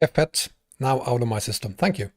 FPET, now out of my system. Thank you.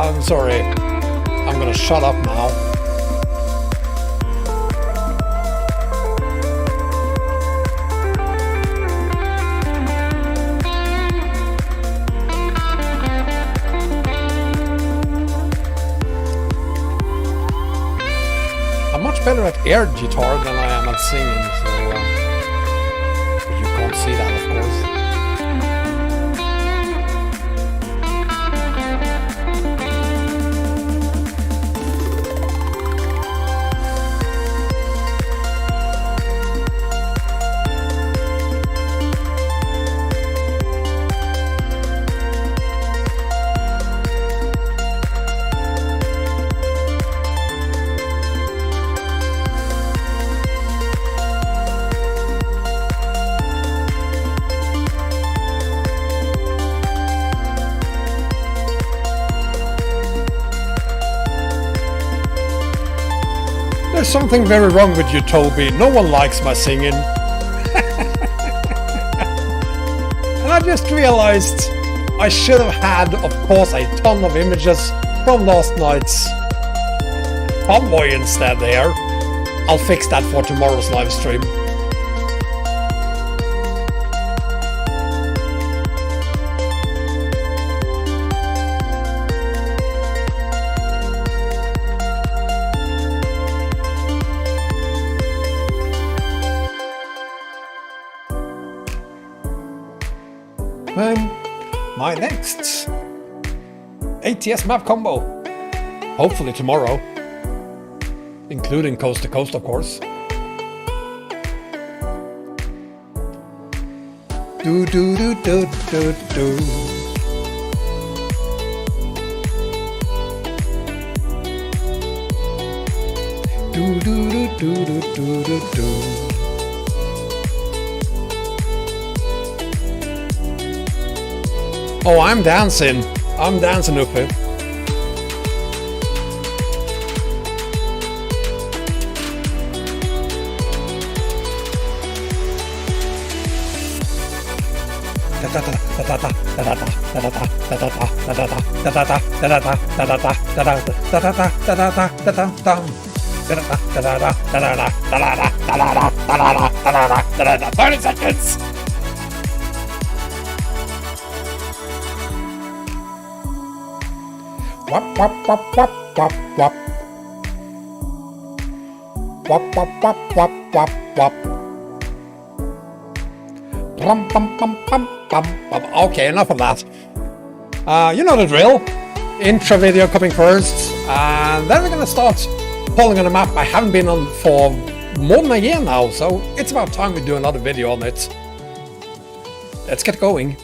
I'm sorry. I'm gonna shut up now. I'm much better at air guitar than I am at singing, so you can't see that, of course. There's something very wrong with you, Toby. No one likes my singing. And I just realized I should have had, of course, a ton of images from last night's convoy instead there. I'll fix that for tomorrow's live stream. My next ATS map combo, hopefully tomorrow, including coast to coast, of course. Do do do do do do. Do do do do do do do do. Oh, I'm dancing. I'm dancing up here. "30 seconds! Wop wop wop wop wop wop. Wop wop wop wop wop wop. Bum bum bum bum bum bum. Okay, enough of that. You know the drill. Intro video coming first, and then we're gonna start pulling on a map I haven't been on for more than a year now, so it's about time we do another video on it. let's get going.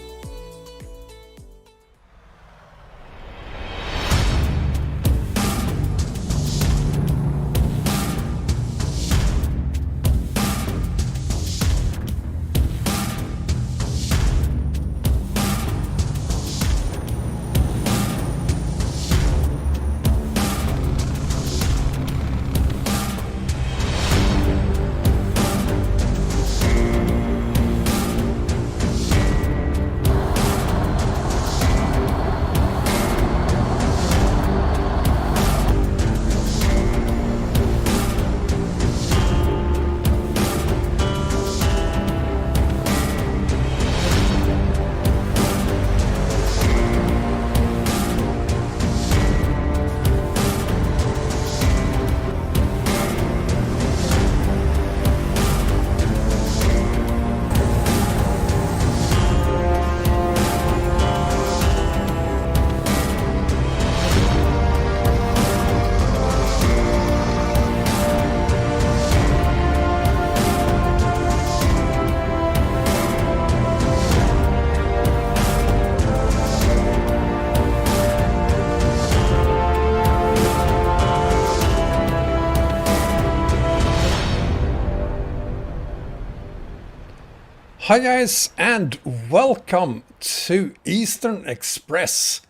Hi guys, and welcome to Eastern Express,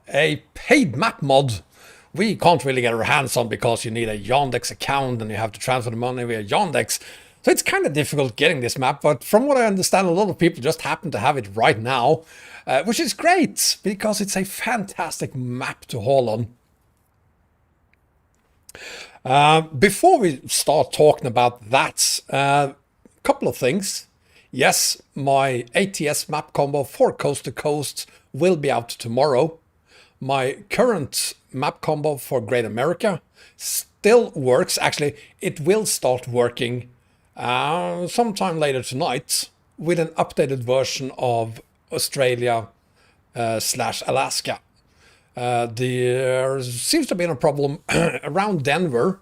a paid map mod we can't really get our hands on because you need a Yandex account and you have to transfer the money via Yandex. So it's kind of difficult getting this map, but from what I understand, a lot of people just happen to have it right now, which is great because it's a fantastic map to haul on. Before we start talking about that, a couple of things. Yes, my ATS map combo for Coast to Coast will be out tomorrow. My current map combo for Great America still works. Actually, it will start working sometime later tonight with an updated version of Australia / Alaska. There seems to be a problem around Denver.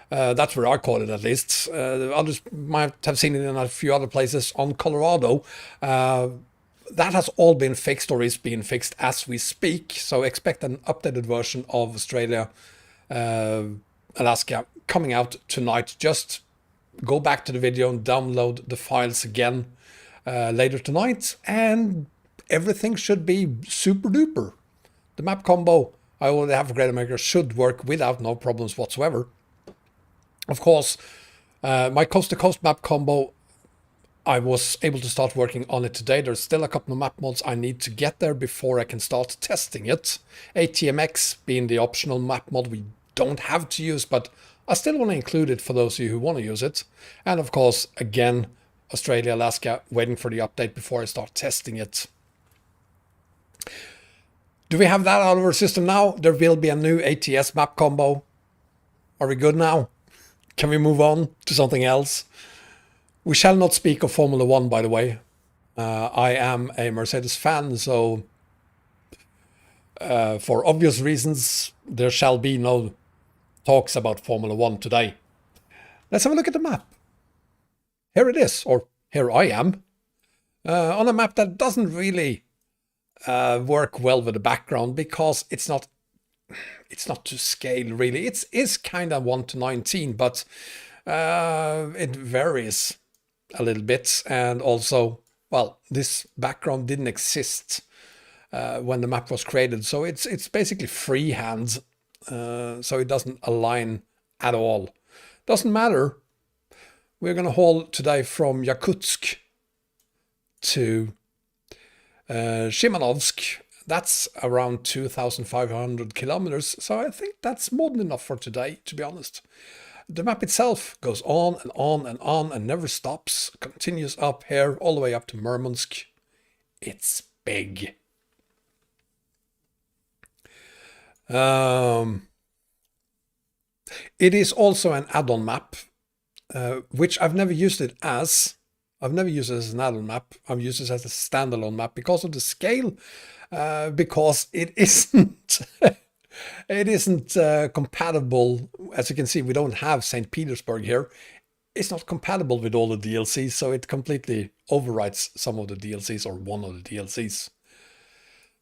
That's where I call it, at least. Others might have seen it in a few other places on Colorado. That has all been fixed or is being fixed as we speak. So expect an updated version of Australia, Alaska coming out tonight. Just go back to the video and download the files again later tonight. And everything should be super duper. The map combo I already have for Great America should work without no problems whatsoever. Of course, my coast-to-coast map combo, I was able to start working on it today. There's still a couple of map mods I need to get there before I can start testing it. ATMX being the optional map mod we don't have to use, but I still want to include it for those of you who want to use it. And of course, again, Australia, Alaska, waiting for the update before I start testing it. Do we have that out of our system now? There will be a new ATS map combo. Are we good now? Can we move on to something else? We shall not speak of Formula 1, by the way. I am a Mercedes fan, so for obvious reasons, there shall be no talks about Formula 1 today. Let's have a look at the map. Here it is, or here I am, on a map that doesn't really work well with the background because it's not to scale really. It's kind of 1:19, but it varies a little bit. And also, well, this background didn't exist when the map was created, so it's basically freehand, so it doesn't align at all. Doesn't matter. We're gonna haul today from Yakutsk to Shimanovsk. That's around 2,500 kilometers, so I think that's more than enough for today, to be honest. The map itself goes on and on and on and never stops, continues up here all the way up to Murmansk. It's big. It is also an add-on map, which I've never used it as. I've never used it as an add-on map. I've used it as a standalone map because of the scale. Because it isn't compatible. As you can see, we don't have St. Petersburg here. it's not compatible with all the DLCs, so it completely overwrites some of the DLCs or one of the DLCs.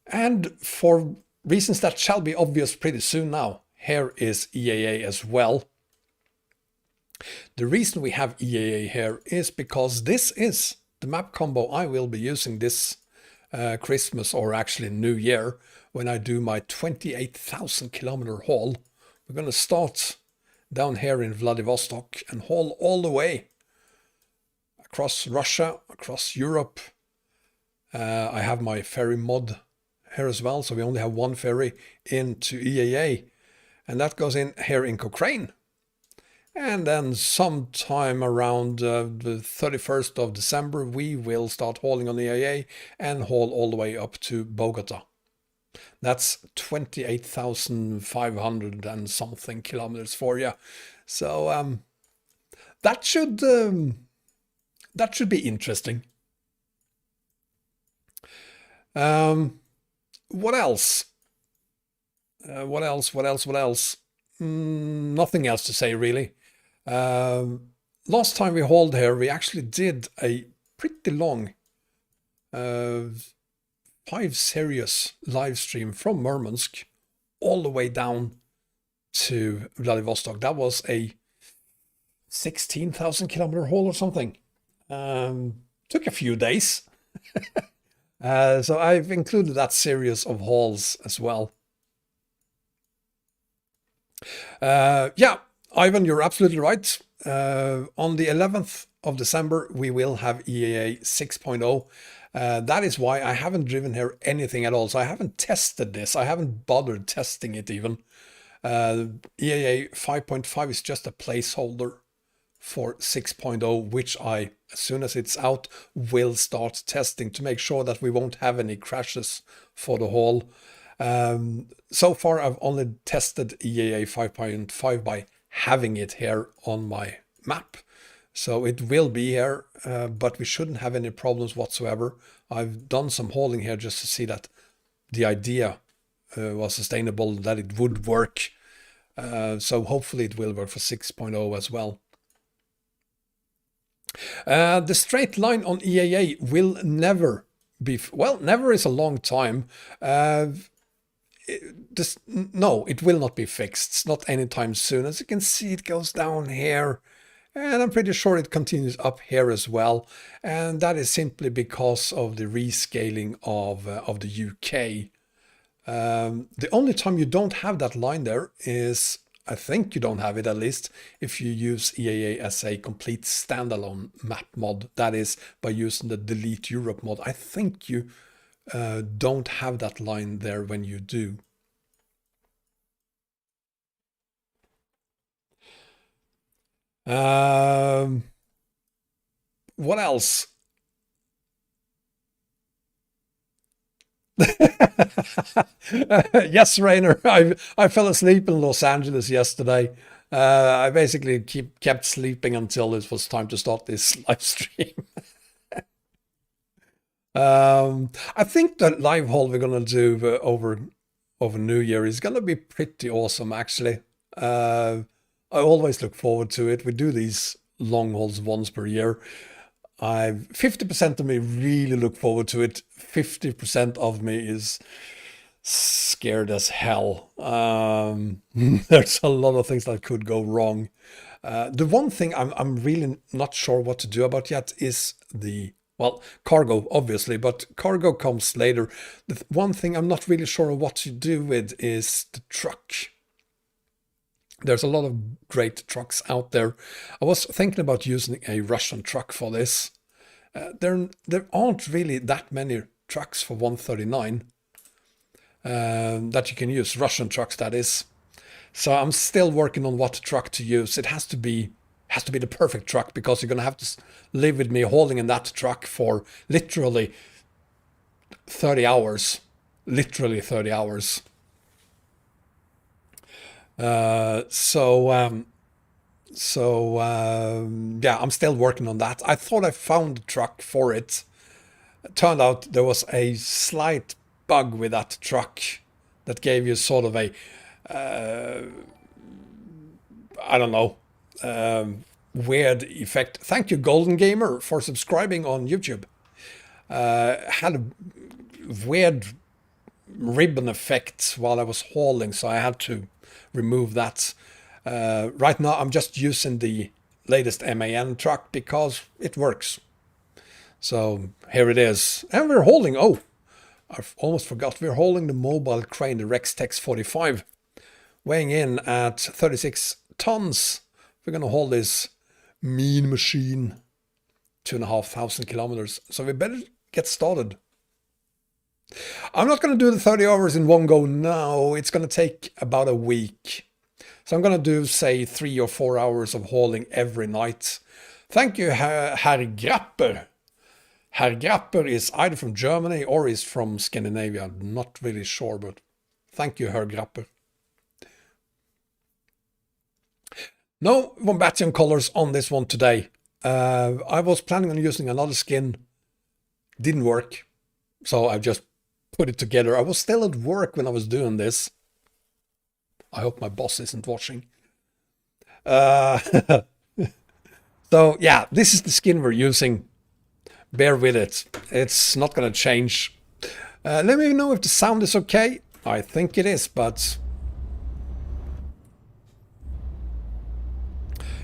And for reasons that shall be obvious pretty soon now, here is EAA as well. The reason we have EAA here is because this is the map combo I will be using this Christmas, or actually New Year, when I do my 28,000 kilometer haul. We're going to start down here in Vladivostok and haul all the way across Russia, across Europe. I have my ferry mod here as well, so we only have one ferry into EAA, and that goes in here in Cochrane. And then sometime around the 31st of December, we will start hauling on EAA and haul all the way up to Bogota. That's 28,500 and something kilometers for you. So that should be interesting. What else? What else? Nothing else to say, really. Last time we hauled here, we actually did a pretty long 5 series live stream from Murmansk all the way down to Vladivostok. That was a 16,000 kilometer haul or something. Took a few days. So I've included that series of hauls as well. Yeah, Ivan, you're absolutely right. On the 11th of December, we will have EAA 6.0. That is why I haven't driven here anything at all. So I haven't tested this. I haven't bothered testing it even. EAA 5.5 is just a placeholder for 6.0, which I, as soon as it's out, will start testing to make sure that we won't have any crashes for the haul. So far, I've only tested EAA 5.5 by having it here on my map. So it will be here, but we shouldn't have any problems whatsoever. I've done some hauling here just to see that the idea was sustainable, that it would work. So hopefully it will work for 6.0 as well. The straight line on EAA will never be, well, never is a long time. No, it will not be fixed. It's not anytime soon. As you can see, it goes down here, and I'm pretty sure it continues up here as well. And that is simply because of the rescaling of the UK. The only time you don't have that line there is, I think you don't have it at least, if you use EAA as a complete standalone map mod. That is by using the Delete Europe mod. I think you don't have that line there when you do. What else? Yes, Rainer, I fell asleep in Los Angeles yesterday. I basically kept sleeping until it was time to start this live stream. I think the live haul we're gonna do over New Year is gonna be pretty awesome, actually. I always look forward to it. We do these long hauls once per year. 50% of me really look forward to it. 50% of me is scared as hell. There's a lot of things that could go wrong. The one thing I'm really not sure what to do about yet is well, cargo, obviously, but cargo comes later. The one thing I'm not really sure what to do with is the truck. There's a lot of great trucks out there. I was thinking about using a Russian truck for this. There aren't really that many trucks for 139 that you can use, Russian trucks that is. So I'm still working on what truck to use. It has to be the perfect truck, because you're going to have to live with me hauling in that truck for literally 30 hours. Literally 30 hours. Yeah, I'm still working on that. I thought I found a truck for it. It turned out there was a slight bug with that truck that gave you sort of a, I don't know, weird effect. Thank you, Golden Gamer, for subscribing on YouTube. Had a weird ribbon effect while I was hauling, so I had to remove that. Right now I'm just using the latest MAN truck because it works. So here it is. And we're hauling, oh, I almost forgot, we're hauling the mobile crane, the Rex-Tex 45, weighing in at 36 tons. We're gonna haul this mean machine 2,500 kilometers. So we better get started. I'm not going to do the 30 hours in one go now. It's going to take about a week. So I'm going to do, say, 3 or 4 hours of hauling every night. Thank you, Herr Grapper. Herr Grapper is either from Germany or is from Scandinavia. I'm not really sure, but thank you, Herr Grapper. No Wombatian colors on this one today. I was planning on using another skin. Didn't work. So I just put it together. I was still at work when I was doing this. I hope my boss isn't watching. So yeah, this is the skin we're using. Bear with it. It's not going to change. Let me know if the sound is okay. I think it is, but...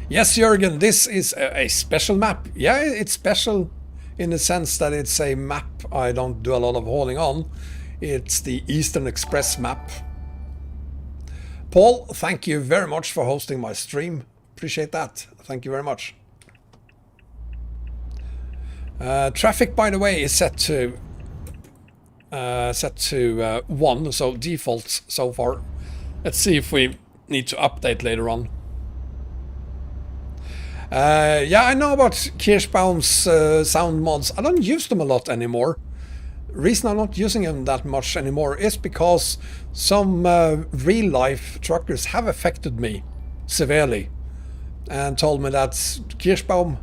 Yes, Jürgen, this is a special map. Yeah, it's special in the sense that it's a map I don't do a lot of hauling on. It's the Eastern Express map. Paul, thank you very much for hosting my stream. Appreciate that. Thank you very much. Traffic, by the way, is set to 1, so default so far. Let's see if we need to update later on. Yeah, I know about Kirschbaum's sound mods. I don't use them a lot anymore. The reason I'm not using them that much anymore is because some real-life truckers have affected me severely and told me that Kirschbaum,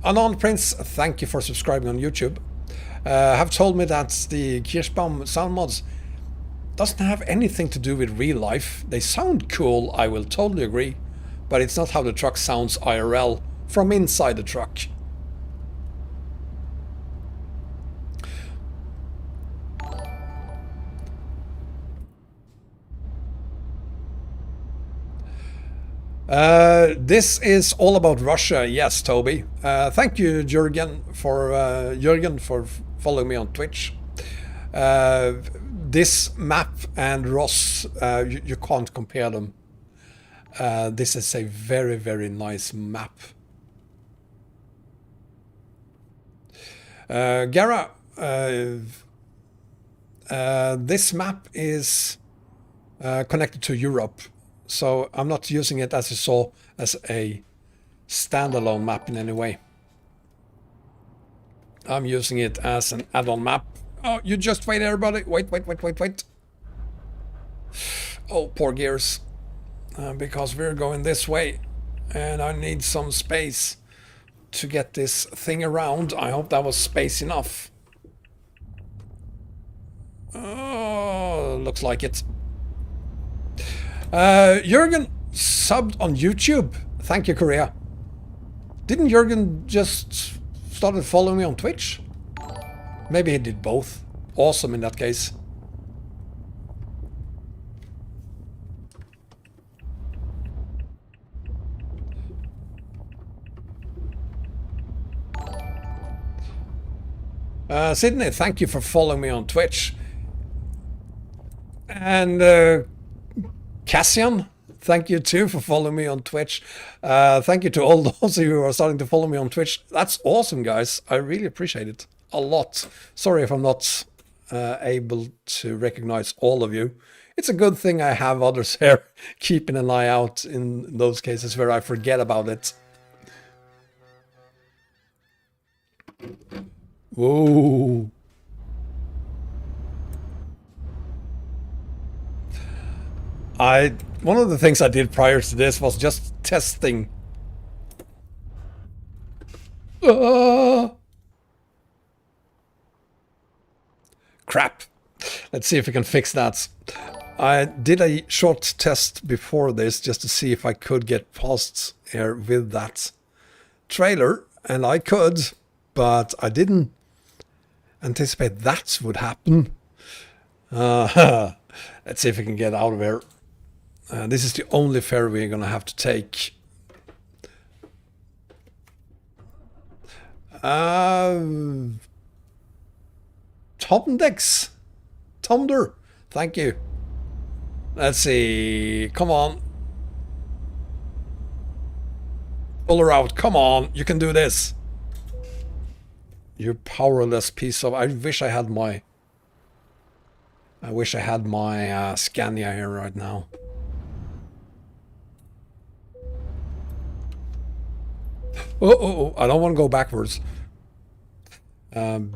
Anon Prince, thank you for subscribing on YouTube, have told me that the Kirschbaum sound mods doesn't have anything to do with real life. They sound cool, I will totally agree, but it's not how the truck sounds IRL from inside the truck. This is all about Russia. Yes, Toby. Thank you, Jürgen, for following me on Twitch. This map and Ross, you can't compare them. This is a very, very nice map. Gara, this map is connected to Europe. So I'm not using it, as you saw, as a standalone map in any way. I'm using it as an add-on map. Oh, you just wait, everybody. Wait. Oh, poor gears. Because we're going this way. And I need some space to get this thing around. I hope that was space enough. Oh, looks like it. Jürgen subbed on YouTube. Thank you, Korea. Didn't Jürgen just started following me on Twitch? Maybe he did both. Awesome in that case. Sydney, thank you for following me on Twitch. And Cassian, thank you too for following me on Twitch. Thank you to all those of you who are starting to follow me on Twitch. That's awesome, guys. I really appreciate it a lot. Sorry if I'm not able to recognize all of you. It's a good thing I have others here keeping an eye out in those cases where I forget about it. Whoa. One of the things I did prior to this was just testing. Crap. Let's see if we can fix that. I did a short test before this just to see if I could get past here with that. trailer, and I could, but I didn't anticipate that would happen. Let's see if we can get out of here. This is the only ferry we're gonna have to take. Tomdex. Tomder. Thank you. Let's see. Come on. Pull her out. Come on. You can do this. You powerless piece of... I wish I had my Scania here right now. Oh, I don't want to go backwards.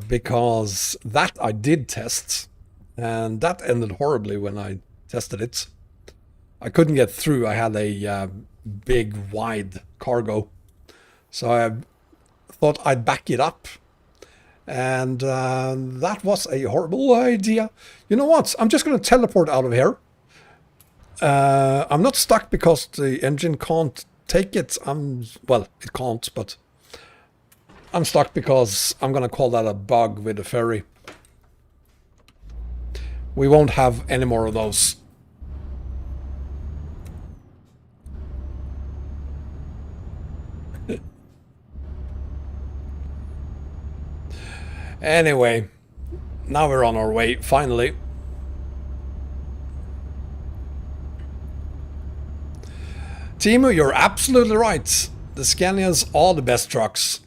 Because that I did test, and that ended horribly when I tested it. I couldn't get through. I had a big, wide cargo. So I thought I'd back it up. And that was a horrible idea. You know what? I'm just going to teleport out of here. I'm not stuck because the engine can't take it. Well, it can't, but I'm stuck because I'm going to call that a bug with the ferry. We won't have any more of those. Anyway, now we're on our way, finally. Timu, you're absolutely right. The Scanias are the best trucks.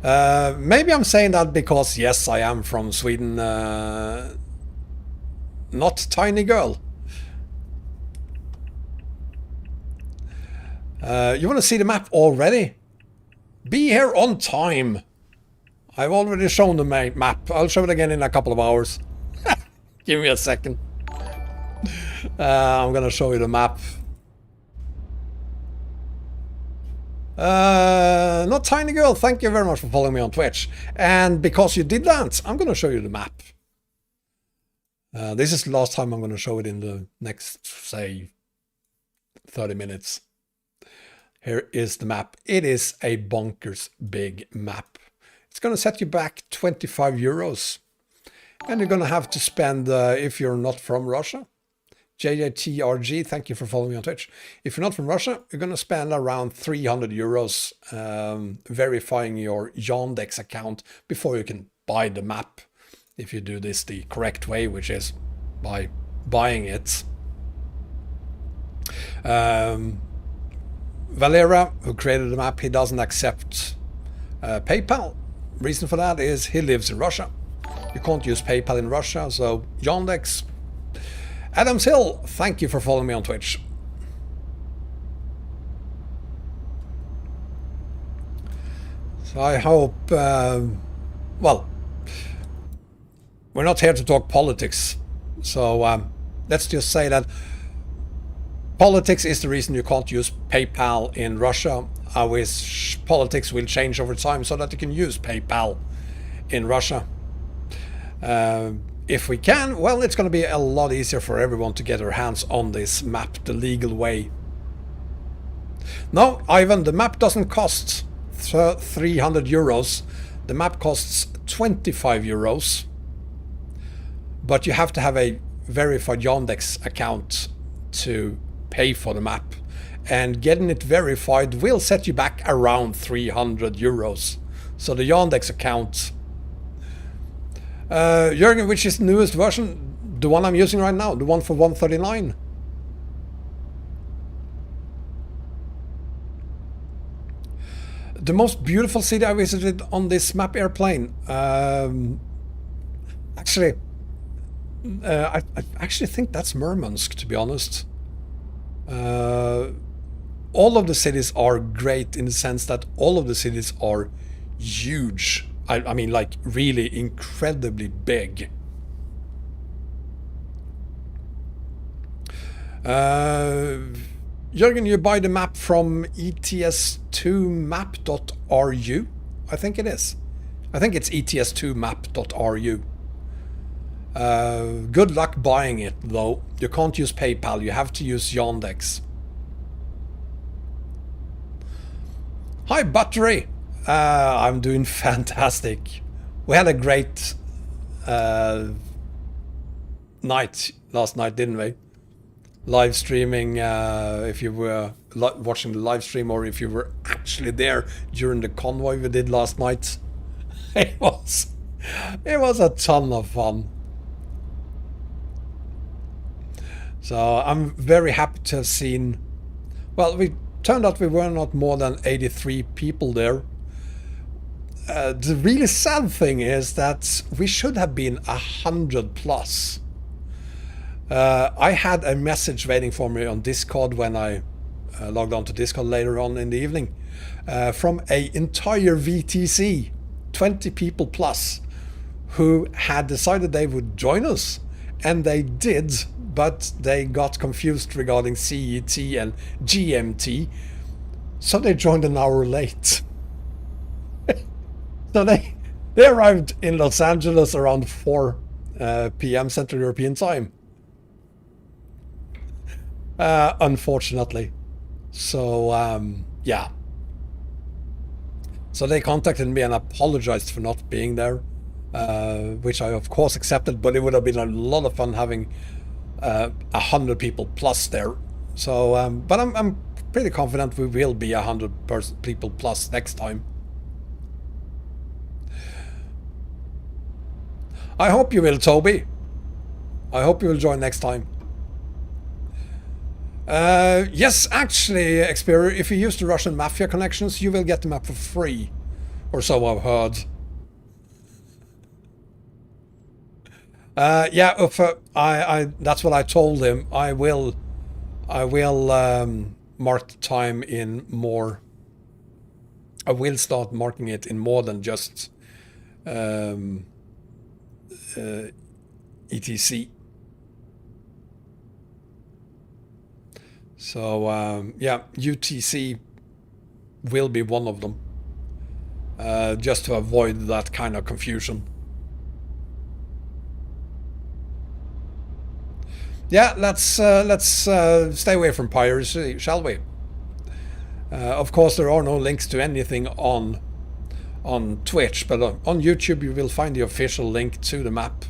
Maybe I'm saying that because, yes, I am from Sweden. Not tiny girl. You want to see the map already? Be here on time. I've already shown the map. I'll show it again in a couple of hours. Give me a second. I'm gonna show you the map. Not Tiny Girl, thank you very much for following me on Twitch. And because you did that, I'm gonna show you the map. This is the last time I'm gonna show it in the next, say, 30 minutes. Here is the map. It is a bonkers big map. It's going to set you back 25 euros. And you're going to have to spend, if you're not from Russia, JJTRG, thank you for following me on Twitch. If you're not from Russia, you're going to spend around 300 euros verifying your Yandex account before you can buy the map. If you do this the correct way, which is by buying it. Valera, who created the map, he doesn't accept PayPal. Reason for that is he lives in Russia. You can't use PayPal in Russia, so Yandex. Adams Hill, thank you for following me on Twitch. So I hope, well, we're not here to talk politics, so let's just say that politics is the reason you can't use PayPal in Russia. I wish politics will change over time so that you can use PayPal in Russia. If we can, well, it's going to be a lot easier for everyone to get their hands on this map the legal way. No, Ivan, the map doesn't cost 300 euros. The map costs 25 euros. But you have to have a verified Yandex account to pay for the map. And getting it verified will set you back around 300 euros. So the Yandex account. Jürgen, which is the newest version? The one I'm using right now, the one for 139. The most beautiful city I visited on this map airplane. Actually, I actually think that's Murmansk, to be honest. All of the cities are great in the sense that all of the cities are huge. I mean, like, really incredibly big. Jürgen, you buy the map from ETS2 map.ru? I think it is. I think it's ETS2 map.ru. Good luck buying it, though. You can't use PayPal. You have to use Yandex. Hi, Battery. I'm doing fantastic. We had a great night last night, didn't we? Live streaming, if you were watching the live stream or if you were actually there during the convoy we did last night. It was a ton of fun. So I'm very happy to have seen, well, we turned out we were not more than 83 people there. The really sad thing is that we should have been 100 plus. I had a message waiting for me on Discord when I logged on to Discord later on in the evening from an entire VTC, 20 people plus, who had decided they would join us, and they did, but they got confused regarding CET and GMT, so they joined an hour late. So they arrived in Los Angeles around 4 p.m. Central European time. Unfortunately. So, yeah. So they contacted me and apologized for not being there, which I of course accepted, but it would have been a lot of fun having 100 people plus there. So, but I'm pretty confident we will be 100 people plus next time. I hope you will, Toby. I hope you will join next time. Yes, actually, Xperia, if you use the Russian Mafia connections, you will get the map for free. Or so I've heard. Yeah, if, that's what I told him. I will mark the time in more. I will start marking it in more than just ETC. So yeah, UTC will be one of them, just to avoid that kind of confusion. Yeah, let's stay away from piracy, shall we? Of course, there are no links to anything on Twitch, but on YouTube you will find the official link to the map.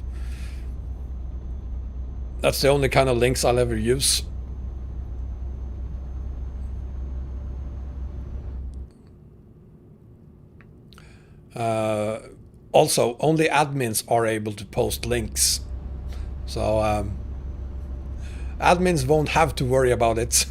That's the only kind of links I'll ever use. Also, only admins are able to post links, so admins won't have to worry about it.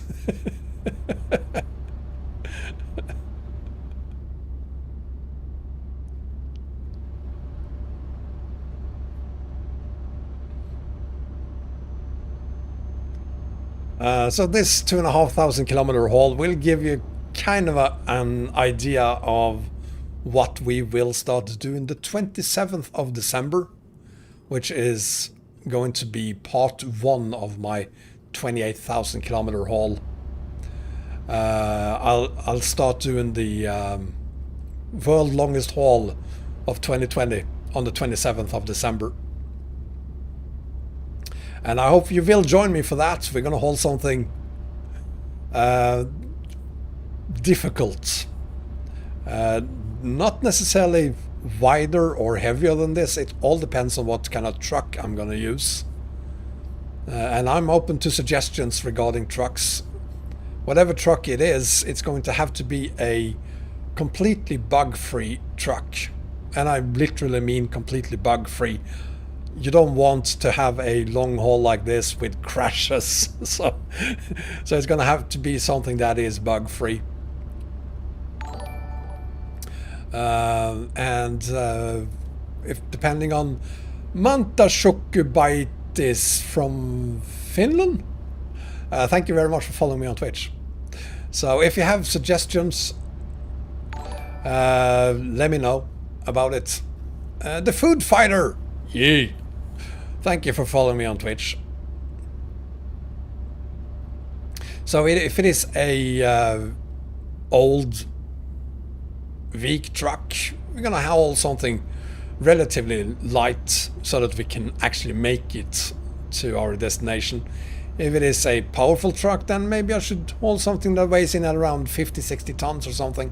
So this 2,500 kilometer haul will give you kind of an idea of what we will start to do in the 27th of December, which is going to be part 1 of my 28,000 kilometer haul. I'll start doing the world longest haul of 2020 on the 27th of December. And I hope you will join me for that. We're going to haul something difficult. Not necessarily wider or heavier than this. It all depends on what kind of truck I'm going to use. And I'm open to suggestions regarding trucks. Whatever truck it is, it's going to have to be a completely bug-free truck. And I literally mean completely bug-free. You don't want to have a long haul like this with crashes. So it's going to have to be something that is bug-free. If depending on Mantashukubaitis from Finland, thank you very much for following me on Twitch. So if you have suggestions, let me know about it. The Food Fighter, yeah. Thank you for following me on Twitch. So if it is a old weak truck, we're gonna haul something relatively light so that we can actually make it to our destination. If it is a powerful truck, then maybe I should haul something that weighs in at around 50-60 tons or something.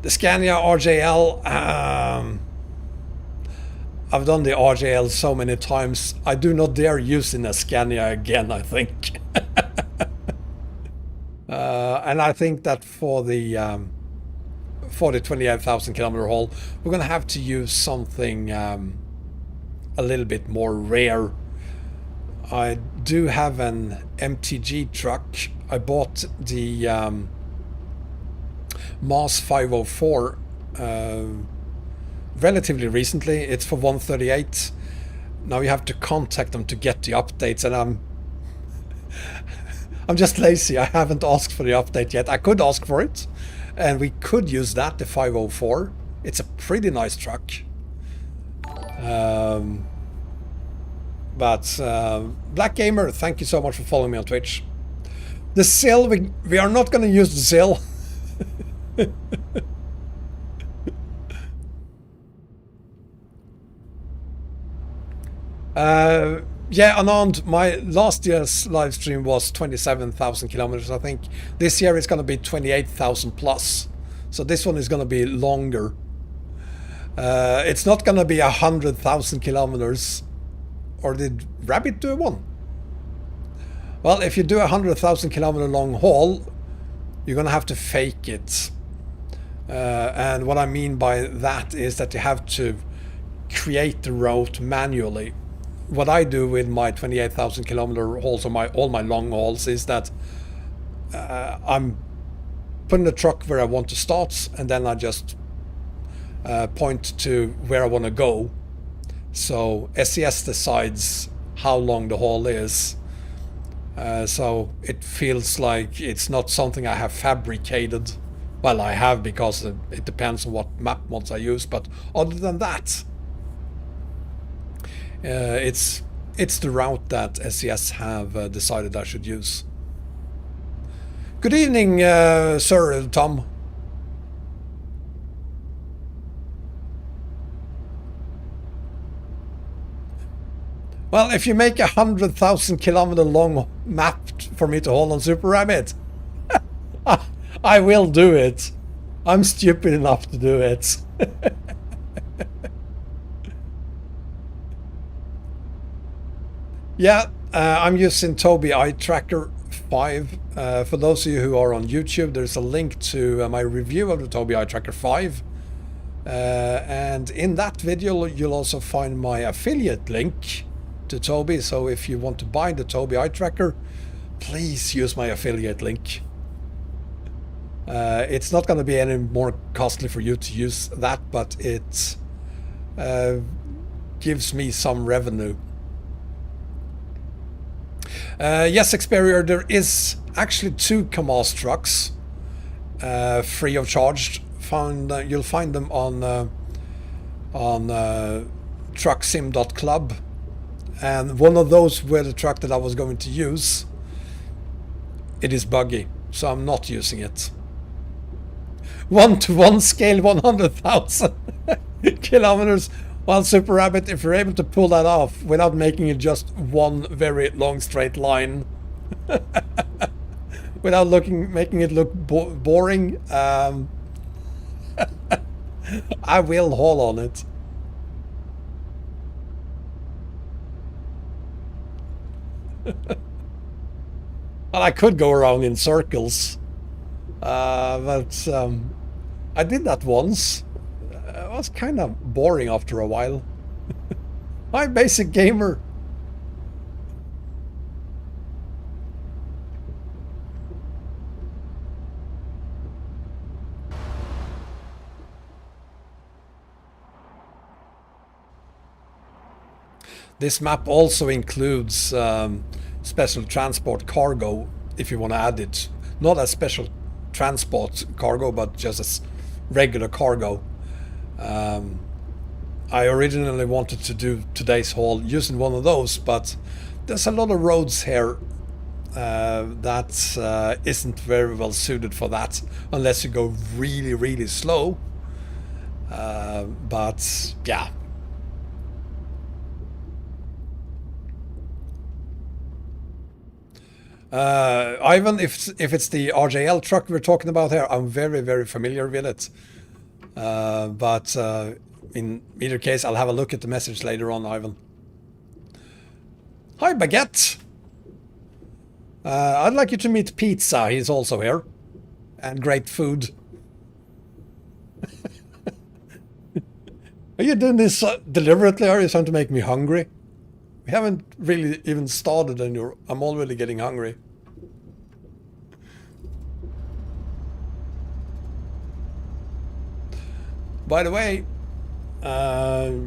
The Scania RJL, I've done the RJL so many times, I do not dare using a Scania again, I think. And I think that for the 28,000 kilometer haul, we're going to have to use something a little bit more rare. I do have an MTG truck. I bought the MAS 504 relatively recently. It's for 138. Now you have to contact them to get the updates, and I'm just lazy. I haven't asked for the update yet. I could ask for it, and we could use that, the 504. It's a pretty nice truck. But Black Gamer, thank you so much for following me on Twitch. The SIL, we are not going to use the SIL. Yeah, Anand, my last year's live stream was 27,000 kilometers, I think. This year it's going to be 28,000 plus. So this one is going to be longer. It's not going to be 100,000 kilometers. Or did Rabbit do one? Well, if you do a 100,000 kilometer long haul, you're going to have to fake it. And what I mean by that is that you have to create the route manually. What I do with my 28,000 kilometer hauls, or all my long hauls, is that I'm putting the truck where I want to start, and then I just point to where I want to go. So SES decides how long the haul is. So it feels like it's not something I have fabricated. Well, I have, because it depends on what map mods I use, but other than that, it's the route that SES have decided I should use. Good evening, Sir Tom. Well, if you make 100,000 kilometer long map for me to haul on Super Rabbit, I will do it. I'm stupid enough to do it. Yeah, I'm using Tobii Eye Tracker 5. For those of you who are on YouTube, there's a link to my review of the Tobii Eye Tracker 5. And in that video, you'll also find my affiliate link to Tobii. So if you want to buy the Tobii Eye Tracker, please use my affiliate link. It's not going to be any more costly for you to use that, but it gives me some revenue. Yes, Experior, there is actually 2 Kamaz trucks free of charge. You'll find them on trucksim.club, and one of those were the truck that I was going to use. It is buggy, so I'm not using it. 1-to-1 scale, 100,000 kilometers. Well, Super Rabbit, if you're able to pull that off without making it just one very long straight line, without making it look boring, I will haul on it. Well, I could go around in circles, but I did that once. It was kind of boring after a while. Hi, Basic Gamer. This map also includes special transport cargo, if you want to add it. Not as special transport cargo, but just as regular cargo. I originally wanted to do today's haul using one of those, but there's a lot of roads here that isn't very well suited for that, unless you go really, really slow. But yeah. Ivan, if it's the RJL truck we're talking about here, I'm very, very familiar with it. But in either case, I'll have a look at the message later on, Ivan. Hi, Baguette. I'd like you to meet Pizza. He's also here. And great food. Are you doing this deliberately, or are you trying to make me hungry? We haven't really even started and I'm already getting hungry. By the way,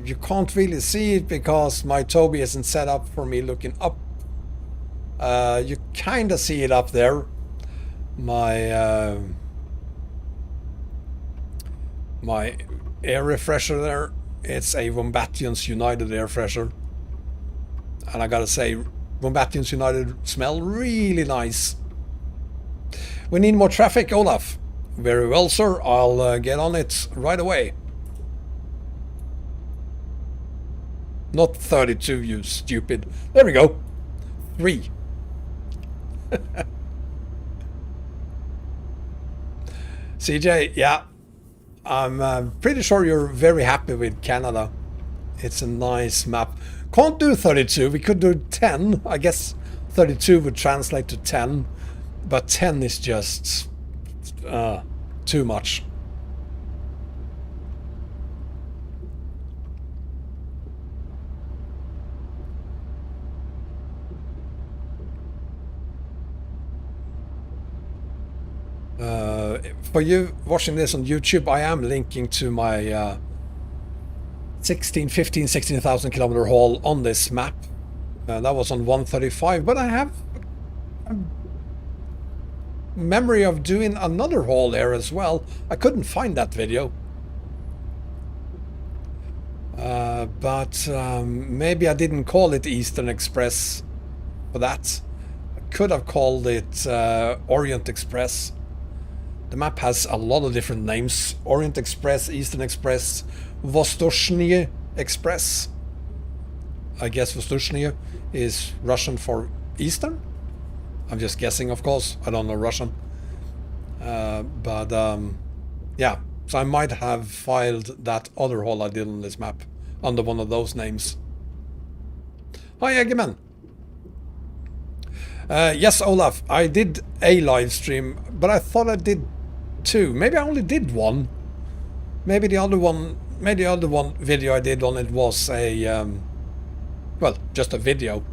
you can't really see it because my Toby isn't set up for me looking up. You kind of see it up there. My my air refresher there. It's a Wombatians United air fresher. And I gotta say, Wombatians United smell really nice. We need more traffic, Olaf. Very well, sir. I'll get on it right away. Not 32, you stupid. There we go. 3. CJ, yeah. I'm pretty sure you're very happy with Canada. It's a nice map. Can't do 32. We could do 10. I guess 32 would translate to 10. But 10 is just too much. For you watching this on YouTube, I am linking to my 16,000 kilometer haul on this map. That was on 135, but I have a memory of doing another haul there as well. I couldn't find that video. But maybe I didn't call it Eastern Express for that. I could have called it Orient Express. The map has a lot of different names. Orient Express, Eastern Express, Vostochniy Express. I guess Vostochniy is Russian for Eastern? I'm just guessing, of course. I don't know Russian. Yeah. So I might have filed that other haul I did on this map under one of those names. Hi, Eggman. Yes, Olaf, I did a live stream, but I thought I did 2. Maybe I only did 1. Maybe the other one video I did on it was a, well, just a video.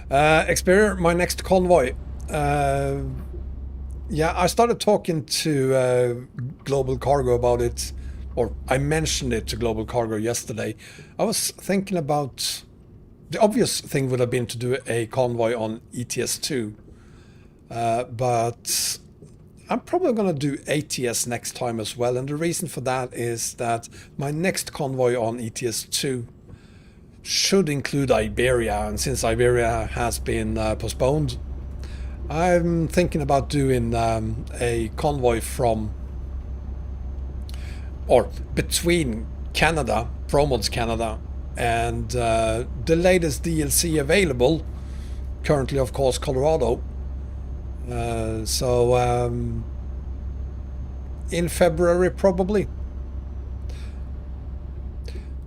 Xperia, my next convoy. Yeah, I started talking to Global Cargo about it, or I mentioned it to Global Cargo yesterday. I was thinking about, the obvious thing would have been to do a convoy on ETS2, but I'm probably going to do ATS next time as well, and the reason for that is that my next convoy on ETS2 should include Iberia, and since Iberia has been postponed, I'm thinking about doing a convoy from, or between Canada, ProMods Canada, and the latest DLC available, currently of course Colorado. In February probably.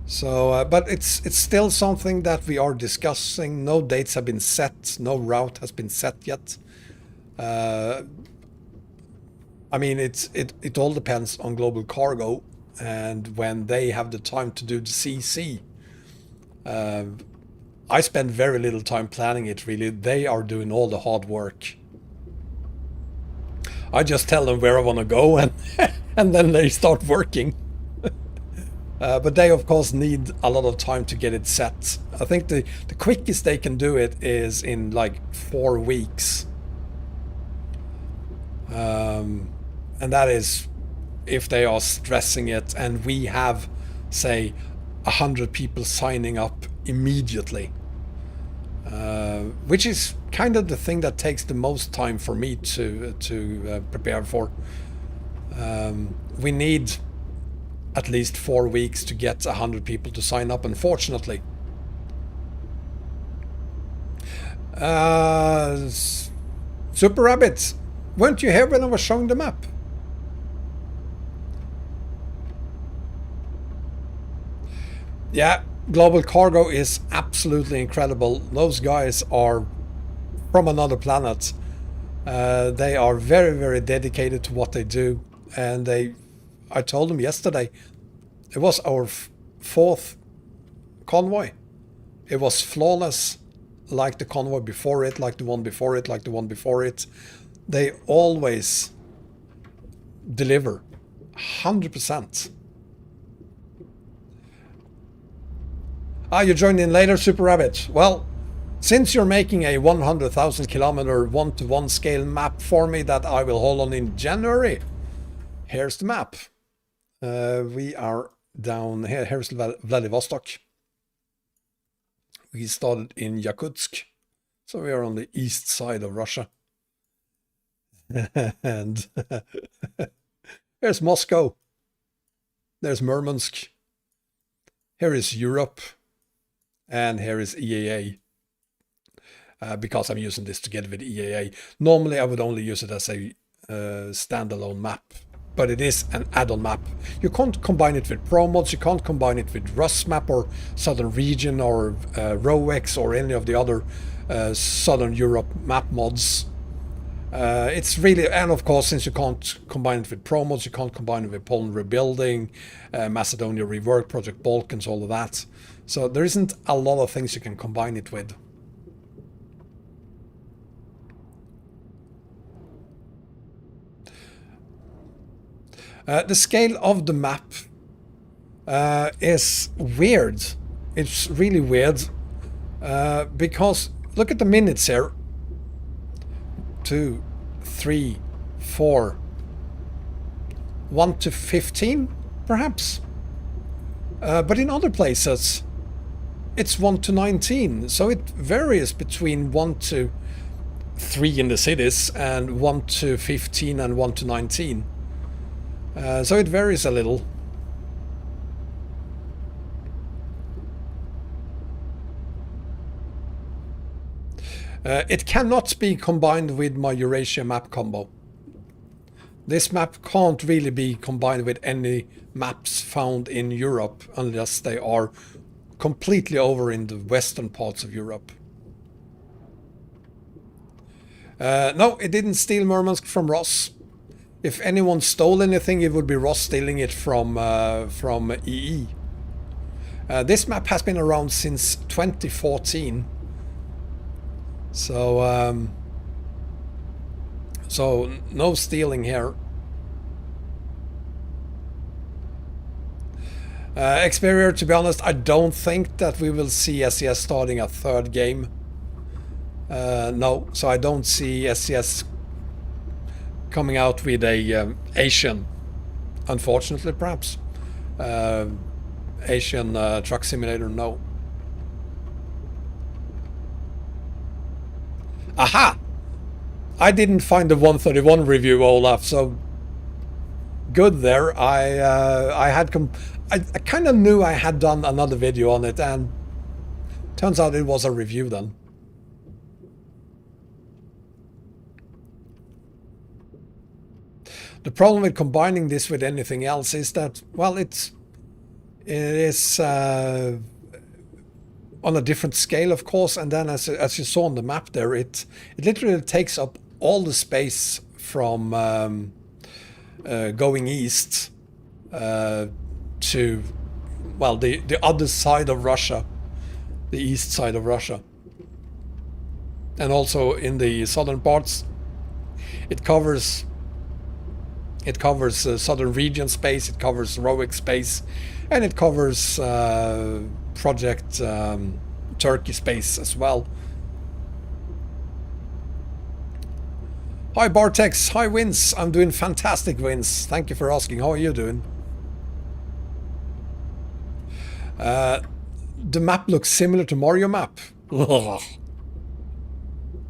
So, but it's still something that we are discussing. No dates have been set. No route has been set yet. I mean, it all depends on Global Cargo and when they have the time to do the CC. I spend very little time planning it, really. They are doing all the hard work. I just tell them where I want to go, and and then they start working. But they, of course, need a lot of time to get it set. I think the quickest they can do it is in like 4 weeks. And that is if they are stressing it, and we have, say, 100 people signing up immediately. Which is kind of the thing that takes the most time for me to prepare for. We need at least 4 weeks to get 100 people to sign up, unfortunately. Super Rabbit, weren't you here when I was showing the map? Yeah, Global Cargo is absolutely incredible. Those guys are from another planet. They are very, very dedicated to what they do. And I told them yesterday, it was our fourth convoy. It was flawless, like the convoy before it, like the one before it, like the one before it. They always deliver 100%. You joined in later, Super Rabbit. Well, since you're making a 100,000 kilometer 1-to-1 scale map for me that I will hold on in January, here's the map. We are down here. Here's Vladivostok. We started in Yakutsk, so we are on the east side of Russia. And there's Moscow. There's Murmansk. Here is Europe. And here is EAA. Because I'm using this together with EAA. Normally I would only use it as a standalone map. But it is an add-on map. You can't combine it with Pro mods, you can't combine it with Rust map or Southern Region or ROX or any of the other Southern Europe map mods. It's really, and of course, since you can't combine it with Pro mods, you can't combine it with Poland Rebuilding, Macedonia Rework, Project Balkans, all of that. So there isn't a lot of things you can combine it with. The scale of the map is weird. It's really weird because look at the minutes here. 2, 3, 4, 1 to 15, perhaps. But in other places, it's 1 to 19. So it varies between 1 to 3 in the cities and 1 to 15 and 1 to 19. So it varies a little. It cannot be combined with my Eurasia map combo. This map can't really be combined with any maps found in Europe unless they are completely over in the western parts of Europe. No, it didn't steal Murmansk from Ross. If anyone stole anything, it would be Ross stealing it from EE. This map has been around since 2014. So no stealing here. Xperior, to be honest, I don't think that we will see SCS starting a third game. No, so I don't see SCS coming out with a Asian, unfortunately, perhaps. Asian truck simulator, no. Aha! I didn't find the 131 review, Olaf, so good there. I kind of knew I had done another video on it, and turns out it was a review then. The problem with combining this with anything else is that, well, it is on a different scale, of course, and then as you saw on the map there, it literally takes up all the space from going east to, well, the other side of Russia, the east side of Russia, and also in the southern parts, it covers southern region space, it covers ROX space, and it covers project Turkey space as well. Hi Bartex, hi Vince, I'm doing fantastic, Vince. Thank you for asking. How are you doing? The map looks similar to Mario map. Ugh.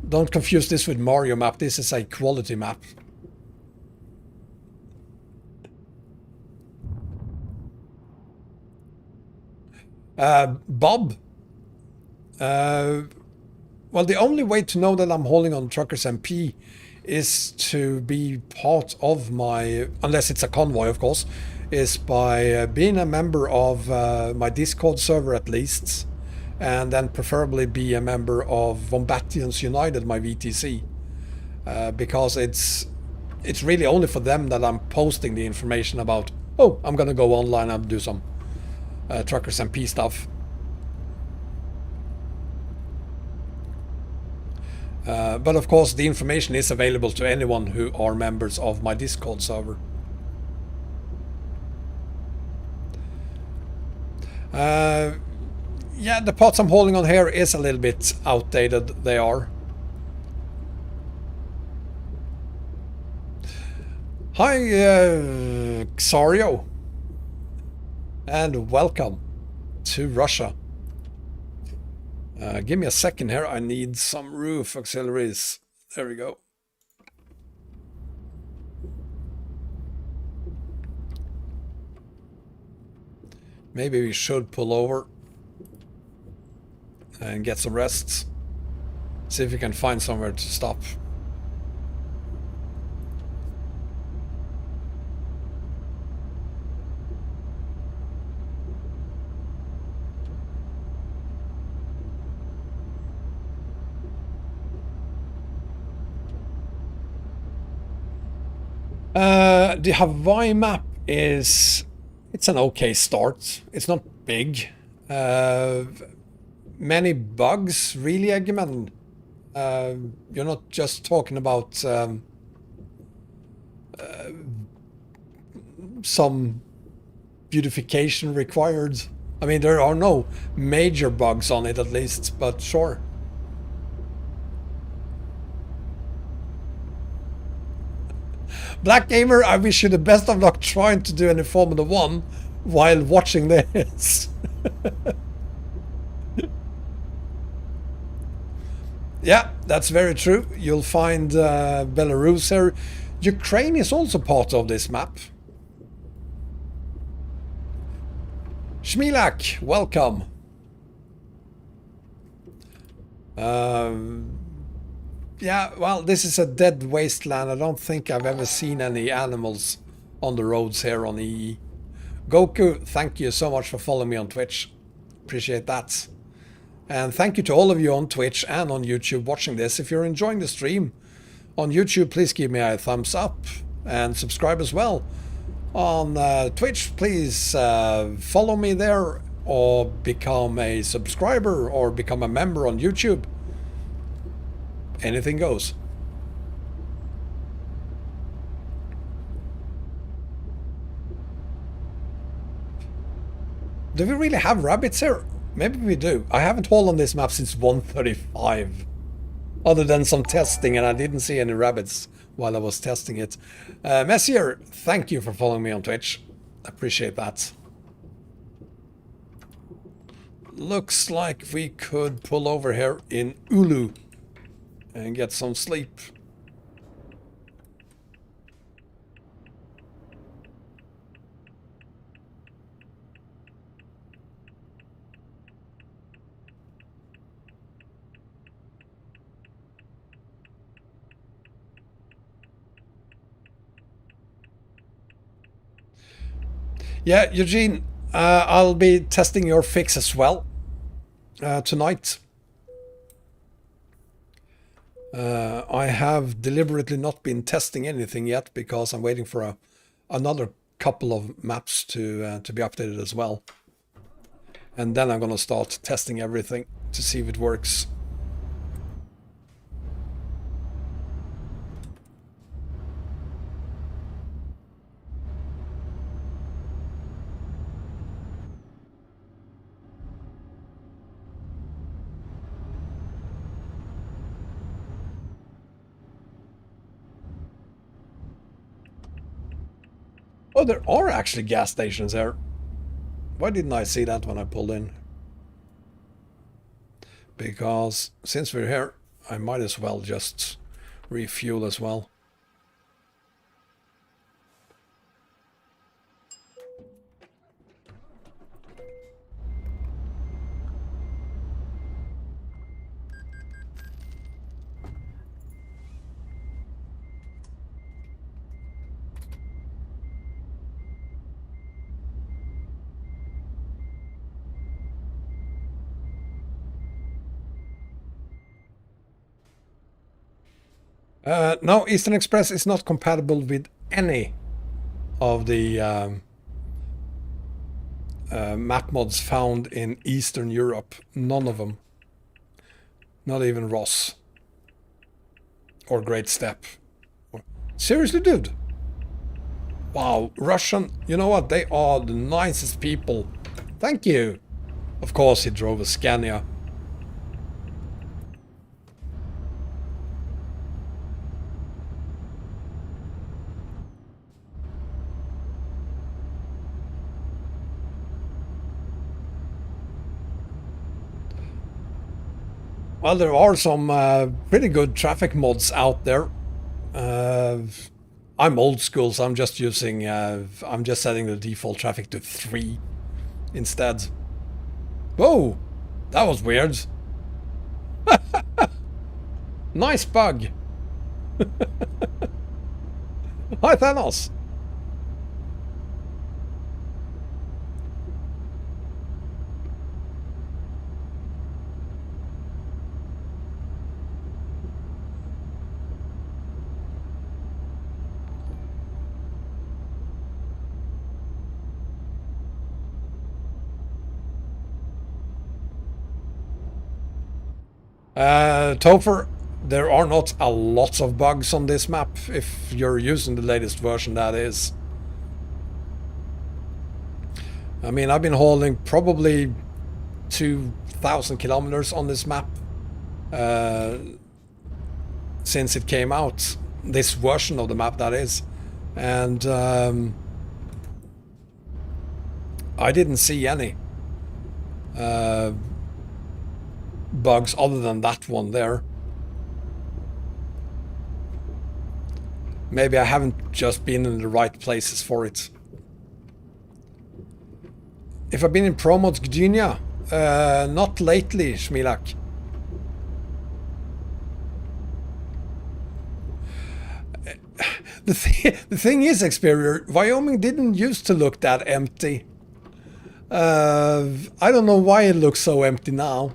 Don't confuse this with Mario map. This is a quality map. Bob. Well, the only way to know that I'm holding on TruckersMP is to be part of my, unless it's a convoy, of course, is by being a member of my Discord server at least, and then preferably be a member of Wombatians United, my VTC, because it's really only for them that I'm posting the information about, oh, I'm gonna go online and do some TruckersMP stuff. But of course the information is available to anyone who are members of my Discord server. Yeah, the pots I'm holding on here is a little bit outdated, they are. Hi Xario, and welcome to Russia. Give me a second here, I need some roof auxiliaries. There we go. Maybe we should pull over and get some rest. See if we can find somewhere to stop. The Hawaii map is, it's an okay start. It's not big. Many bugs, really, Eggman. You're not just talking about some beautification required. I mean, there are no major bugs on it at least, but sure. Black Gamer, I wish you the best of luck trying to do any Formula 1 while watching this. Yeah, that's very true. You'll find Belarus here. Ukraine is also part of this map. Shmilak, welcome. Yeah, well, this is a dead wasteland. I don't think I've ever seen any animals on the roads here on EE. Goku, thank you so much for following me on Twitch. Appreciate that. And thank you to all of you on Twitch and on YouTube watching this. If you're enjoying the stream on YouTube, please give me a thumbs up and subscribe as well. On Twitch, please follow me there or become a subscriber or become a member on YouTube. Anything goes. Do we really have rabbits here? Maybe we do. I haven't hauled on this map since 135. Other than some testing, and I didn't see any rabbits while I was testing it. Messier, thank you for following me on Twitch. Appreciate that. Looks like we could pull over here in Ulu and get some sleep. Yeah, Eugene, I'll be testing your fix as well tonight. I have deliberately not been testing anything yet because I'm waiting for another couple of maps to be updated as well. And then I'm gonna start testing everything to see if it works. Oh, there are actually gas stations there. Why didn't I see that when I pulled in? Because since we're here, I might as well just refuel as well. No, Eastern Express is not compatible with any of the map mods found in Eastern Europe. None of them. Not even Ross. Or Great Steppe. Seriously, dude? Wow, Russian, you know what? They are the nicest people. Thank you. Of course, he drove a Scania. Well, there are some pretty good traffic mods out there. I'm old school, so I'm just using, I'm just setting the default traffic to 3 instead. Whoa, that was weird. Nice bug. Hi, Thanos. Topher, there are not a lot of bugs on this map, if you're using the latest version, that is. I mean, I've been hauling probably 2,000 kilometers on this map since it came out. This version of the map, that is. And I didn't see any bugs other than that one there. Maybe I haven't just been in the right places for it. If I've been in Promod Gdynia, not lately, Shmilak. The thing is, Experior, Wyoming didn't used to look that empty. I don't know why it looks so empty now.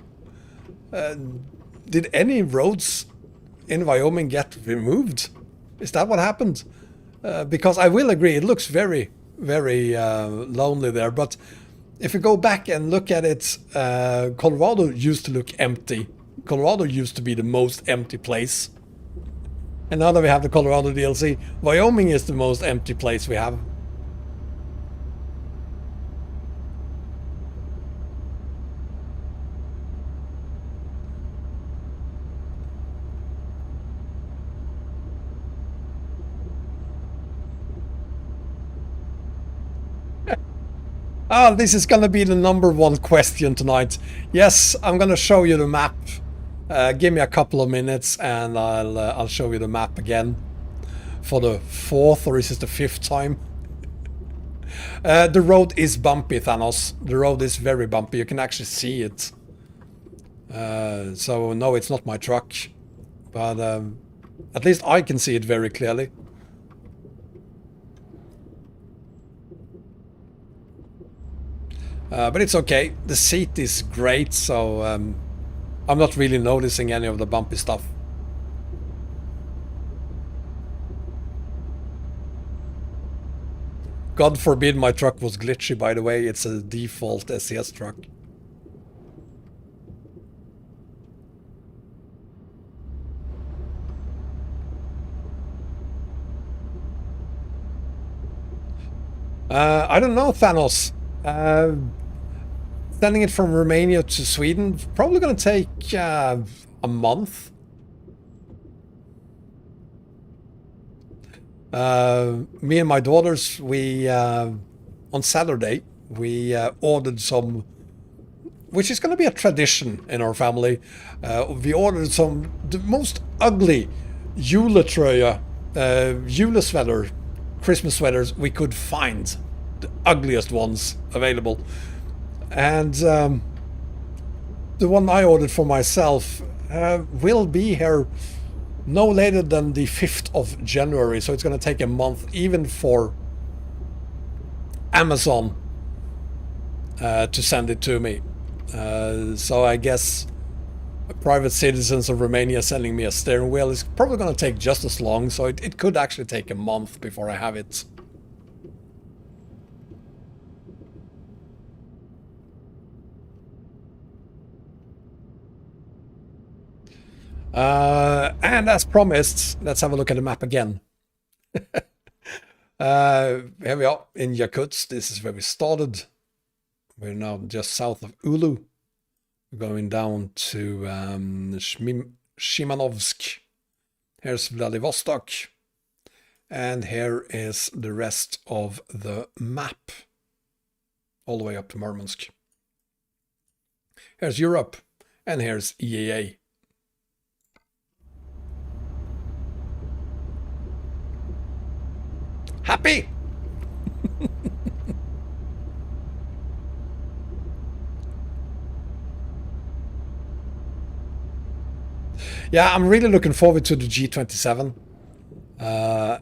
Did any roads in Wyoming get removed? Is that what happened? Because I will agree, it looks very, very lonely there. But if you go back and look at it, Colorado used to look empty. Colorado used to be the most empty place. And now that we have the Colorado DLC, Wyoming is the most empty place we have. Ah, this is gonna be the #1 question tonight. Yes, I'm gonna show you the map. Give me a couple of minutes and I'll show you the map again. For the 4th, or is it the 5th time? The road is bumpy, Thanos. The road is very bumpy. You can actually see it. So no, it's not my truck. But at least I can see it very clearly. But it's okay. The seat is great, so I'm not really noticing any of the bumpy stuff. God forbid my truck was glitchy, by the way. It's a default SES truck. I don't know, Thanos. Sending it from Romania to Sweden, probably going to take a month. Me and my daughters, we on Saturday, we ordered some, which is going to be a tradition in our family. We ordered some, the most ugly juletröja, julesweater, Christmas sweaters we could find. The ugliest ones available. And the one I ordered for myself will be here no later than the 5th of January, so it's going to take a month even for Amazon to send it to me. So I guess private citizens of Romania sending me a steering wheel is probably going to take just as long, so it could actually take a month before I have it. And as promised, let's have a look at the map again. Here we are in Yakutsk. This is where we started. We're now just south of Ulu. We're going down to Shimanovsk. Here's Vladivostok. And here is the rest of the map. All the way up to Murmansk. Here's Europe. And here's EAA. Happy? Yeah, I'm really looking forward to the G27. I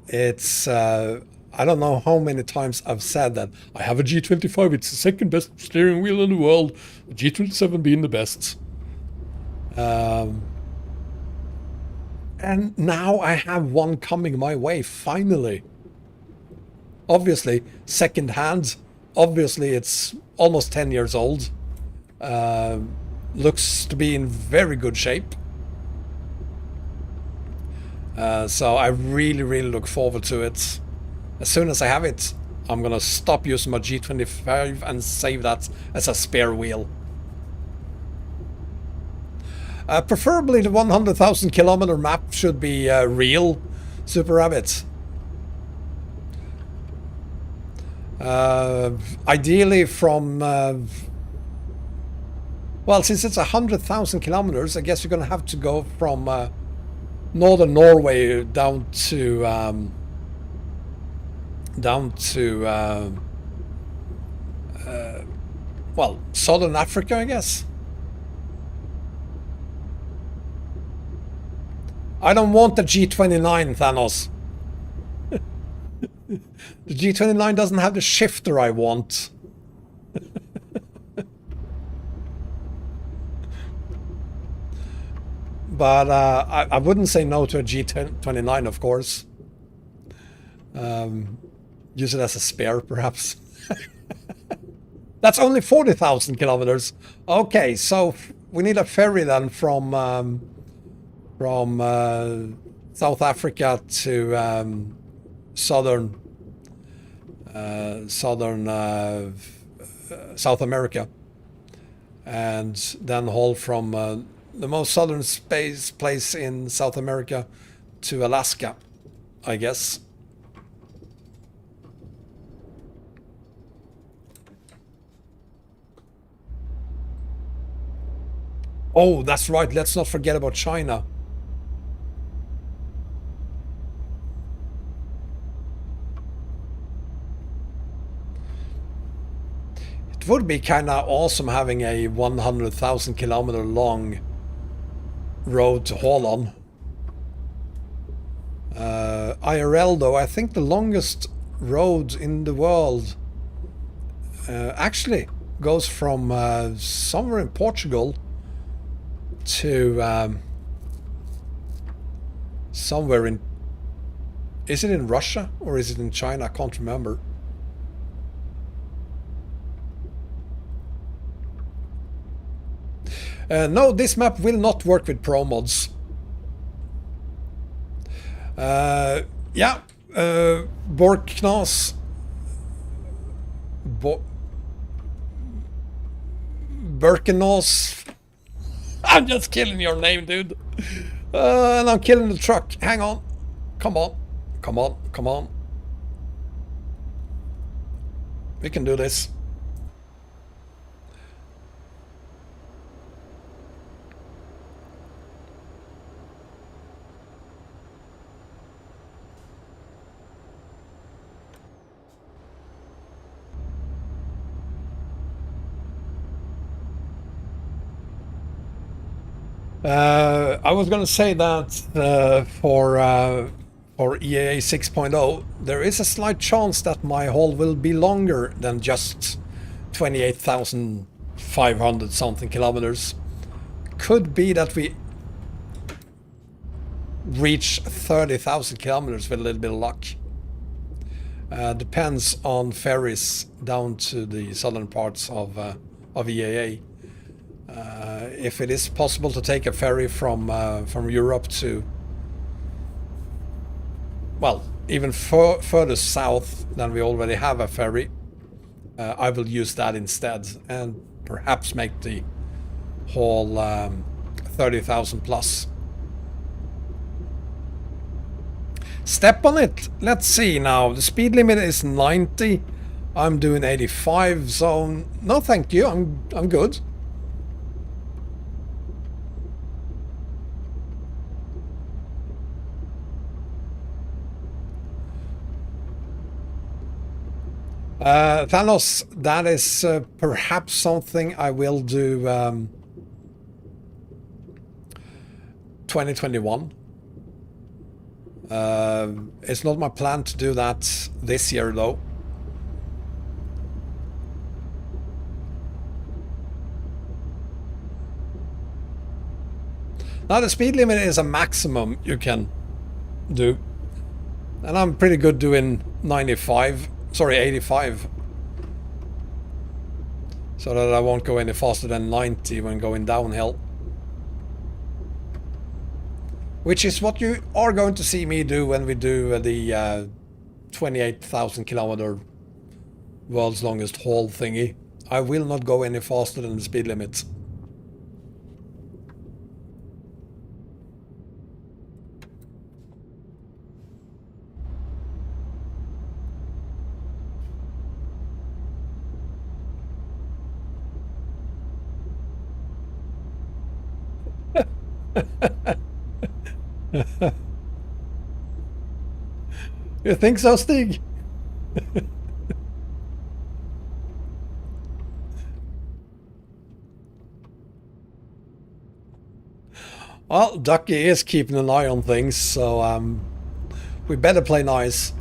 don't know how many times I've said that I have a G25, it's the second best steering wheel in the world, the G27 being the best. And now I have one coming my way, finally. Obviously, second hand. Obviously, it's almost 10 years old. Looks to be in very good shape. So I really, really look forward to it. As soon as I have it, I'm gonna stop using my G25 and save that as a spare wheel. Preferably the 100,000 kilometer map should be real Super Rabbit. Ideally from well, since it's 100,000 kilometers, I guess you're gonna have to go from northern Norway down to well, southern Africa, I guess. I don't want the G29, Thanos. The G29 doesn't have the shifter I want. But I wouldn't say no to a G29, of course. Use it as a spare, perhaps. That's only 40,000 kilometers. Okay, so we need a ferry then from South Africa to southern South America, and then haul from the most southern place in South America to Alaska, I guess. Oh, that's right. Let's not forget about China. It would be kind of awesome having a 100,000 kilometer long road to haul on. IRL though, I think the longest road in the world actually goes from somewhere in Portugal to somewhere in... Is it in Russia or is it in China? I can't remember. No, this map will not work with pro mods. Yeah, Borknas... Birkenos... I'm just killing your name, dude. And I'm killing the truck. Hang on. Come on. Come on. Come on. We can do this. I was going to say that for EAA 6.0, there is a slight chance that my haul will be longer than just 28,500 something kilometers. could be that we reach 30,000 kilometers with a little bit of luck. Depends on ferries down to the southern parts of EAA. If it is possible to take a ferry from Europe to, well, even further south than we already have a ferry, I will use that instead and perhaps make the whole 30,000 plus. Step on it. Let's see now. The speed limit is 90. I'm doing 85, so no thank you. I'm good. Thanos, that is perhaps something I will do 2021. It's not my plan to do that this year though. Now the speed limit is a maximum you can do. And I'm pretty good doing 85. Sorry, 85. So that I won't go any faster than 90 when going downhill. Which is what you are going to see me do when we do the 28,000 kilometer world's longest haul thingy. I will not go any faster than the speed limit. You think so, Stig? Well, Ducky is keeping an eye on things, so we better play nice.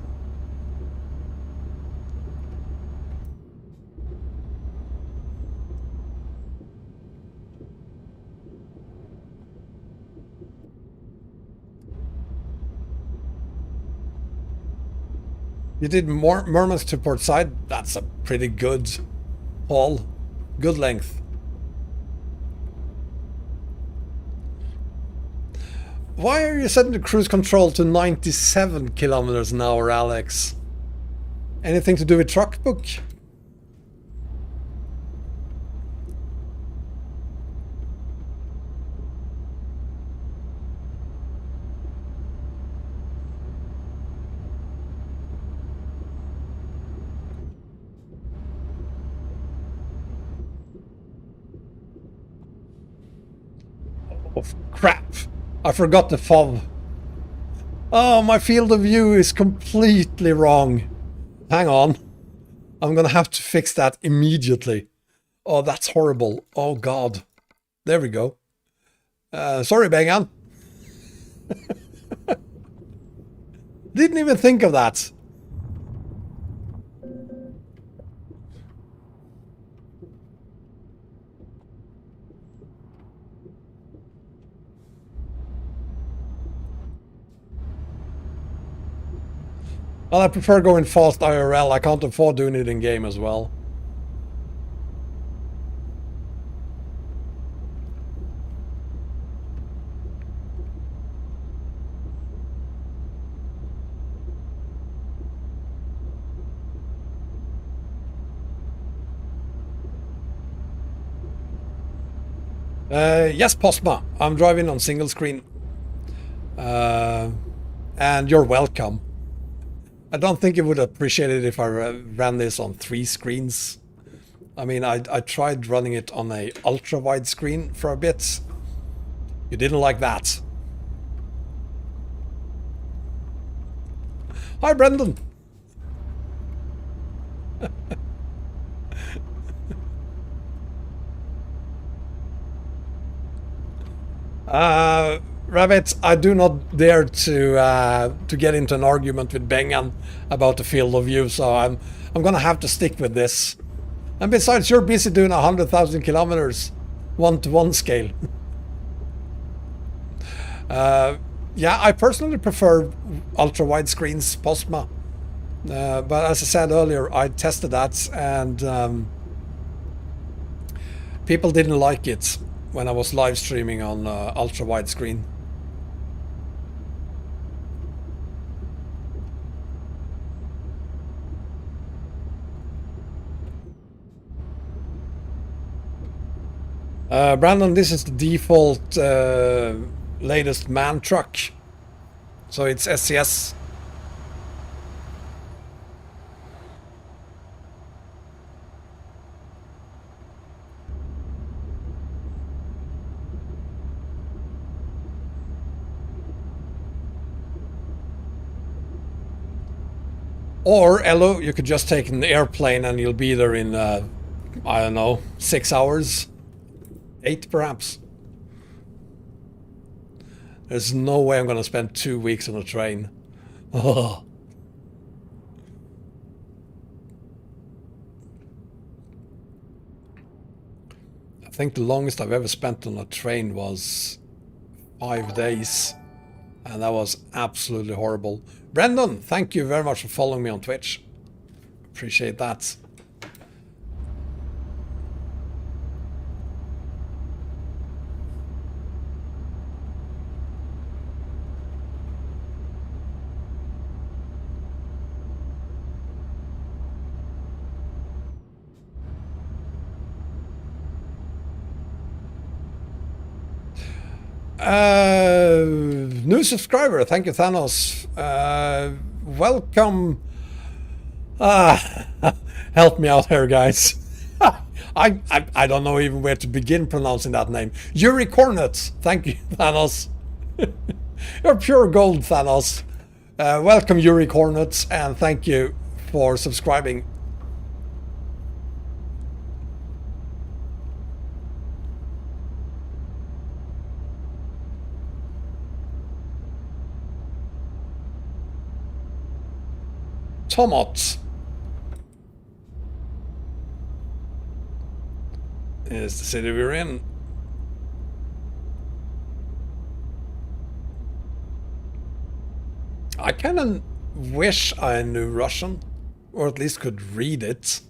You did Murmansk to port side. That's a pretty good haul. Good length. Why are you setting the cruise control to 97 kilometers an hour, Alex? Anything to do with truck book? Oh, crap! I forgot the fob. Oh, my field of view is completely wrong. Hang on. I'm gonna have to fix that immediately. Oh, that's horrible. Oh, God. There we go. Sorry, Bengan. Didn't even think of that. Well, I prefer going fast IRL. I can't afford doing it in game as well. Yes, Posma. I'm driving on single screen. And you're welcome. I don't think you would appreciate it if I ran this on 3 screens. I mean, I tried running it on a ultra wide screen for a bit. You didn't like that. Hi, Brendan. Rabbit, I do not dare to get into an argument with Bengan about the field of view, so I'm gonna have to stick with this. And besides, you're busy doing 100,000 kilometers 1-to-1 scale. Yeah, I personally prefer ultra-wide screens, Postma. But as I said earlier, I tested that and people didn't like it when I was live streaming on ultra-wide screen. Brandon, this is the default latest man truck. So it's SCS. Or, Elo, you could just take an airplane and you'll be there in, I don't know, 6 hours. 8 perhaps. There's no way I'm gonna spend 2 weeks on a train. Oh. I think the longest I've ever spent on a train was 5 days. And that was absolutely horrible. Brendan, thank you very much for following me on Twitch. Appreciate that. New subscriber, thank you, Thanos. Welcome. Help me out here, guys. I don't know even where to begin pronouncing that name. Yuri Cornet, thank you, Thanos. You're pure gold, Thanos. Welcome, Yuri Cornet, and thank you for subscribing. Tomat is the city we're in. I kind of wish I knew Russian, or at least could read it.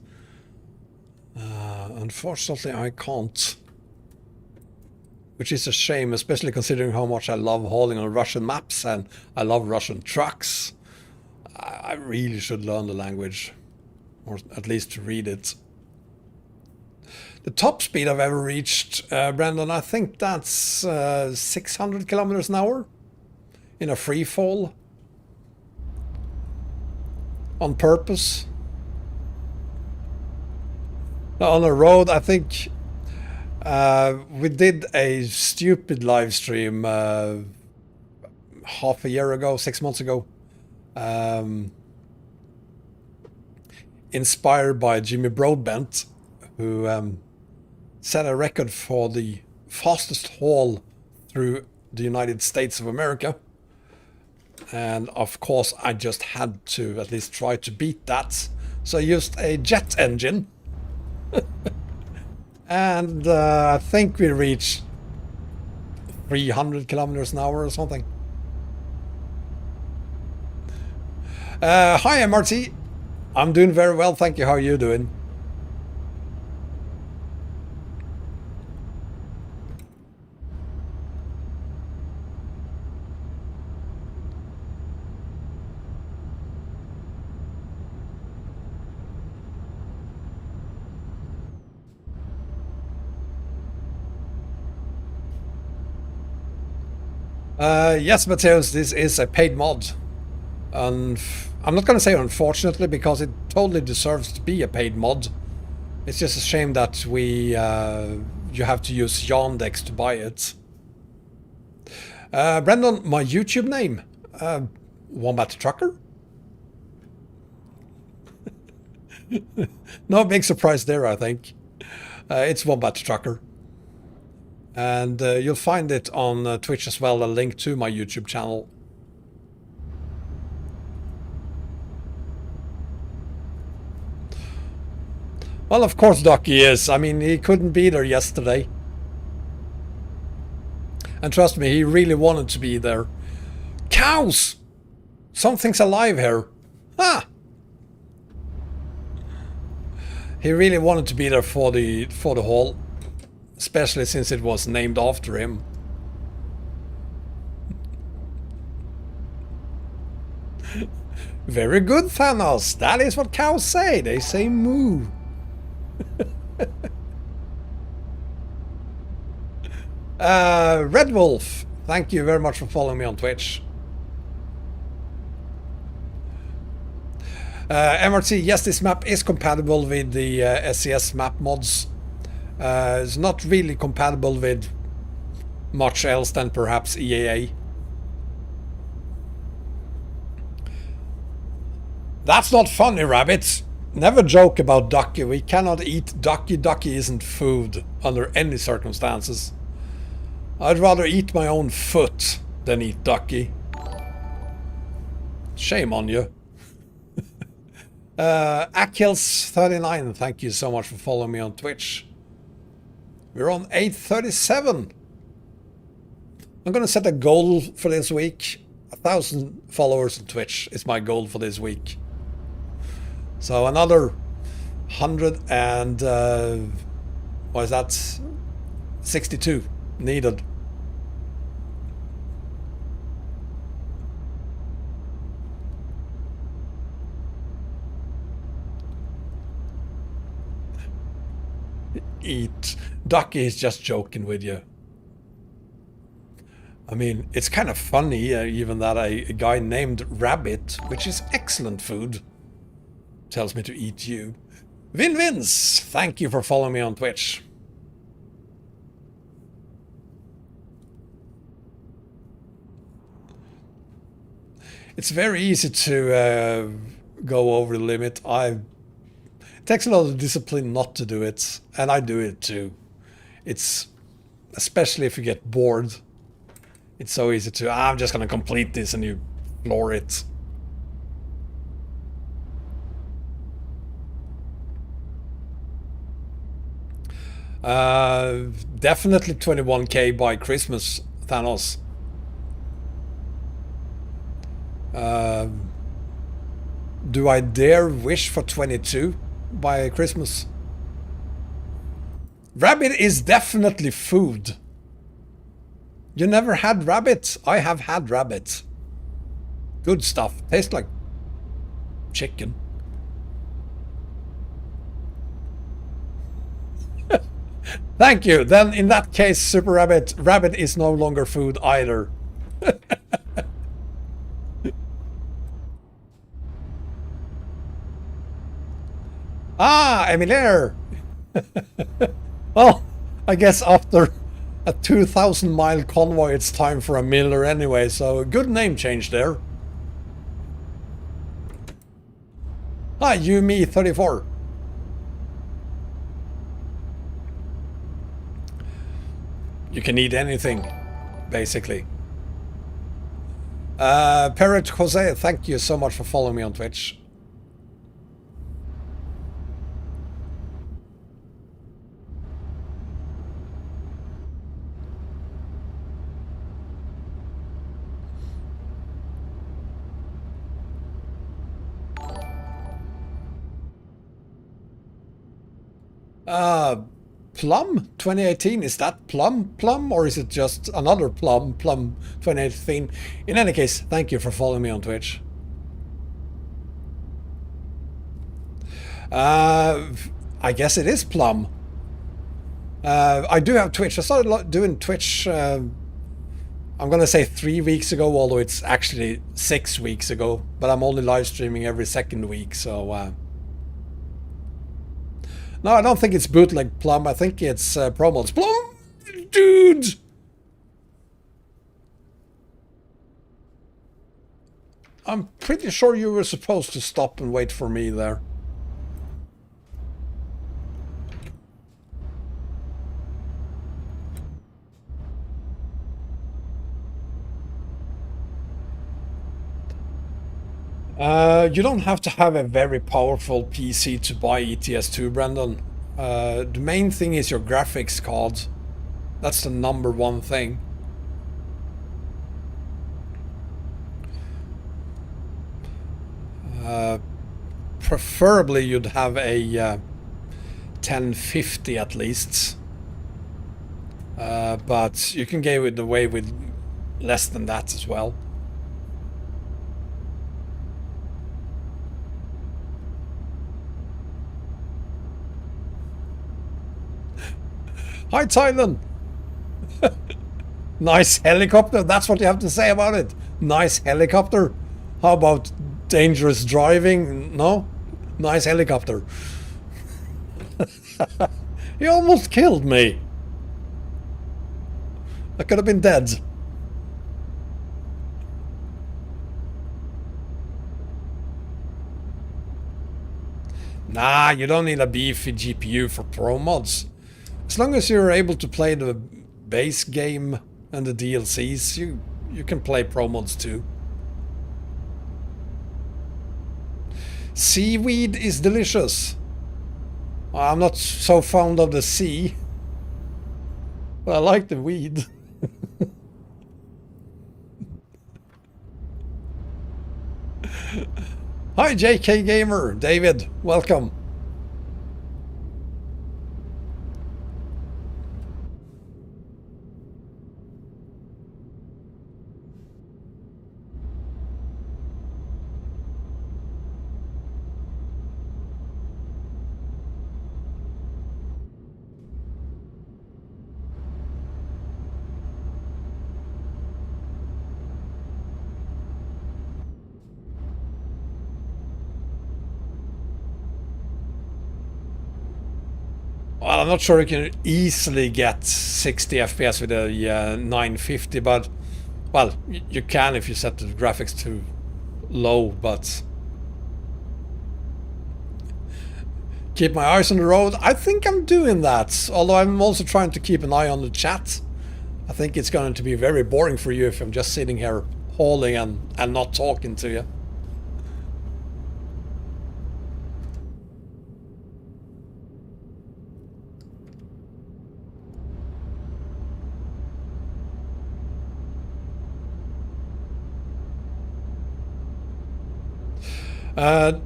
Unfortunately, I can't. Which is a shame, especially considering how much I love hauling on Russian maps and I love Russian trucks. I really should learn the language, or at least to read it. The top speed I've ever reached, Brandon, I think that's 600 kilometers an hour in a free fall. On purpose. Now, on a road, I think we did a stupid live stream half a year ago, 6 months ago. Inspired by Jimmy Broadbent, who set a record for the fastest haul through the United States of America. And of course I just had to at least try to beat that. So I used a jet engine. And I think we reached 300 kilometers an hour or something. Hi MRT, I'm doing very well, thank you. How are you doing? Yes, Mateus, this is a paid mod. I'm not going to say unfortunately, because it totally deserves to be a paid mod. It's just a shame that you have to use Yandex to buy it. Brendan, my YouTube name, Wombat Trucker. No big surprise there, I think. It's Wombat Trucker. And you'll find it on Twitch as well, a link to my YouTube channel. Well, of course Ducky is. I mean, he couldn't be there yesterday. And trust me, he really wanted to be there. Cows! Something's alive here. Ah! He really wanted to be there for the haul. Especially since it was named after him. Very good, Thanos. That is what cows say. They say moo. Red Wolf, thank you very much for following me on Twitch. MRT, yes, this map is compatible with the SCS map mods. It's not really compatible with much else than perhaps EAA. That's not funny, Rabbit. Never joke about Ducky. We cannot eat Ducky. Ducky isn't food under any circumstances. I'd rather eat my own foot than eat Ducky. Shame on you. Akils39, thank you so much for following me on Twitch. We're on 837. I'm gonna set a goal for this week. 1,000 followers on Twitch is my goal for this week. So another 100 and what is that? 62 needed. Eat. Ducky is just joking with you. I mean, it's kind of funny even that a guy named Rabbit, which is excellent food, tells me to eat you. Win-wins! Thank you for following me on Twitch. It's very easy to go over the limit. It takes a lot of discipline not to do it, and I do it too. It's, especially if you get bored, it's so easy to, I'm just gonna complete this, and you floor it. Definitely 21k by Christmas, Thanos. Do I dare wish for 22 by Christmas? Rabbit is definitely food. You never had rabbit? I have had rabbit. Good stuff. Tastes like chicken. Thank you. Then in that case, Super Rabbit, rabbit is no longer food either. Ah, Emilier. Well, I guess after a 2,000-mile convoy, it's time for a Miller anyway, so a good name change there. Hi, Yumi34. You can eat anything, basically. Parrot Jose, thank you so much for following me on Twitch. Plum 2018, is that Plum or is it just another Plum 2018? In any case, thank you for following me on Twitch. I guess it is Plum. I do have Twitch. I started doing Twitch, I'm gonna say 3 weeks ago, although it's actually 6 weeks ago, but I'm only live streaming every second week, so no, I don't think it's bootleg Plum. I think it's promos. Plum, dude. I'm pretty sure you were supposed to stop and wait for me there. You don't have to have a very powerful PC to buy ETS2, Brandon. The main thing is your graphics card. That's the #1 thing. preferably you'd have a 1050 at least. But you can get away with less than that as well. Hi, Thailand! Nice helicopter, that's what you have to say about it. Nice helicopter. How about dangerous driving? No? Nice helicopter. He almost killed me. I could have been dead. Nah, you don't need a beefy GPU for pro mods. As long as you're able to play the base game and the DLCs, you can play pro mods too. Seaweed is delicious. I'm not so fond of the sea, but I like the weed. Hi JK Gamer, David, welcome. Well, I'm not sure you can easily get 60 FPS with a 950, but well, you can if you set the graphics to low, but keep my eyes on the road. I think I'm doing that, although I'm also trying to keep an eye on the chat. I think it's going to be very boring for you if I'm just sitting here hauling and not talking to you.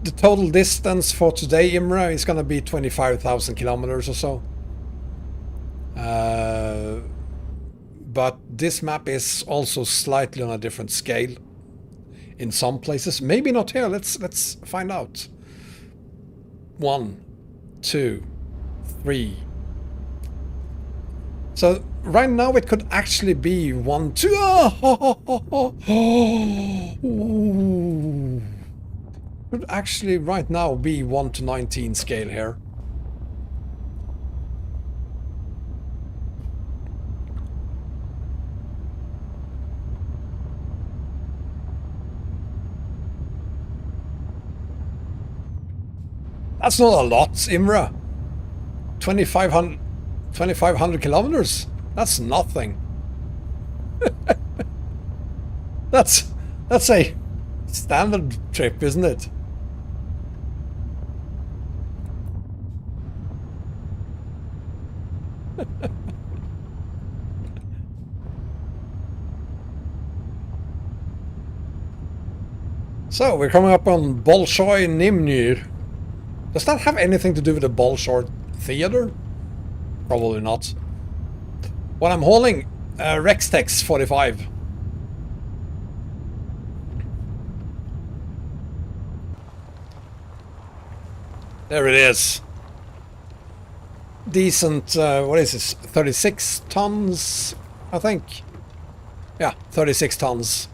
The total distance for today, Imra, is going to be 25,000 kilometers or so. But this map is also slightly on a different scale in some places. Maybe not here. Let's find out. 1, 2, 3. So right now it could actually be 1, 2. Ooh. Could actually right now be 1 to 19 scale here. That's not a lot, Imra. 2,500 kilometers? That's nothing. That's a standard trip, isn't it? So, we're coming up on Bolshoi Nimnyr. Does that have anything to do with the Bolshoi Theater? Probably not. What I'm hauling, Rextex 45. There it is. Decent, what is this? 36 tons, I think. Yeah, 36 tons.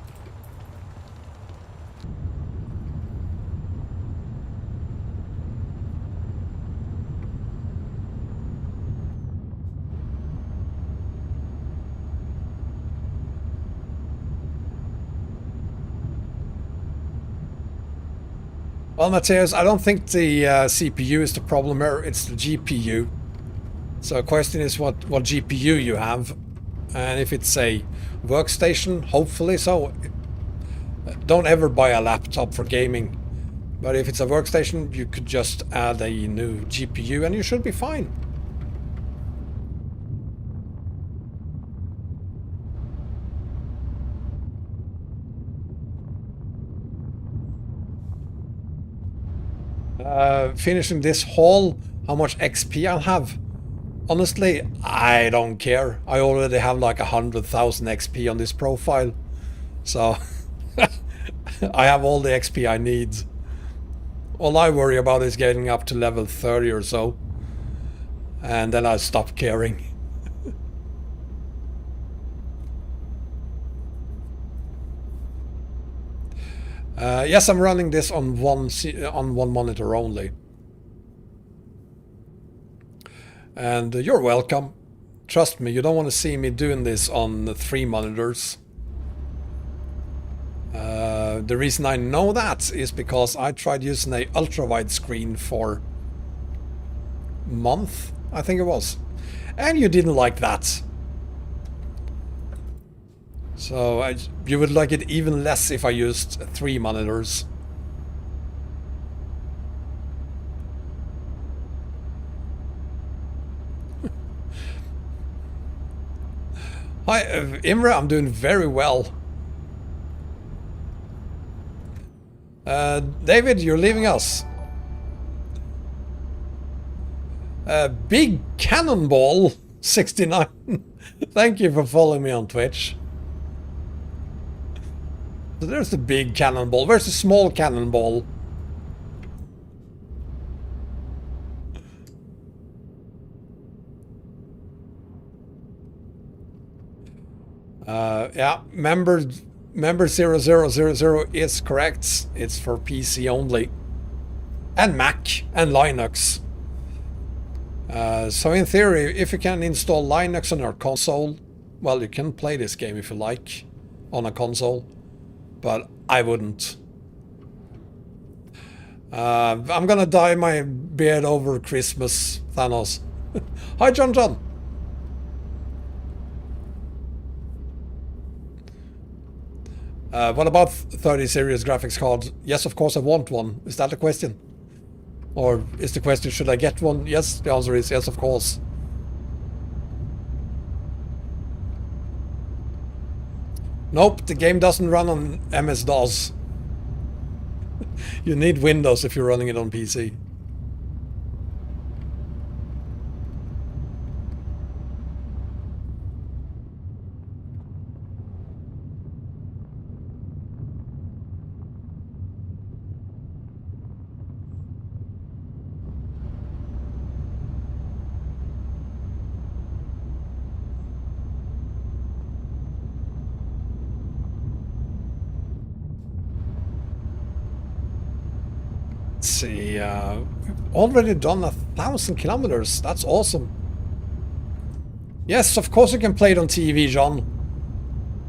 Well, Matthias, I don't think the CPU is the problem here, it's the GPU. So the question is what GPU you have, and if it's a workstation, hopefully so. Don't ever buy a laptop for gaming, but if it's a workstation, you could just add a new GPU and you should be fine. finishing this haul, how much XP I'll have. Honestly, I don't care. I already have like 100,000 XP on this profile. So I have all the XP I need. All I worry about is getting up to level 30 or so. And then I stop caring. Yes, I'm running this on one monitor only. And you're welcome. Trust me, you don't want to see me doing this on 3 monitors. The reason I know that is because I tried using a ultra-wide screen for a month, I think it was. And you didn't like that. So you would like it even less if I used 3 monitors. Hi, Imre, I'm doing very well. David, you're leaving us. Big Cannonball 69. Thank you for following me on Twitch. So there's the big cannonball. Where's the small cannonball? Yeah, member 0000 is correct. It's for PC only. And Mac and Linux. So in theory, if you can install Linux on your console, well, you can play this game if you like on a console. But I wouldn't. I'm gonna dye my beard over Christmas, Thanos. Hi, John. What about 30 series graphics cards? Yes, of course I want one. Is that the question? Or is the question, should I get one? Yes, the answer is yes, of course. Nope, the game doesn't run on MS-DOS. You need Windows if you're running it on PC. See, already done 1,000 kilometers. That's awesome. Yes, of course you can play it on TV, John.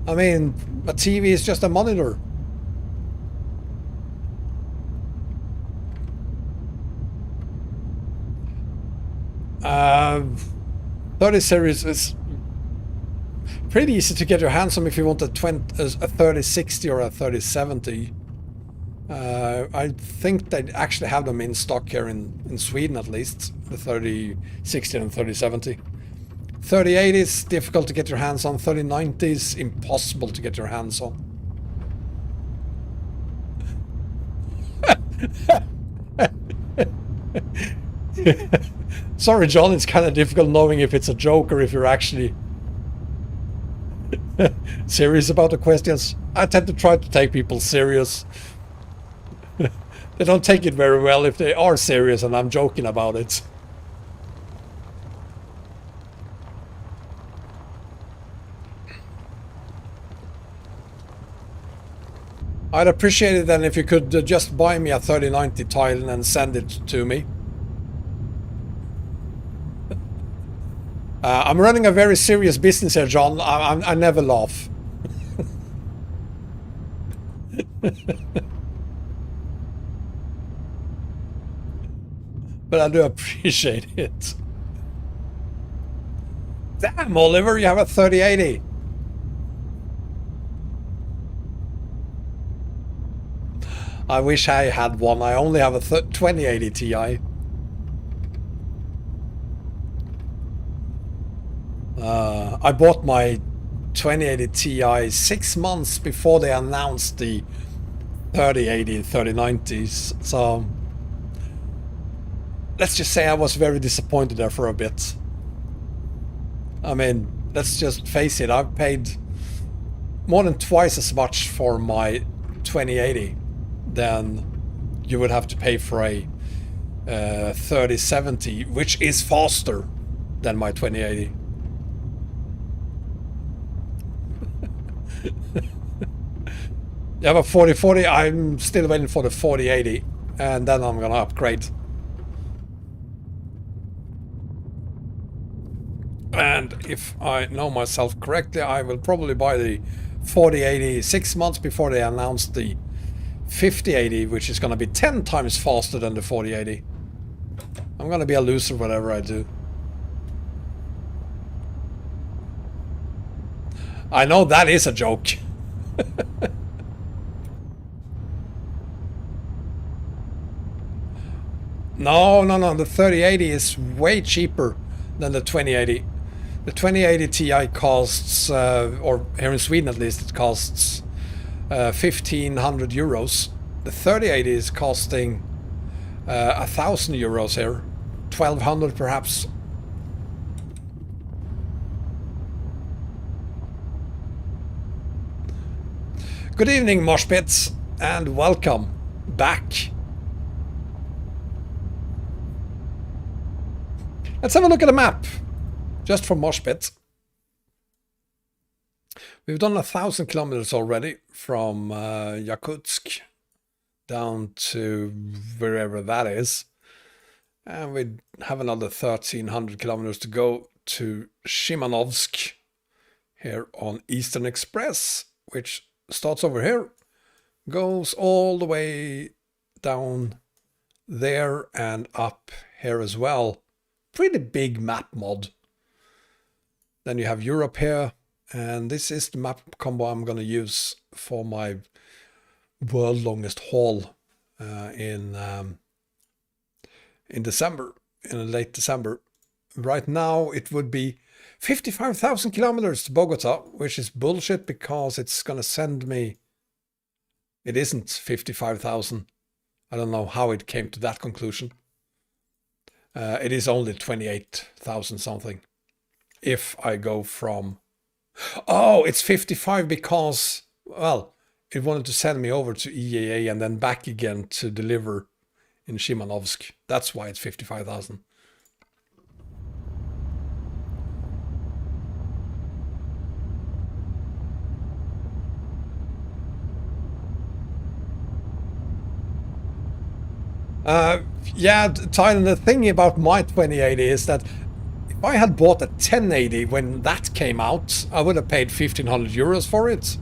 I mean, a TV is just a monitor. Uh, 30 series is pretty easy to get your hands on if you want a 3060 or a 3070. I think they actually have them in stock here in Sweden, at least, the 3060 and 3070. 3080 is difficult to get your hands on. 3090 is impossible to get your hands on. Sorry, John, it's kind of difficult knowing if it's a joke or if you're actually serious about the questions. I tend to try to take people serious. They don't take it very well if they are serious and I'm joking about it. I'd appreciate it then if you could just buy me a 3090 tile and send it to me. I'm running a very serious business here, John. I never laugh. But I do appreciate it. Damn, Oliver, you have a 3080. I wish I had one. I only have a 2080 Ti. I bought my 2080 Ti 6 months before they announced the 3080 and 3090s. So let's just say I was very disappointed there for a bit. I mean, let's just face it, I've paid more than twice as much for my 2080 than you would have to pay for a 3070, which is faster than my 2080. Yeah, but 4040, I'm still waiting for the 4080, and then I'm gonna upgrade. And if I know myself correctly, I will probably buy the 4080 6 months before they announce the 5080, which is gonna be 10 times faster than the 4080. I'm gonna be a loser whatever I do. I know that is a joke. No, the 3080 is way cheaper than the 2080. The 2080 Ti costs, or here in Sweden at least, it costs 1,500 euros. The 3080 is costing 1,000 euros here, 1,200 perhaps. Good evening, Moshpits, and welcome back. Let's have a look at the map, just for Moshpit. We've done 1,000 kilometers already from Yakutsk down to wherever that is. And we have another 1,300 kilometers to go to Shimanovsk here on Eastern Express, which starts over here, goes all the way down there and up here as well. Pretty big map mod. Then you have Europe here, and this is the map combo I'm going to use for my world longest haul in December, in late December. Right now it would be 55,000 kilometers to Bogota, which is bullshit because it's going to send me... It isn't 55,000. I don't know how it came to that conclusion. It is only 28,000 something. If I go from... Oh, it's 55 because, well, it wanted to send me over to EAA and then back again to deliver in Shimanovsk. That's why it's 55,000. Yeah, Tyler, the thing about my 2080 is that if I had bought a 1080 when that came out, I would have paid 1,500 euros for it.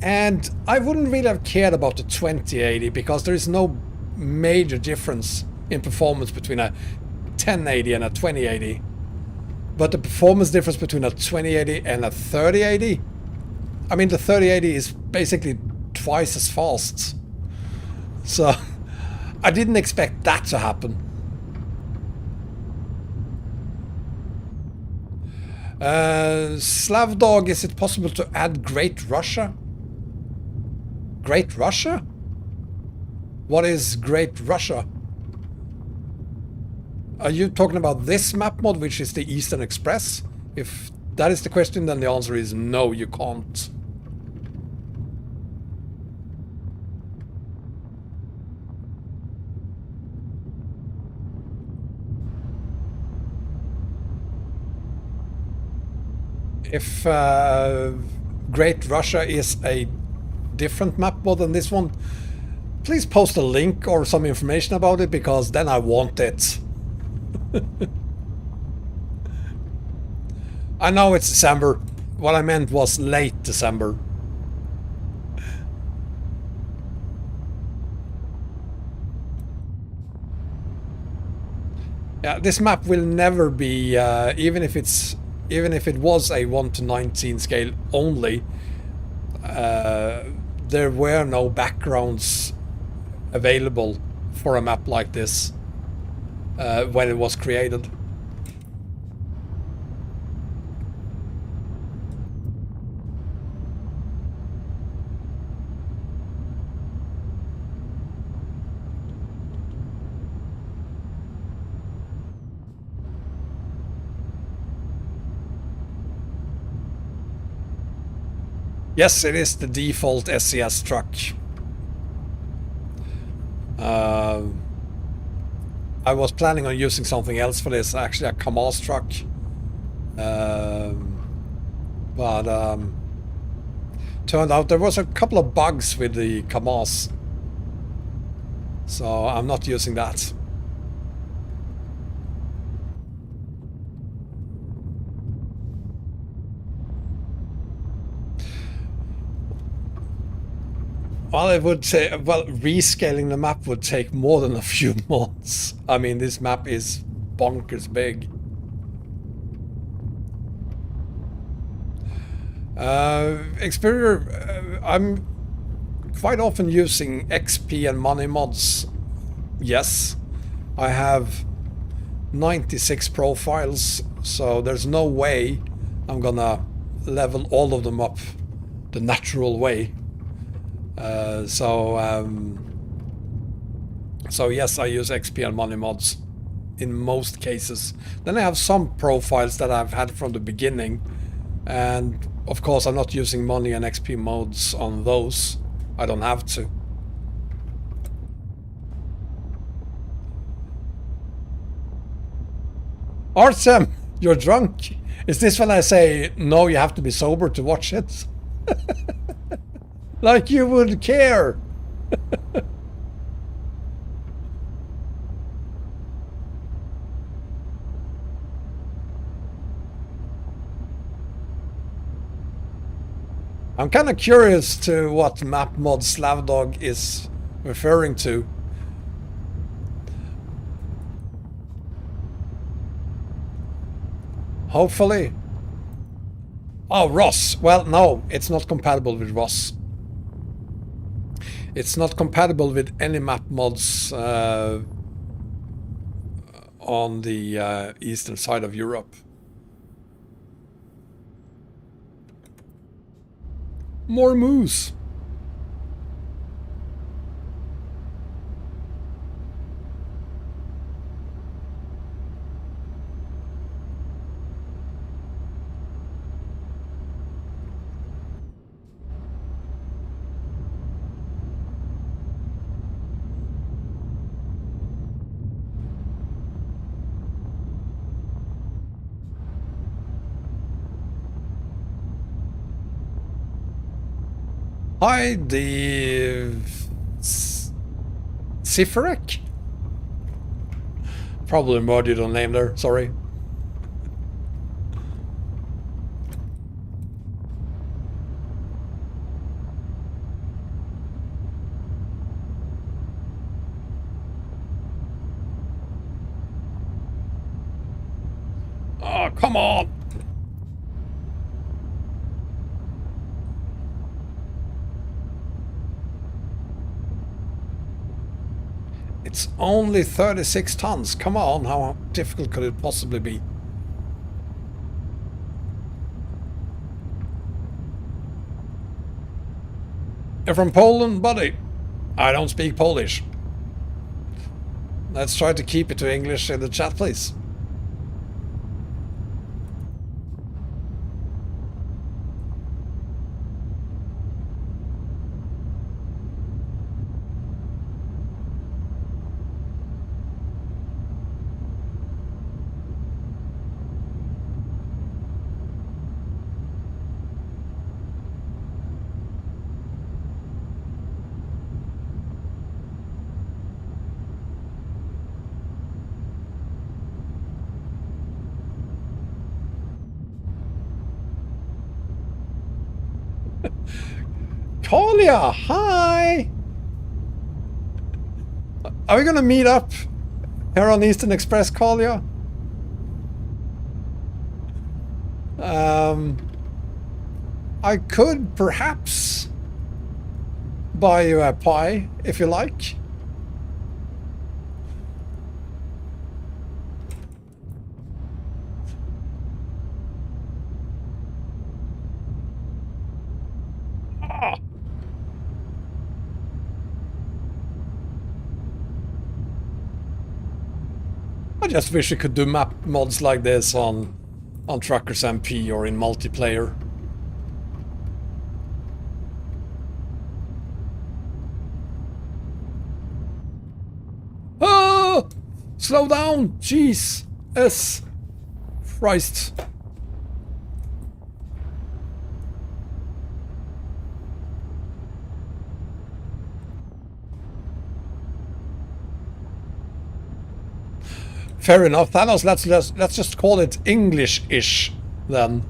And I wouldn't really have cared about the 2080 because there is no major difference in performance between a 1080 and a 2080. But the performance difference between a 2080 and a 3080, I mean, the 3080 is basically twice as fast. So I didn't expect that to happen. Slavdog, is it possible to add Great Russia? Great Russia? What is Great Russia? Are you talking about this map mod, which is the Eastern Express? If that is the question, then the answer is no, you can't. If Great Russia is a different map mod than this one, please post a link or some information about it, because then I want it. I know it's December. What I meant was late December. Yeah, this map will never be, even if it was a 1:19 scale only, there were no backgrounds available for a map like this when it was created. Yes, it is the default SCS truck. I was planning on using something else for this, actually a Kamaz truck. But turned out there was a couple of bugs with the Kamaz. So I'm not using that. Well, it would say, well, rescaling the map would take more than a few months. I mean, this map is bonkers big. I'm quite often using XP and money mods. Yes, I have 96 profiles, so there's no way I'm gonna level all of them up the natural way. So yes, I use XP and money mods in most cases. Then I have some profiles that I've had from the beginning, and of course I'm not using money and XP mods on those. I don't have to. Artem, you're drunk. Is this when I say no, you have to be sober to watch it? Like you would care. I'm kind of curious to what map mod Slavdog is referring to. Hopefully. Oh, Ross. Well, no, it's not compatible with Ross. It's not compatible with any map mods on the eastern side of Europe. More moose. Hi, the Siferek? Probably murdered on name there, sorry. Oh, come on! It's only 36 tons. Come on, how difficult could it possibly be? You're from Poland, buddy? I don't speak Polish. Let's try to keep it to English in the chat, please. Kolya, hi! Are we gonna meet up here on Eastern Express, Kolya? I could perhaps buy you a pie, if you like. I just wish you could do map mods like this on TruckersMP or in multiplayer. Slow down! Jeez! Yes! Christ! Fair enough, Thanos. Let's just call it English-ish then.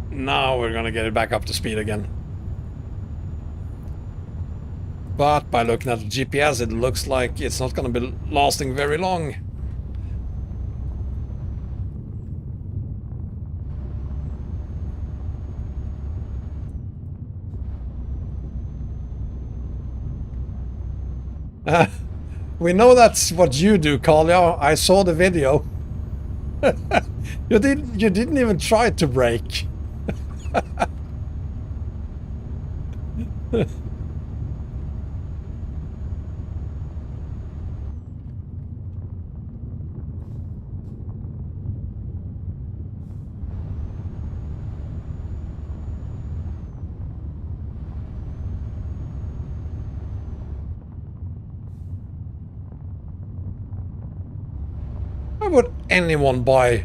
Now we're gonna get it back up to speed again. But by looking at the GPS, it looks like it's not gonna be lasting very long. We know that's what you do, Kalia. I saw the video. You didn't even try to brake. Why would anyone buy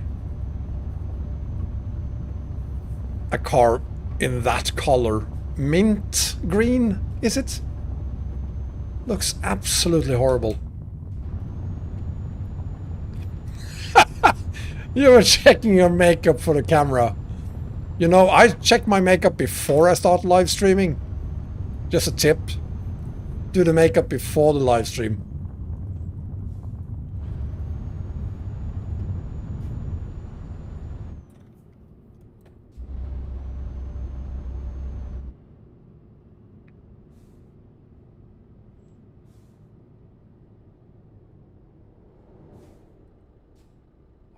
a car in that color? Mint green, is it? Looks absolutely horrible. You were checking your makeup for the camera. You know, I check my makeup before I start live streaming. Just a tip. Do the makeup before the live stream.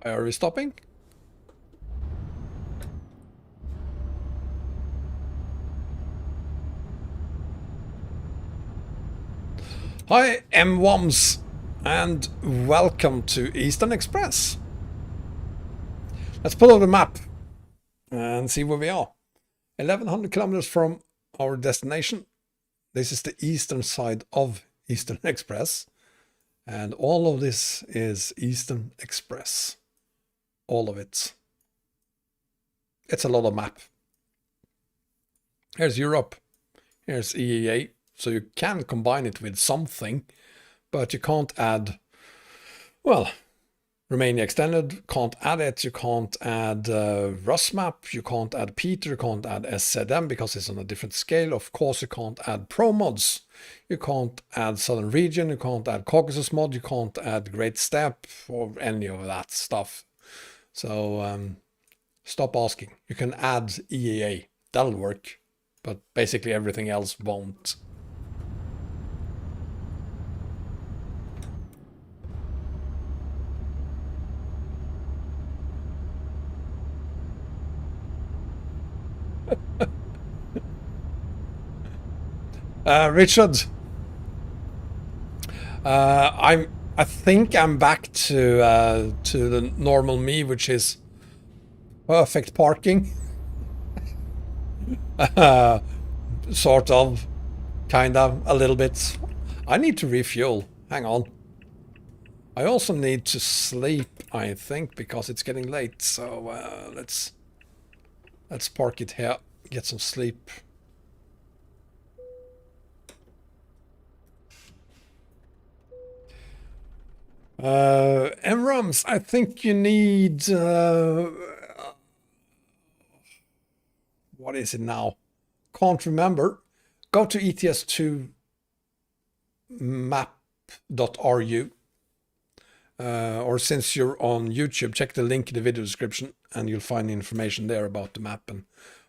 Are we stopping? Hi M1s and welcome to Eastern Express. Let's pull up the map and see where we are. 1100 kilometers from our destination. This is the eastern side of Eastern Express. And all of this is Eastern Express. All of it. It's a lot of map. Here's Europe. Here's EEA. So you can combine it with something, but you can't add, well, Romania extended, can't add it. You can't add Rus map. You can't add Peter. You can't add SZM because it's on a different scale. Of course, you can't add Pro mods. You can't add Southern Region. You can't add Caucasus mod. You can't add Great Steppe or any of that stuff. So stop asking. You can add EEA. That'll work. But basically everything else won't. Richard, I think I'm back to the normal me, which is perfect parking. Sort of, kind of, a little bit. I need to refuel. Hang on. I also need to sleep, I think, because it's getting late. So let's park it here. Get some sleep. MRAMs, I think you need what is it now? Can't remember. Go to ETS2 map.ru or since you're on YouTube, check the link in the video description and you'll find the information there about the map and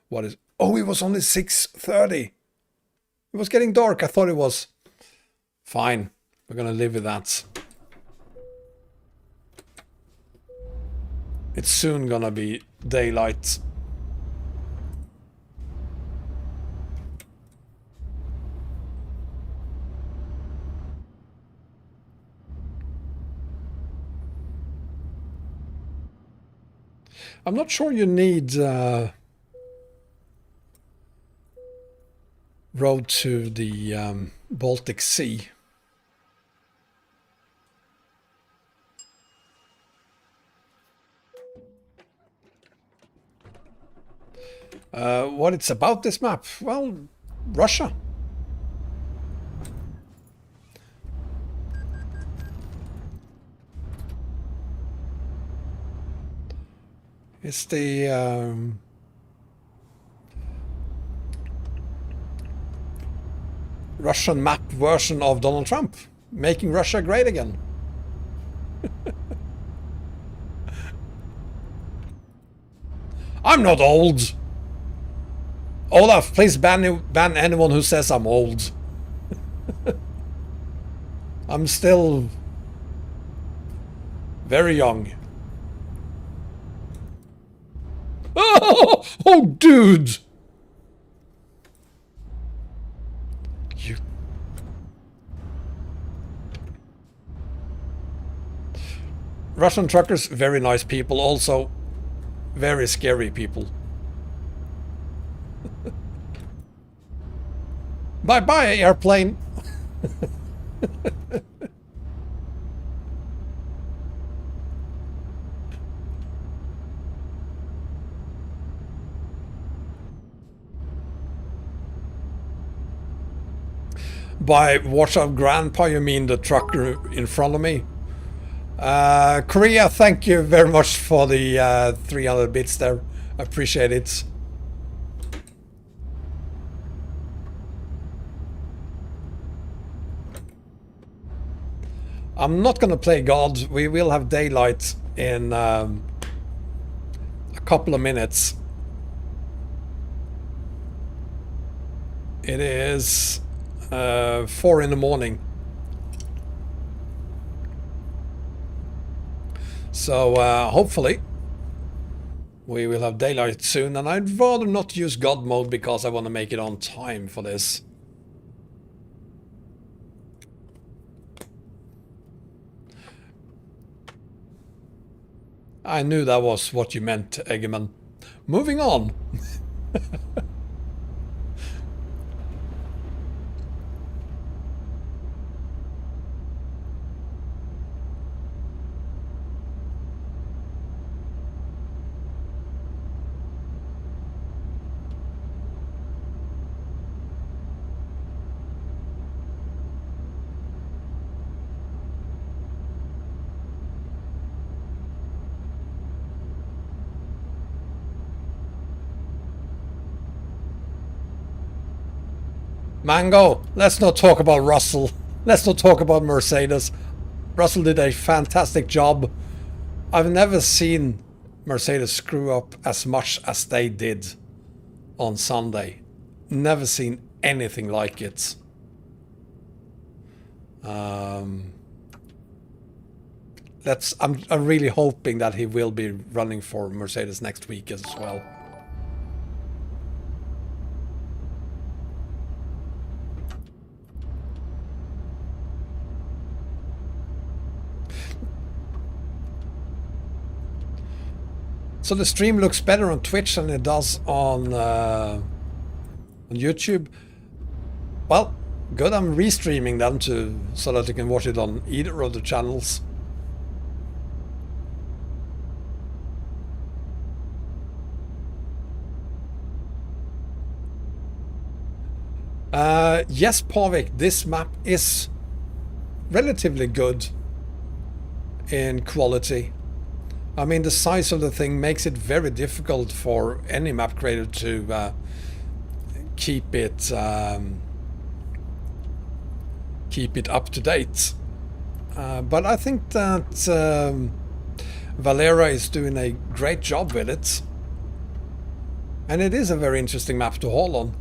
what is. Oh, it was only 6:30. It was getting dark. I thought it was fine. We're gonna live with that. It's soon gonna be daylight. I'm not sure you need road to the Baltic Sea. What it's about, this map? Well, Russia. It's the Russian map version of Donald Trump, making Russia great again. I'm not old. Olaf, please ban anyone who says I'm old. I'm still very young. Oh, dude! You... Russian truckers, very nice people. Also, very scary people. Bye-bye, airplane! By watch out grandpa, you mean the trucker in front of me? Korea, thank you very much for the 300 bits there. I appreciate it. I'm not gonna play God. We will have daylight in a couple of minutes. It is 4 in the morning. So hopefully we will have daylight soon, and I'd rather not use God mode because I want to make it on time for this. I knew that was what you meant, Eggman. Moving on. Mango, let's not talk about Russell. Let's not talk about Mercedes. Russell did a fantastic job. I've never seen Mercedes screw up as much as they did on Sunday. Never seen anything like it. I'm really hoping that he will be running for Mercedes next week as well. So the stream looks better on Twitch than it does on YouTube. Well, good. I'm restreaming them so that you can watch it on either of the channels. Yes, Pavik, this map is relatively good in quality. I mean, the size of the thing makes it very difficult for any map creator to keep it up to date. But I think that Valera is doing a great job with it, and it is a very interesting map to haul on.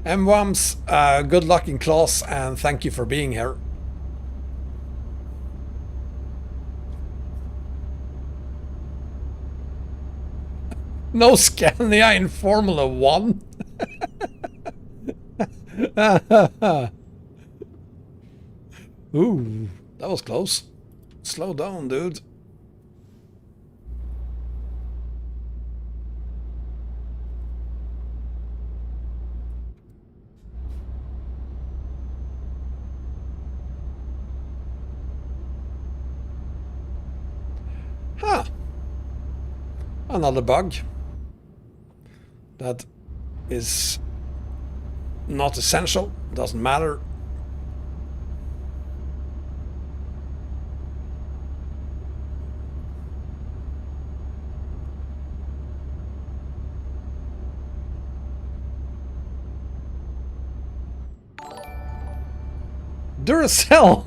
M-Wams, good luck in class and thank you for being here. No Scania in Formula 1? Ooh, that was close. Slow down, dude. Huh. Another bug. That is not essential. Doesn't matter. Duracell!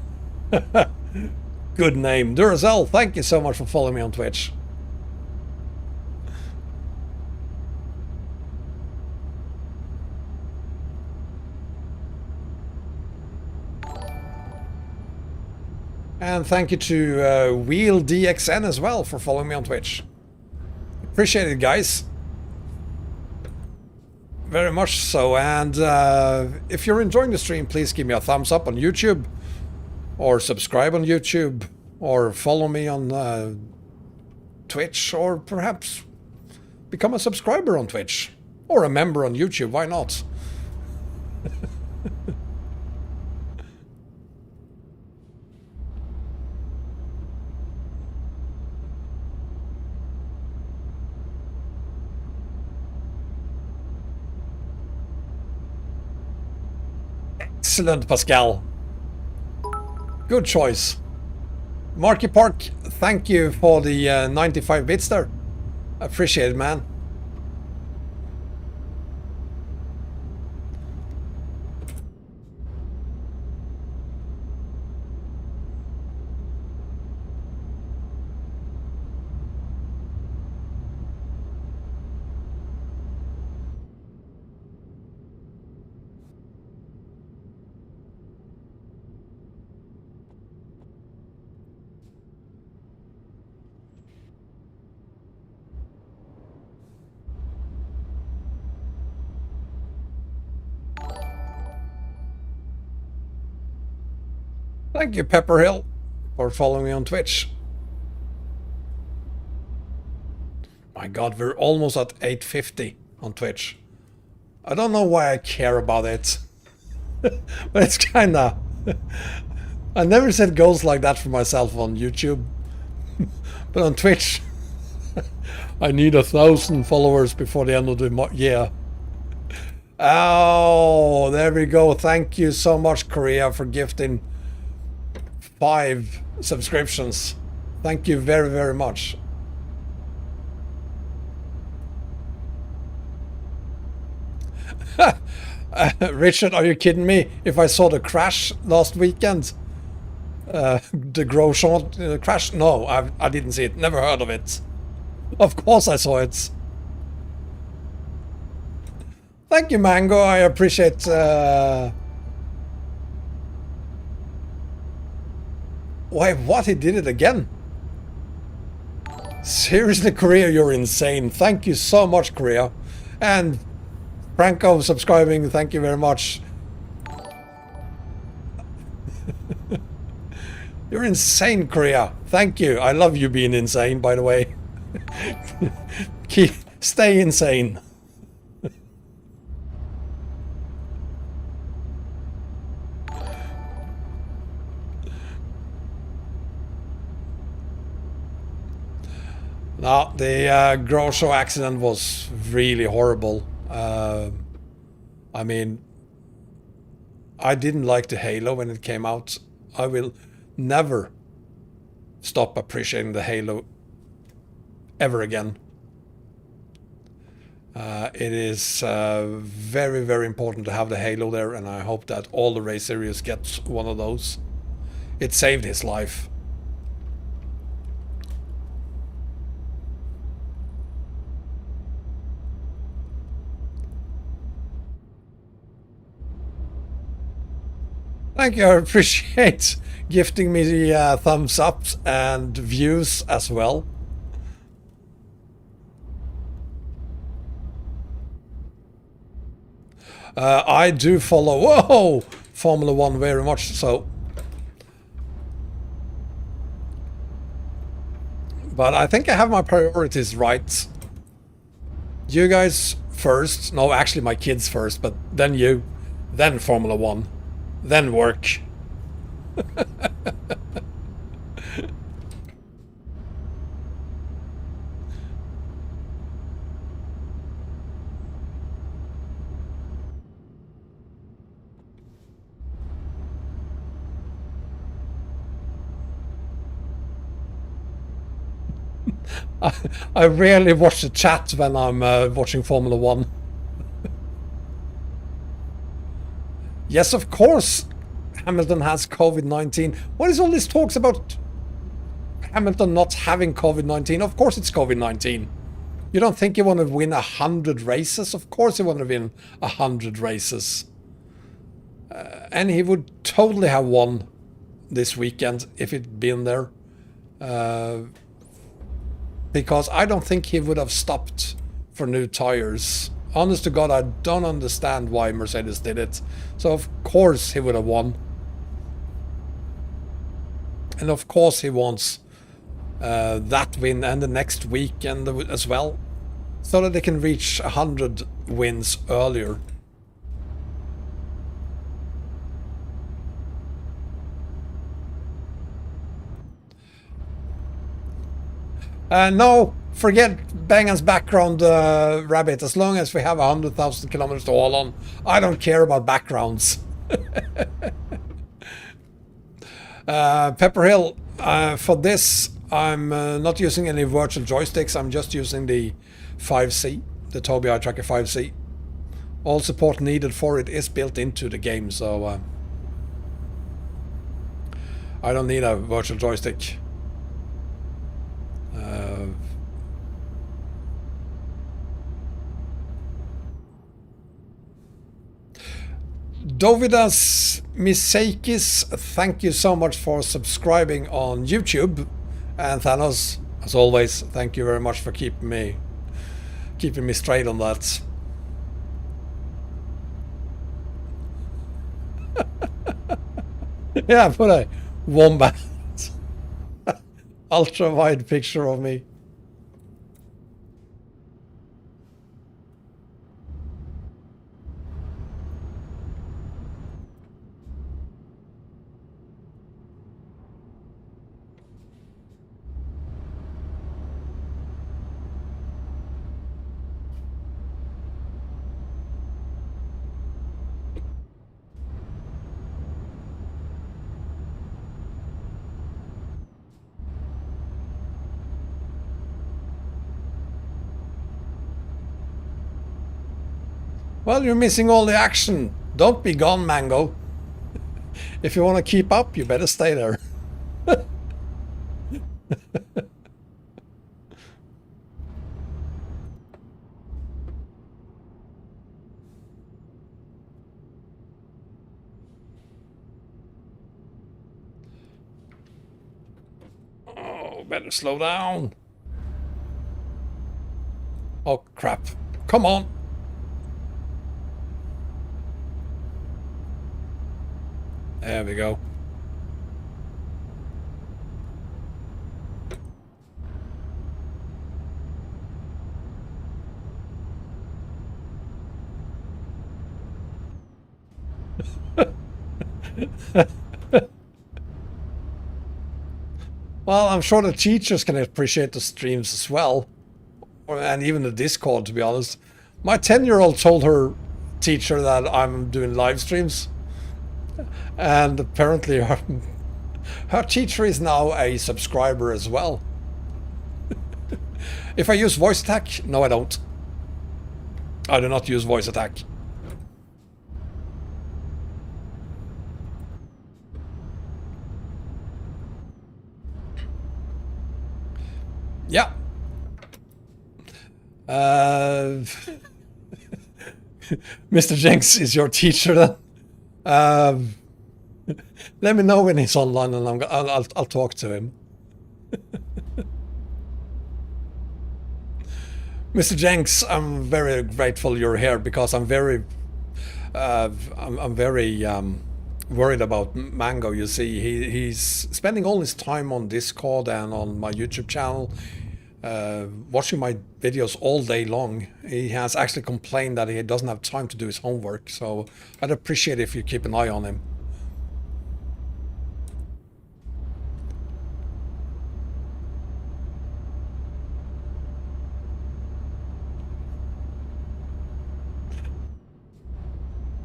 Good name. Duracell, thank you so much for following me on Twitch. And thank you to Wheel DXN as well for following me on Twitch. Appreciate it, guys. Very much so. And if you're enjoying the stream, please give me a thumbs up on YouTube, or subscribe on YouTube, or follow me on Twitch, or perhaps become a subscriber on Twitch, or a member on YouTube. Why not? Excellent, Pascal. Good choice. Marky Park, thank you for the 95 bits there. Appreciate it, man. Thank you, Pepperhill, for following me on Twitch. My god, we're almost at 850 on Twitch. I don't know why I care about it. But it's kinda... I never set goals like that for myself on YouTube. But on Twitch, I need 1,000 followers before the end of the year. Oh, there we go. Thank you so much, Korea, for gifting 5 subscriptions. Thank you very, very much. Richard, are you kidding me? If I saw the crash last weekend, the Grosjean crash? No, I didn't see it. Never heard of it. Of course I saw it. Thank you, Mango. I appreciate... Why, what? He did it again? Seriously, Korea, you're insane. Thank you so much, Korea. And Franco subscribing, thank you very much. You're insane, Korea. Thank you. I love you being insane, by the way. Stay insane. No, the Grosjean accident was really horrible. I mean, I didn't like the Halo when it came out. I will never stop appreciating the Halo ever again. It is very, very important to have the Halo there, and I hope that all the race series gets one of those. It saved his life. Thank you, I appreciate gifting me the thumbs ups and views as well. I do follow, whoa, Formula 1 very much so. But I think I have my priorities right. You guys first. No, actually my kids first, but then you. Then Formula 1. Then work. I rarely watch the chat when I'm watching Formula 1. Yes, of course, Hamilton has COVID-19. What is all this talks about Hamilton not having COVID-19? Of course it's COVID-19. You don't think you want to win 100 races? Of course you want to win 100 races. And he would totally have won this weekend if he'd been there. Because I don't think he would have stopped for new tires. Honest to God, I don't understand why Mercedes did it. So of course he would have won. And of course he wants that win and the next weekend as well. So that they can reach 100 wins earlier. No, forget Bangan's background, Rabbit. As long as we have 100,000 kilometers to haul on, I don't care about backgrounds. Pepper Hill, for this, I'm not using any virtual joysticks. I'm just using the 5C, the Tobii Eye Tracker 5C. All support needed for it is built into the game, so I don't need a virtual joystick. Dovidas Miseikis, thank you so much for subscribing on YouTube. And Thanos, as always, thank you very much for keeping me straight on that. Yeah, put a Wombat ultra wide picture of me. Well, you're missing all the action. Don't be gone, Mango. If you want to keep up, you better stay there. Oh, better slow down. Oh, crap. Come on. There we go. Well, I'm sure the teachers can appreciate the streams as well. And even the Discord, to be honest. My 10-year-old told her teacher that I'm doing live streams. And apparently her teacher is now a subscriber as well. If I use voice attack, no I don't. I do not use voice attack. Yeah. Mr. Jenks is your teacher then? Let me know when he's online and I'll talk to him. Mr. Jenks, I'm very grateful you're here because I'm very worried about Mango. You see, he's spending all his time on Discord and on my YouTube channel, watching my videos all day long. He has actually complained that he doesn't have time to do his homework, so I'd appreciate if you keep an eye on him.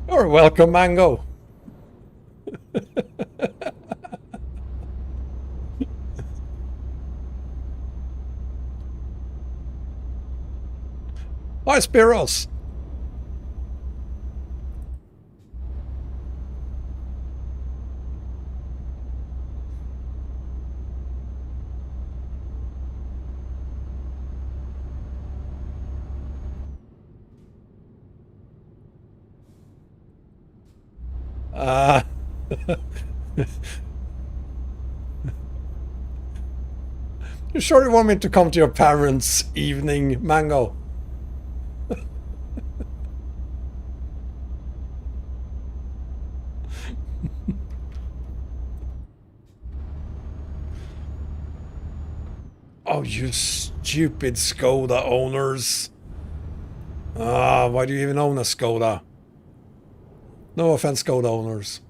You're welcome, Mango. Hi, Spiros. You sure you want me to come to your parents' evening, Mango? Oh, you stupid Skoda owners. Why do you even own a Skoda? No offense, Skoda owners.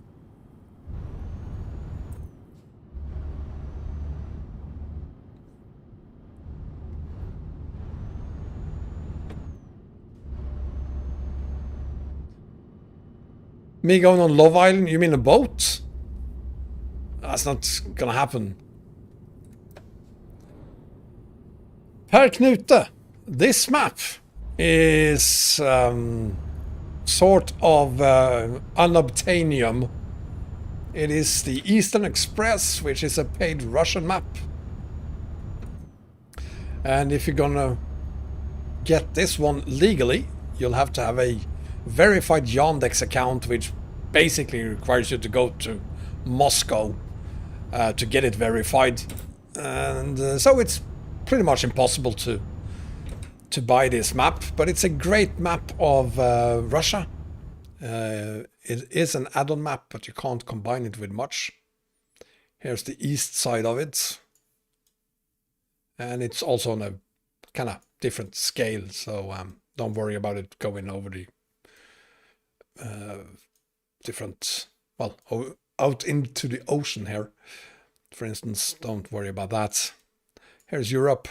Me going on Love Island? You mean a boat? That's not gonna happen. Per Knute, this map is sort of unobtainium. It is the Eastern Express, which is a paid Russian map. And if you're gonna get this one legally, you'll have to have a verified Yandex account, which basically requires you to go to Moscow to get it verified. And so it's pretty much impossible to buy this map, but it's a great map of Russia. It is an add-on map, but you can't combine it with much. Here's the east side of it, and it's also on a kind of different scale, so don't worry about it going over the different, well, out into the ocean here, for instance. Don't worry about that. Here's Europe,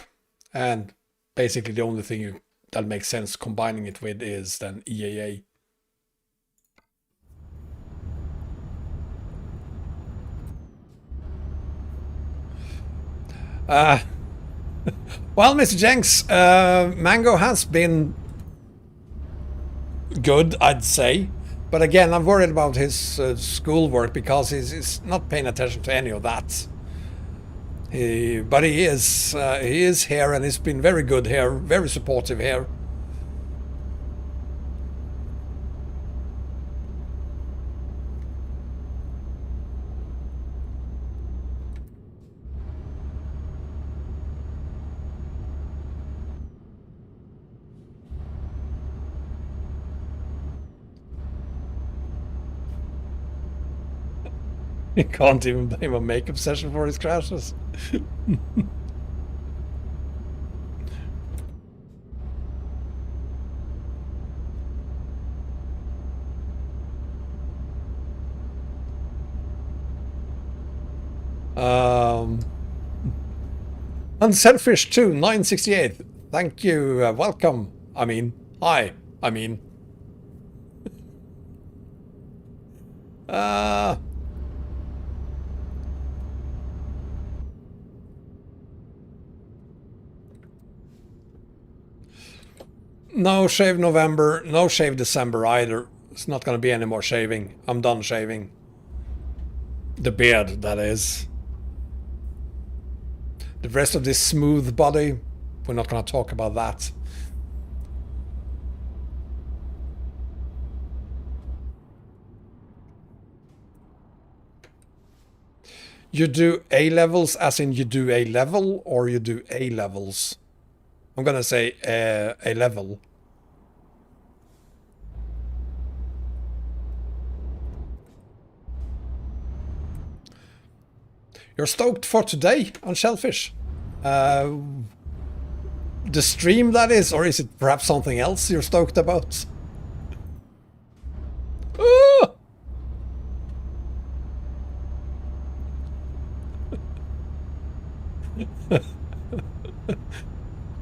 and basically the only thing that makes sense combining it with is then EAA. Well, Mr. Jenks, Mango has been good, I'd say. But again, I'm worried about his schoolwork because he's not paying attention to any of that. But he is here, and he's been very good here, very supportive here. You can't even blame a makeup session for his crashes. Unselfish 2 968. Thank you. Welcome. I mean, hi. I mean. No shave November, no shave December either. It's not going to be any more shaving. I'm done shaving. The beard, that is. The rest of this smooth body, we're not going to talk about that. You do A levels as in you do a level, or you do A levels? I'm going to say a level. You're stoked for today on Shellfish? The stream, that is, or is it perhaps something else you're stoked about? Ooh!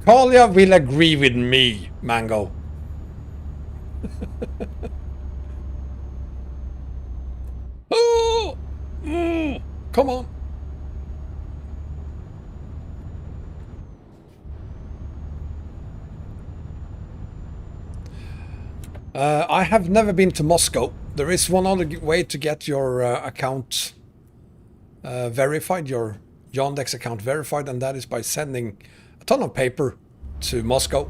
Kalia will agree with me, Mango. Oh! Come on. I have never been to Moscow. There is one other way to get your account verified, your Yandex account verified, and that is by sending a ton of paper to Moscow.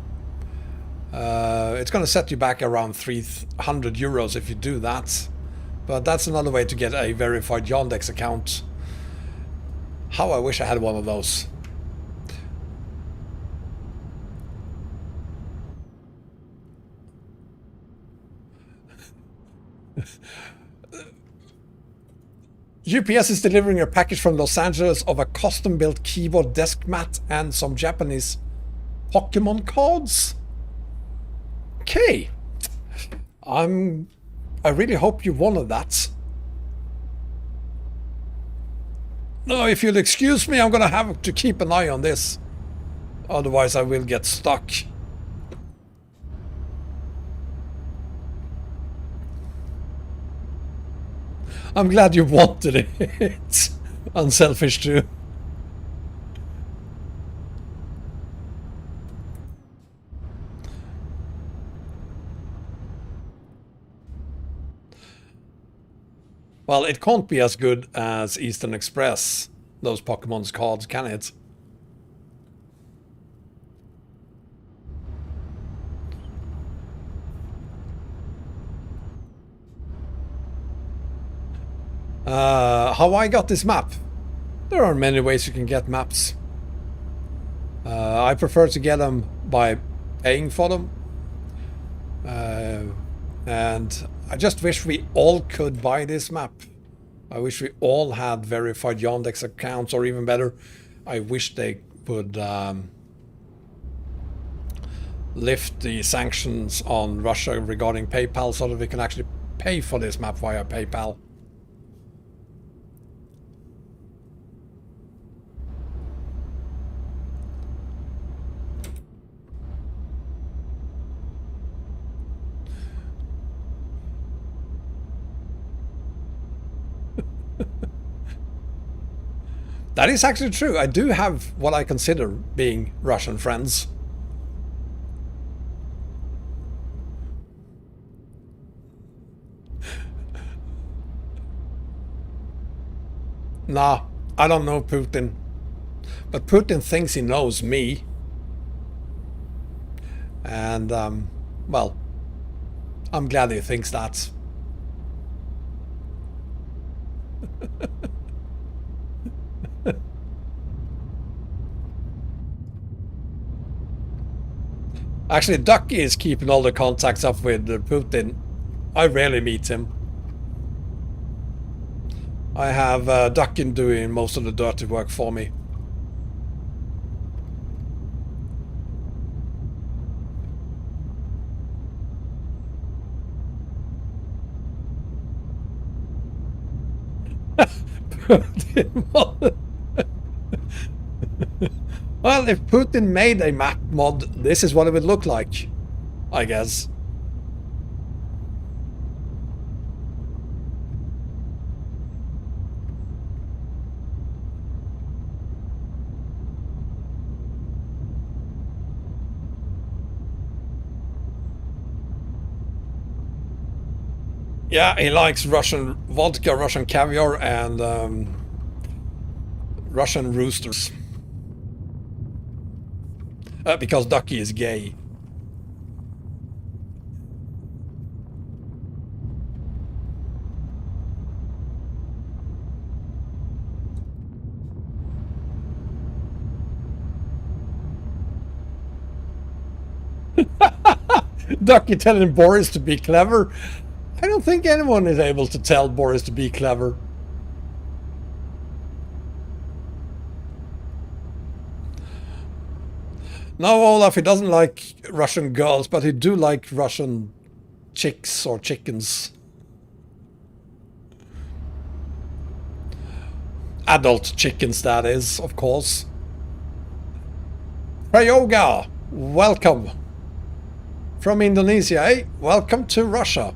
It's going to set you back around 300 euros if you do that. But that's another way to get a verified Yandex account. How I wish I had one of those. UPS is delivering a package from Los Angeles of a custom-built keyboard desk mat and some Japanese Pokemon cards. Okay. I really hope you wanted that. No, if you'll excuse me, I'm gonna have to keep an eye on this. Otherwise I will get stuck. I'm glad you wanted it. Unselfish too. Well, it can't be as good as Eastern Express, those Pokemon's cards, can it? How I got this map? There are many ways you can get maps. I prefer to get them by paying for them. And I just wish we all could buy this map. I wish we all had verified Yandex accounts, or even better, I wish they would lift the sanctions on Russia regarding PayPal so that we can actually pay for this map via PayPal. That is actually true. I do have what I consider being Russian friends. Nah, I don't know Putin. But Putin thinks he knows me. And, well, I'm glad he thinks that. Actually, Ducky is keeping all the contacts up with Putin. I rarely meet him. I have Ducky doing most of the dirty work for me. Well, if Putin made a map mod, this is what it would look like, I guess. Yeah, he likes Russian vodka, Russian caviar, and Russian roosters. Because Ducky is gay. Ducky telling Boris to be clever. I don't think anyone is able to tell Boris to be clever. No, Olaf, he doesn't like Russian girls, but he do like Russian chicks or chickens. Adult chickens, that is, of course. Prayoga, welcome. From Indonesia, eh? Welcome to Russia.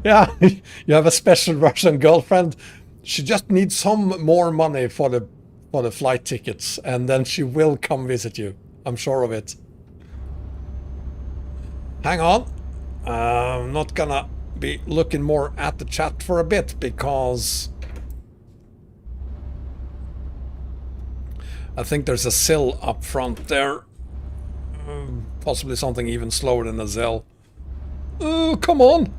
Yeah, you have a special Russian girlfriend. She just needs some more money for the flight tickets, and then she will come visit you. I'm sure of it. Hang on. I'm not gonna be looking more at the chat for a bit because I think there's a Zill up front there. Possibly something even slower than a Zill. Oh, come on!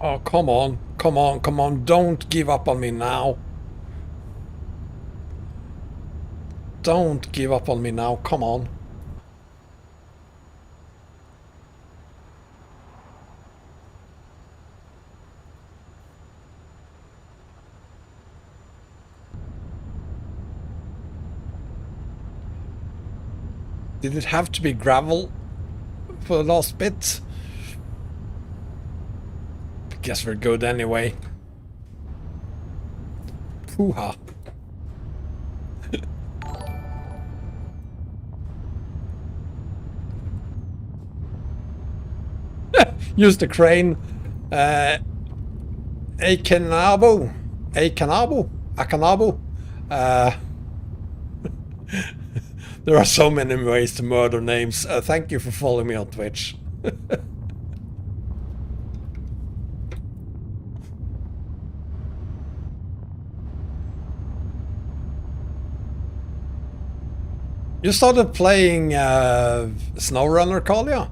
Oh, come on, come on, come on, don't give up on me now. Don't give up on me now, come on. Did it have to be gravel for the last bit? Guess we're good anyway. Hoo-ha. Use the crane. Akanabo. There are so many ways to murder names. Thank you for following me on Twitch. You started playing SnowRunner, Kalia?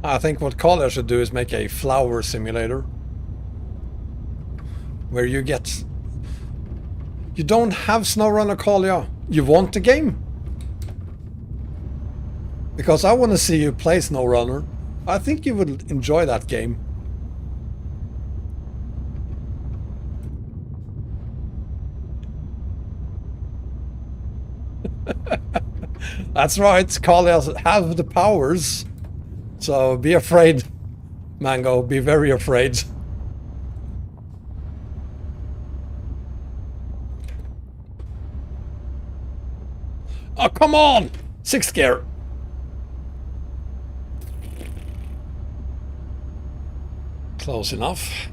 I think what Kalia should do is make a flower simulator. Where you get... You don't have SnowRunner, Kalia. You want the game? Because I want to see you play SnowRunner. I think you would enjoy that game. That's right, Kalia have the powers. So be afraid, Mango. Be very afraid. Oh, come on! 6th gear. Close enough.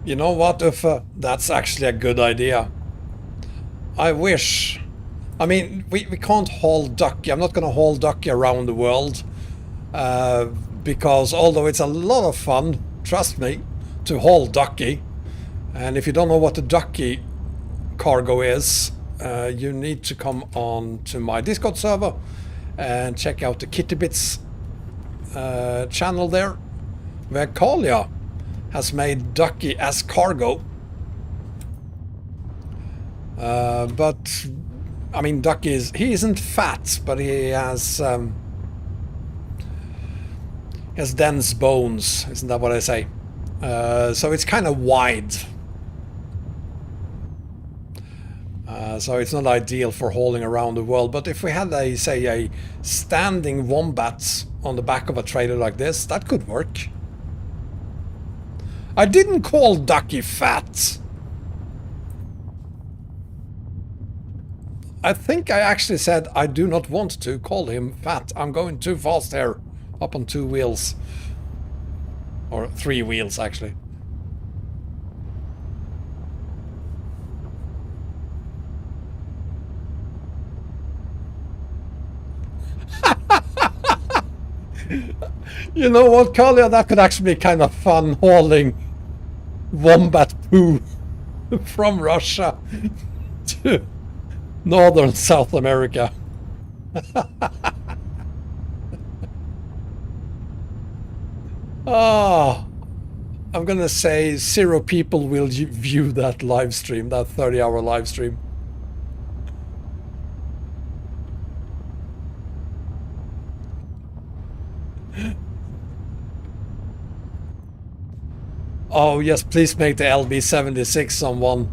You know what, Uffe? That's actually a good idea. I wish. I mean, we can't haul Ducky. I'm not going to haul Ducky around the world. Because although it's a lot of fun, trust me, to haul Ducky. And if you don't know what the Ducky cargo is, you need to come on to my Discord server and check out the Kitty Bits channel there, where Kalia has made Ducky as cargo. But I mean, Ducky he isn't fat, but he has dense bones, isn't that what I say? So it's kind of wide. So it's not ideal for hauling around the world. But if we had a, say, a standing Wombat on the back of a trailer like this, that could work. I didn't call Ducky fat. I think I actually said I do not want to call him fat. I'm going too fast here. Up on 2 wheels. Or 3 wheels, actually. You know what, Kalia? That could actually be kind of fun, hauling Wombat poo from Russia to northern South America. Oh, I'm gonna say 0 people will view that live stream, that 30-hour live stream. Oh yes, please make the LB76 someone.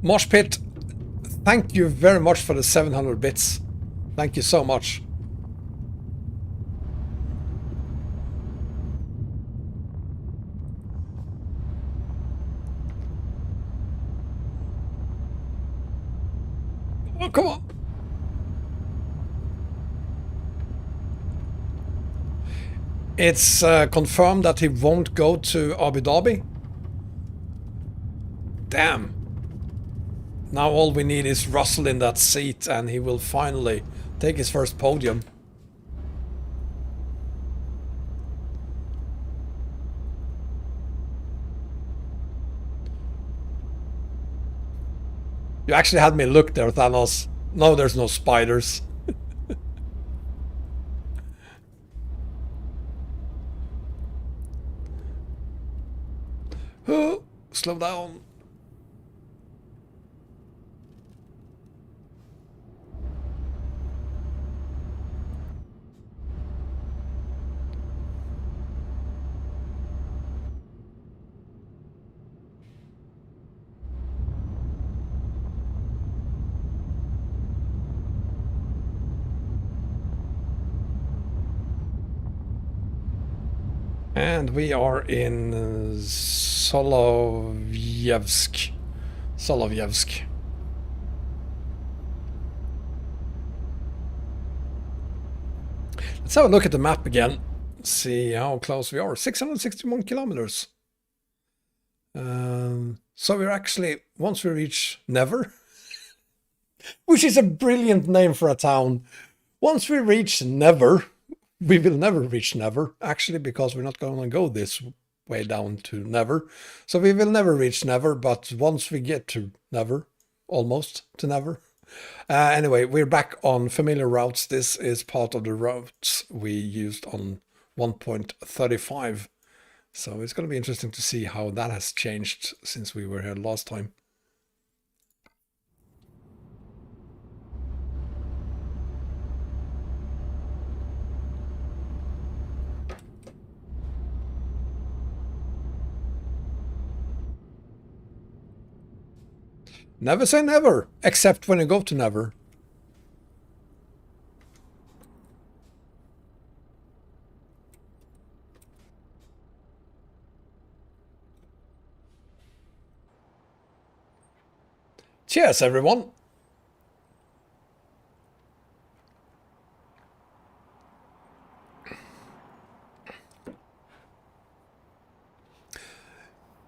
Mosh Pit, thank you very much for the 700 bits. Thank you so much. Oh, come on. It's confirmed that he won't go to Abu Dhabi. Damn. Now all we need is Russell in that seat and he will finally take his first podium. You actually had me look there, Thanos. No, there's no spiders. Oh, slow down. And we are in Solovyevsk. Let's have a look at the map again. See how close we are. 661 kilometers. So we're actually, once we reach Never, which is a brilliant name for a town. Once we reach Never, we will never reach Never, actually, because we're not going to go this way down to Never. So we will never reach Never, but once we get to Never, almost to Never. Anyway, we're back on familiar routes. This is part of the routes we used on 1.35. So it's going to be interesting to see how that has changed since we were here last time. Never say never, except when you go to Never. Cheers, everyone.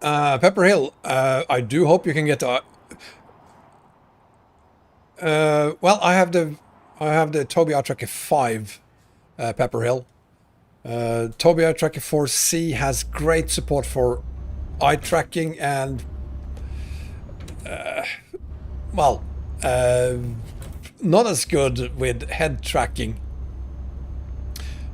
Pepper Hill, I do hope you can get the... well, I have the Tobii Eye Tracker 5, Pepper Hill. Tobii Eye Tracker 4C has great support for eye tracking and well, not as good with head tracking.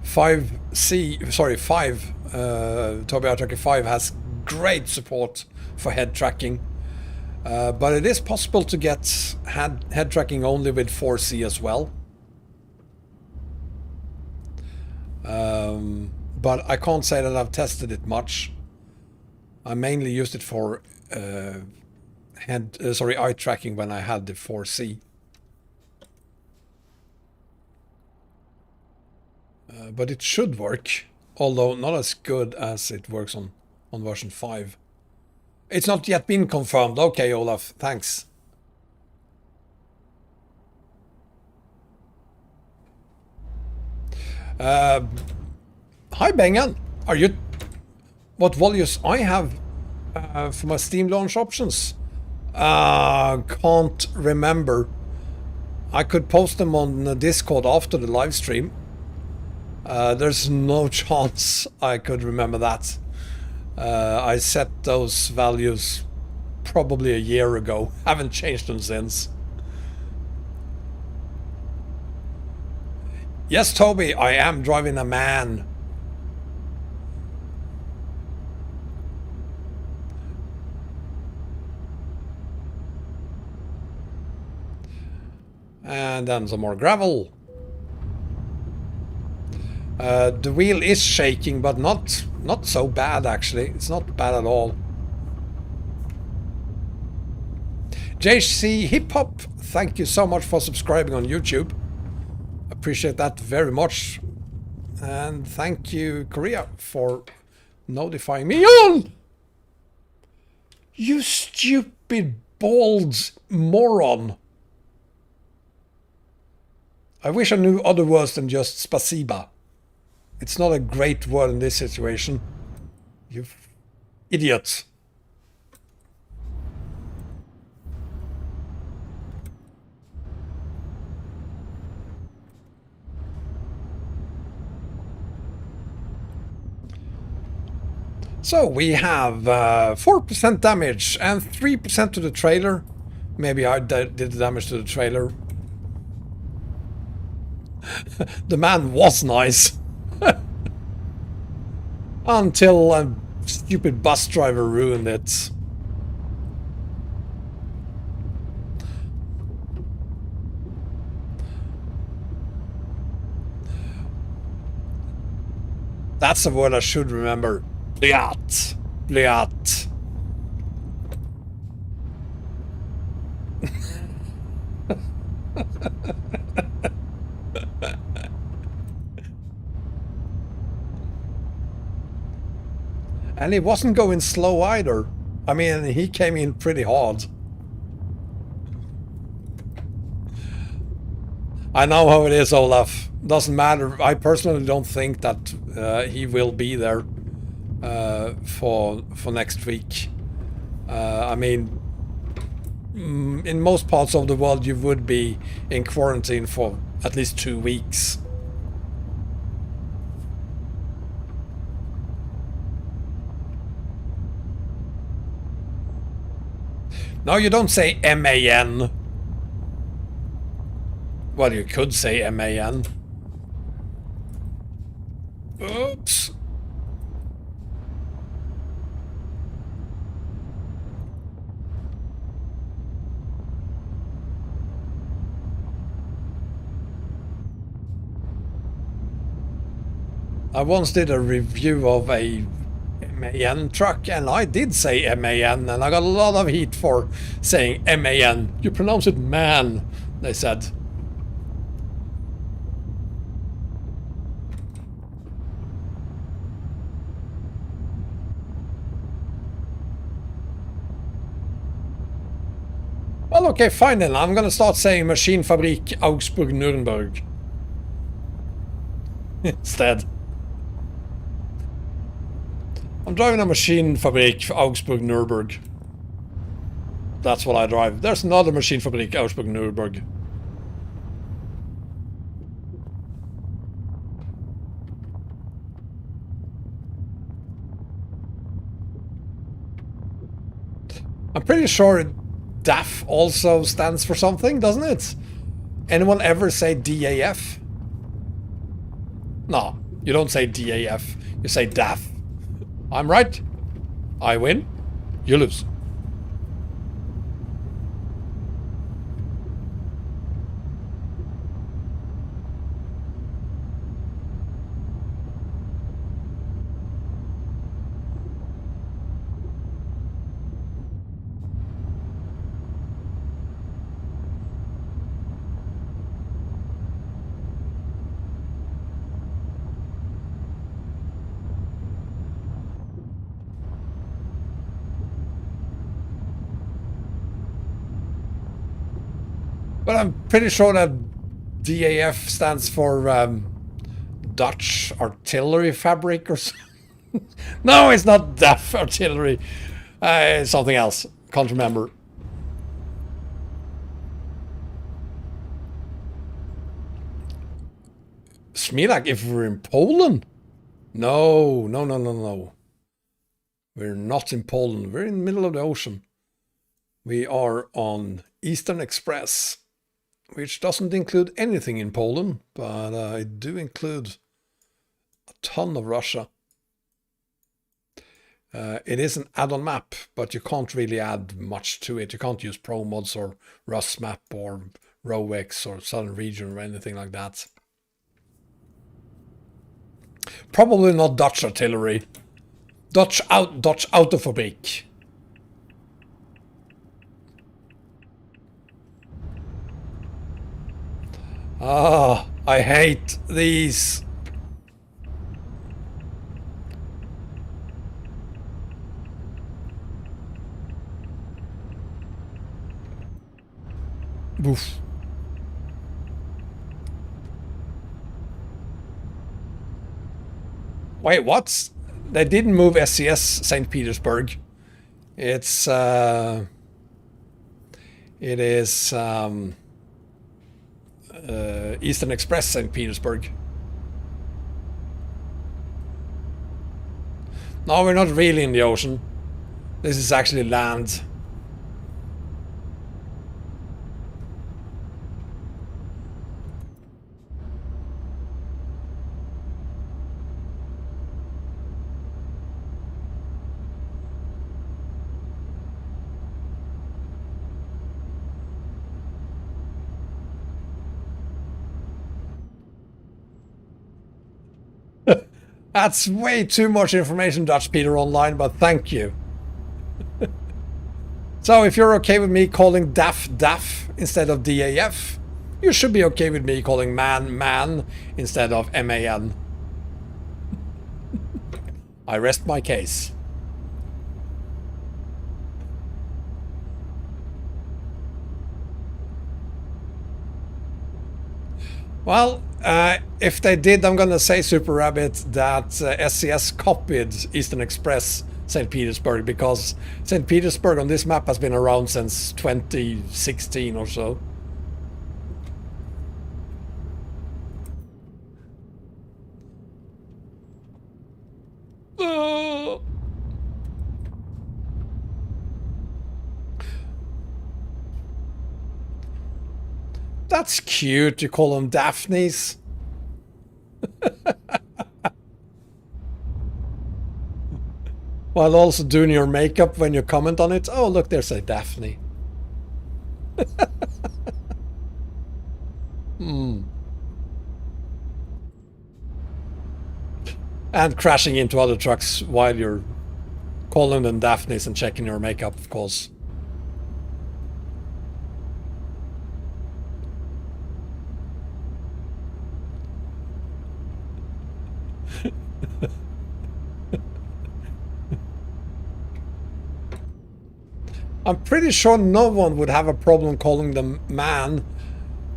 5Tobii Eye Tracker 5 has great support for head tracking. But it is possible to get head tracking only with 4C as well. But I can't say that I've tested it much. I mainly used it for eye tracking when I had the 4C. But it should work, although not as good as it works on version 5. It's not yet been confirmed. Okay, Olaf, thanks. Hi, Bengan. Are you... What values I have for my Steam launch options? Can't remember. I could post them on the Discord after the live stream. There's no chance I could remember that. I set those values probably a year ago. Haven't changed them since. Yes, Toby, I am driving a man. And then some more gravel. The wheel is shaking, but not so bad actually. It's not bad at all. JC Hip Hop, thank you so much for subscribing on YouTube. Appreciate that very much. And thank you, Korea, for notifying me on. You stupid bald moron. I wish I knew other words than just spasiba. It's not a great word in this situation. You idiot. So we have 4% damage and 3% to the trailer. Maybe I did the damage to the trailer. The man was nice. Until a stupid bus driver ruined it. That's a word I should remember. Bliat. Bliat. And he wasn't going slow either. I mean, he came in pretty hard. I know how it is, Olaf. Doesn't matter. I personally don't think that he will be there for next week. I mean, in most parts of the world, you would be in quarantine for at least 2 weeks. No, you don't say M-A-N. Well, you could say M-A-N. Oops. I once did a review of a MAN truck, and I did say MAN, and I got a lot of heat for saying MAN. You pronounce it man, they said. Well, okay, fine then. I'm gonna start saying Maschinenfabrik Augsburg Nürnberg instead. I'm driving a Maschinenfabrik Augsburg Nürnberg. That's what I drive. There's another Maschinenfabrik Augsburg Nürnberg. I'm pretty sure DAF also stands for something, doesn't it? Anyone ever say DAF? No, you don't say DAF. You say DAF. I'm right. I win. You lose. But I'm pretty sure that DAF stands for Dutch Artillery Fabric or something. No, it's not DAF Artillery. It's something else. Can't remember. Smilak, if we're in Poland? No, no, no, no, no. We're not in Poland. We're in the middle of the ocean. We are on Eastern Express, which doesn't include anything in Poland, but it do include a ton of Russia. It is an add-on map, but you can't really add much to it. You can't use Pro Mods or Rust Map or RowX or Southern Region or anything like that. Probably not Dutch artillery. Dutch autofabrik. Ah, I hate these. Oof. Wait, what? They didn't move SCS St. Petersburg. It is Eastern Express St. Petersburg. No, we're not really in the ocean. This is actually land. That's way too much information, Dutch Peter Online, but thank you. So if you're okay with me calling DAF DAF instead of DAF, you should be okay with me calling man man instead of MAN. I rest my case. Well, if they did, I'm gonna say, Super Rabbit, that SCS copied Eastern Express St. Petersburg, because St. Petersburg on this map has been around since 2016 or so. That's cute, you call them Daphnes. While also doing your makeup when you comment on it. Oh, look, there's a Daphne. And crashing into other trucks while you're calling them Daphnes and checking your makeup, of course. I'm pretty sure no one would have a problem calling them man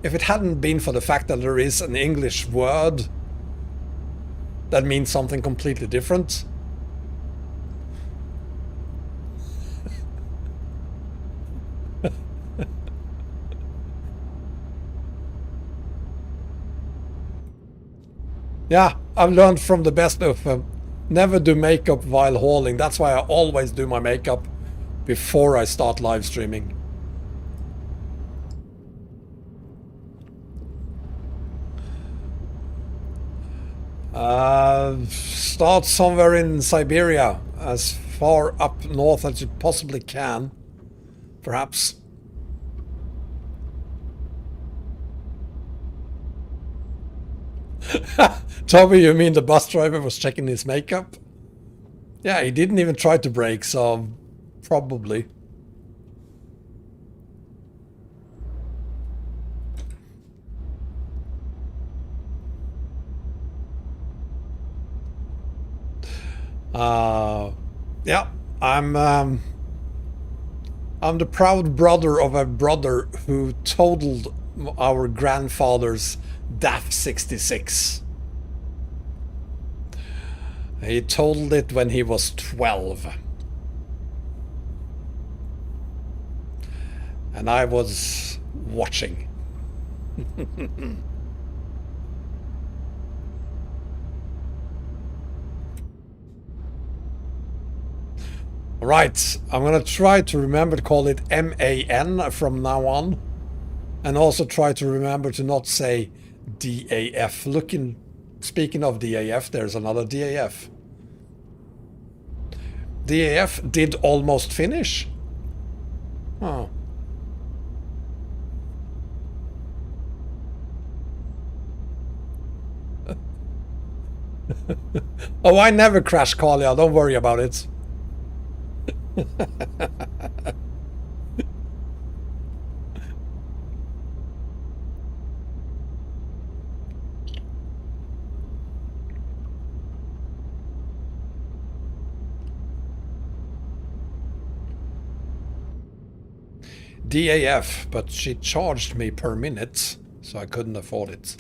if it hadn't been for the fact that there is an English word that means something completely different. Yeah, I've learned from the best of them. Never do makeup while hauling. That's why I always do my makeup before I start live streaming. Start somewhere in Siberia, as far up north as you possibly can, perhaps. Toby, you mean the bus driver was checking his makeup? Yeah, he didn't even try to brake, so probably. Yeah, I'm I'm the proud brother of a brother who totaled our grandfather's DAF 66. He totaled it when he was 12. And I was watching. Right, I'm gonna try to remember to call it MAN from now on. And also try to remember to not say DAF. Speaking of DAF, there's another DAF. DAF did almost finish. Oh. Oh, I never crash Kalia, don't worry about it. DAF, but she charged me per minute, so I couldn't afford it.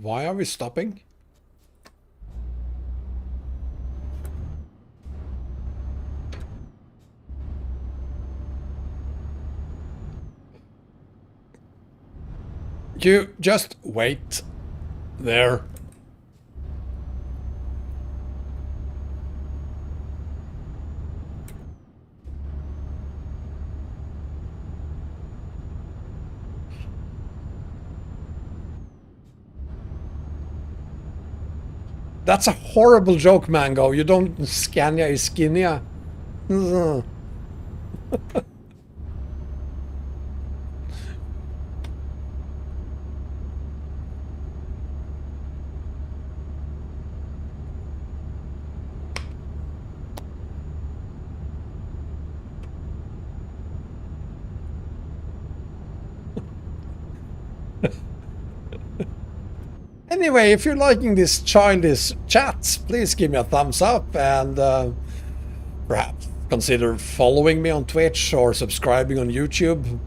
Why are we stopping? You just wait there. That's a horrible joke, Mango. You don't Scania is Skinia. Anyway, if you're liking this childish chat, please give me a thumbs up and perhaps consider following me on Twitch or subscribing on YouTube.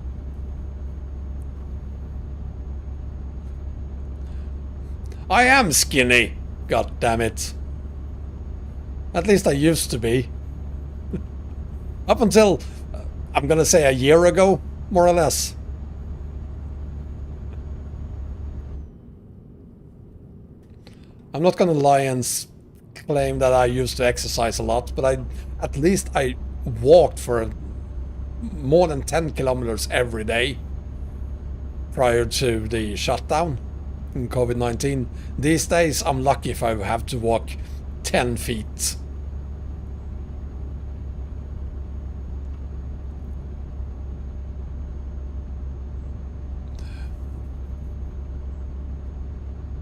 I am skinny, god damn it. At least I used to be. Up until, I'm gonna say a year ago, more or less. I'm not gonna lie and claim that I used to exercise a lot, but at least I walked for more than 10 kilometers every day prior to the shutdown in COVID-19. These days I'm lucky if I have to walk 10 feet.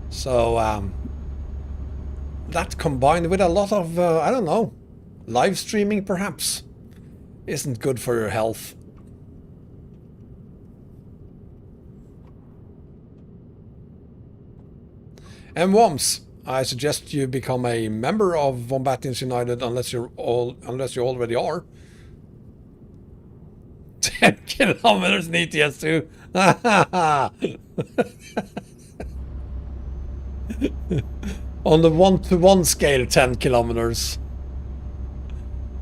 So that combined with a lot of, I don't know, live streaming perhaps, isn't good for your health. And Woms, I suggest you become a member of Wombatians United unless you already are. 10 kilometers in ETS2. On the 1-to-1 scale, 10 kilometers.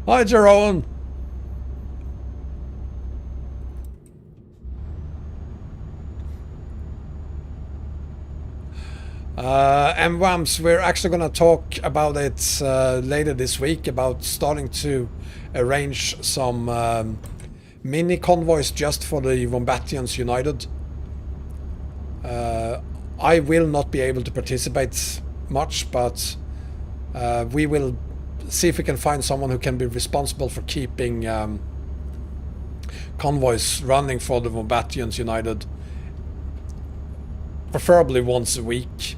Hi, Jerome. And Wams, we're actually going to talk about it later this week, about starting to arrange some mini convoys just for the Wombatians United. I will not be able to participate much, but we will see if we can find someone who can be responsible for keeping convoys running for the Wombatians United, preferably once a week.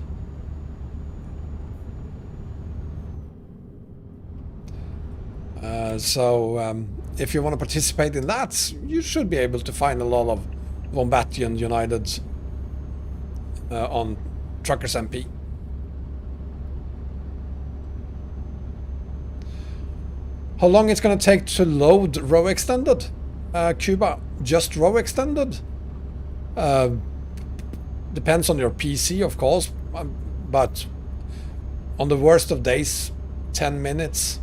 So if you want to participate in that, you should be able to find a lot of Wombatian United on TruckersMP. How long it's gonna take to load row extended? Cuba, just row extended? Depends on your PC, of course, but on the worst of days, 10 minutes.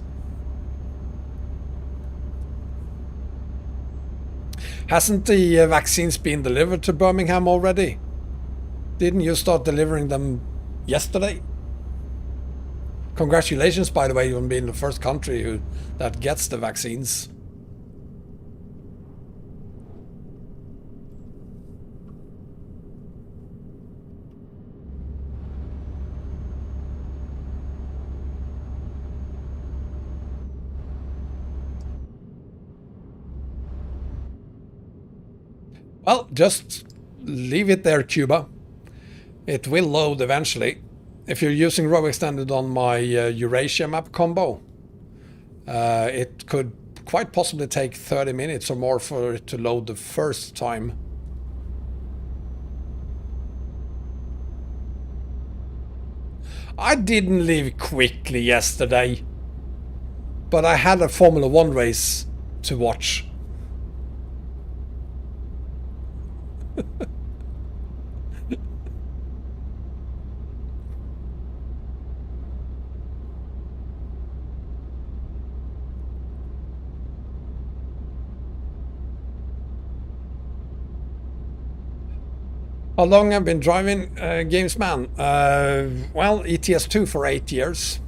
Hasn't the vaccines been delivered to Birmingham already? Didn't you start delivering them yesterday? Congratulations, by the way, on being the first country that gets the vaccines. Well, just leave it there, Cuba. It will load eventually. If you're using row extended on my Eurasia map combo, it could quite possibly take 30 minutes or more for it to load the first time. I didn't leave quickly yesterday, but I had a Formula 1 race to watch. How long I've been driving Gamesman? Well, ETS2 for 8 years.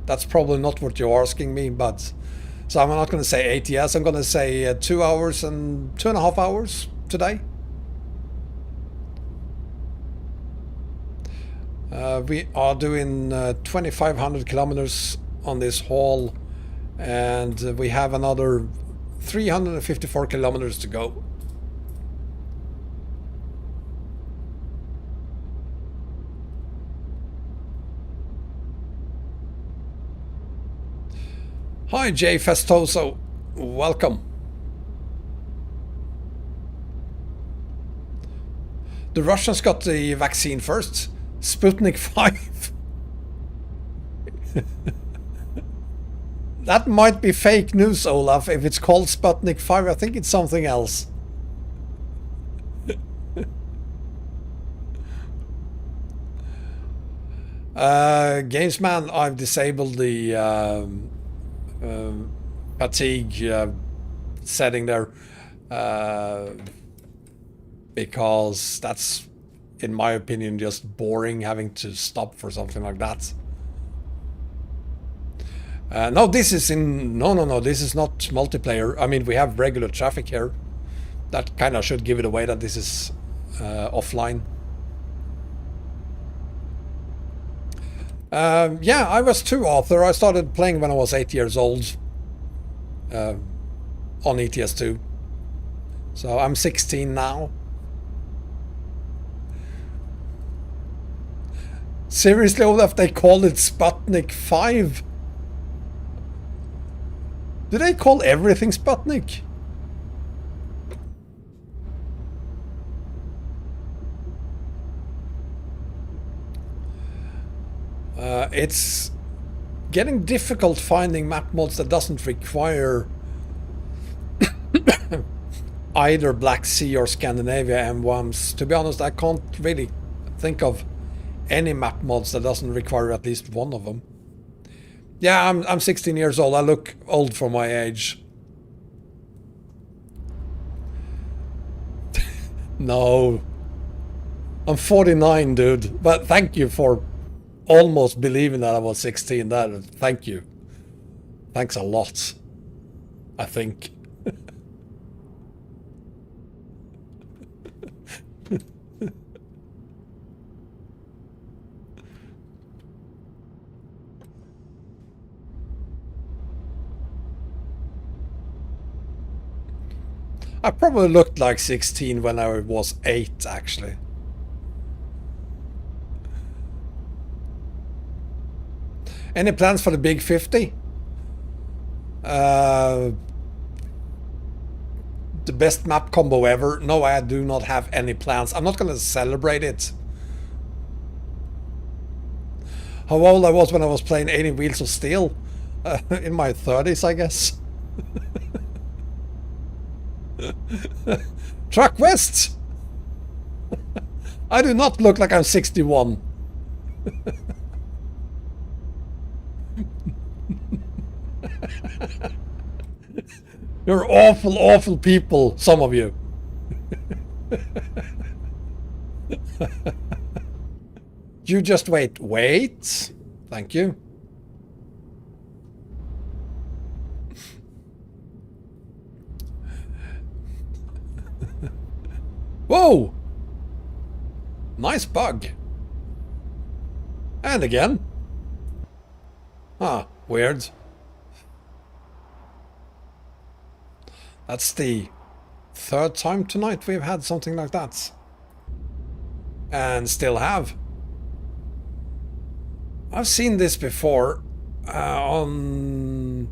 That's probably not what you're asking me, but so I'm not going to say 8 years. I'm going to say 2 hours and 2.5 hours today. We are doing 2,500 kilometers on this haul, and we have another 354 kilometers to go. Hi Jay Festoso, welcome. The Russians got the vaccine first. Sputnik 5. That might be fake news, Olaf. If it's called Sputnik 5, I think it's something else. Gamesman, I've disabled the fatigue setting there because that's, in my opinion, just boring having to stop for something like that. No, this is in... No, this is not multiplayer. I mean, we have regular traffic here. That kind of should give it away that this is offline. Yeah, I was too, Arthur. I started playing when I was 8 years old on ETS2. So I'm 16 now. Seriously, Olaf, they call it Sputnik 5? Do they call everything Sputnik? It's getting difficult finding map mods that doesn't require either Black Sea or Scandinavia M1s. To be honest, I can't really think of any map mods that doesn't require at least one of them. Yeah, I'm 16 years old. I look old for my age. No. I'm 49, dude. But thank you for almost believing that I was 16. Thank you. Thanks a lot, I think. I probably looked like 16 when I was 8, actually. Any plans for the big 50? The best map combo ever? No, I do not have any plans. I'm not going to celebrate it. how old I was when I was playing 18 Wheels of Steel. In my 30s, I guess. Truck West! I do not look like I'm 61. You're awful, awful people, some of you. You just wait. Wait. Thank you. Whoa! Nice bug. And again. Ah, weird. That's the third time tonight we've had something like that. And still have. I've seen this before on...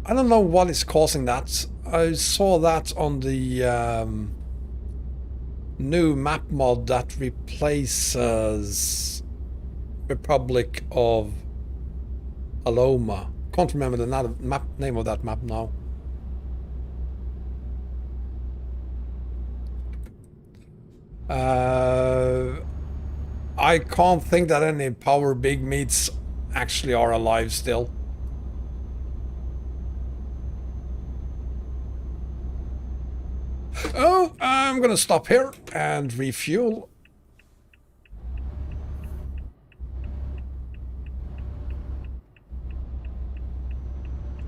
I don't know what is causing that. I saw that on the new map mod that replaces Republic of Aloma. Can't remember the name of that map now. I can't think that any power big meats actually are alive still. Oh, I'm gonna stop here and refuel.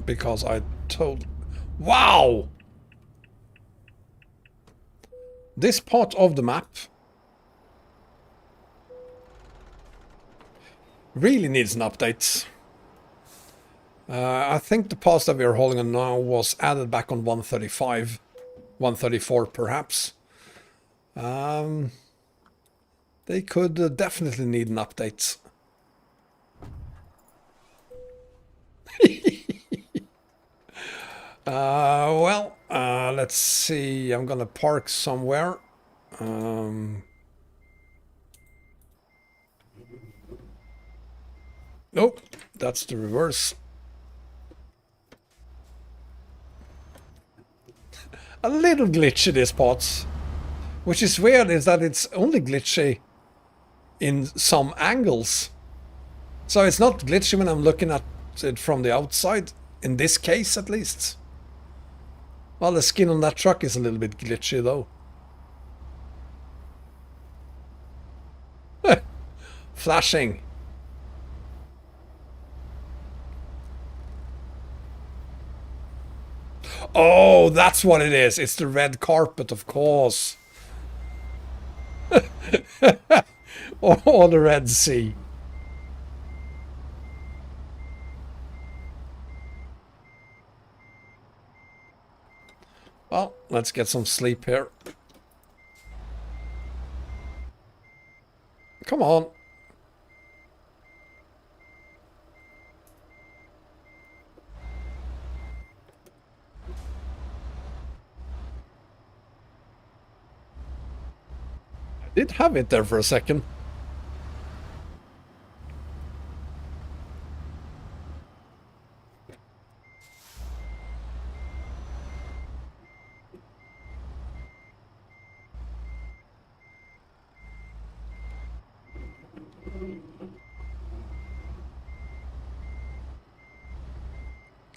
Because I told... Wow! This part of the map really needs an update. I think the pass that we are holding on now was added back on 135. 134 perhaps. They could definitely need an update. Well, let's see. I'm gonna park somewhere. Nope, that's the reverse. A little glitchy, this pot. Which is weird, is that it's only glitchy in some angles. So it's not glitchy when I'm looking at it from the outside, in this case at least. Well, the skin on that truck is a little bit glitchy though. Flashing. Oh, that's what it is. It's the red carpet, of course. Or the Red Sea. Well, let's get some sleep here. Come on. I did have it there for a second.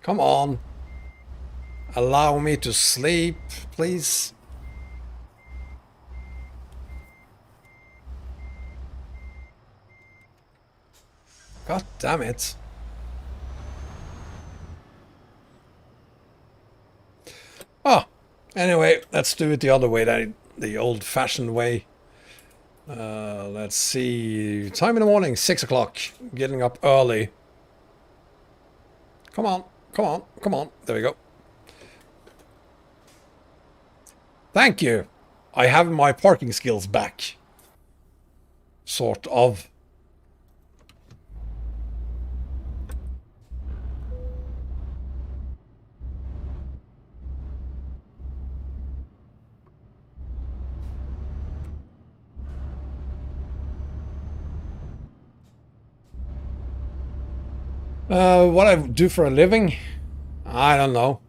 Come on. Allow me to sleep, please. God damn it. Oh, anyway, let's do it the other way, the old-fashioned way. Let's see. Time in the morning, 6 o'clock. Getting up early. Come on, come on, come on. There we go. Thank you. I have my parking skills back. Sort of. What I do for a living? I don't know.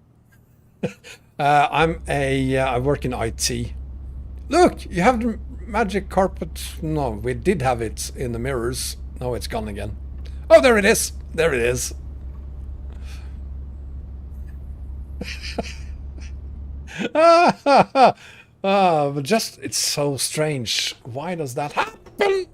I work in IT. Look, you have the magic carpet. No, we did have it in the mirrors. No, it's gone again. Oh, there it is. There it is. But just, it's so strange. Why does that happen?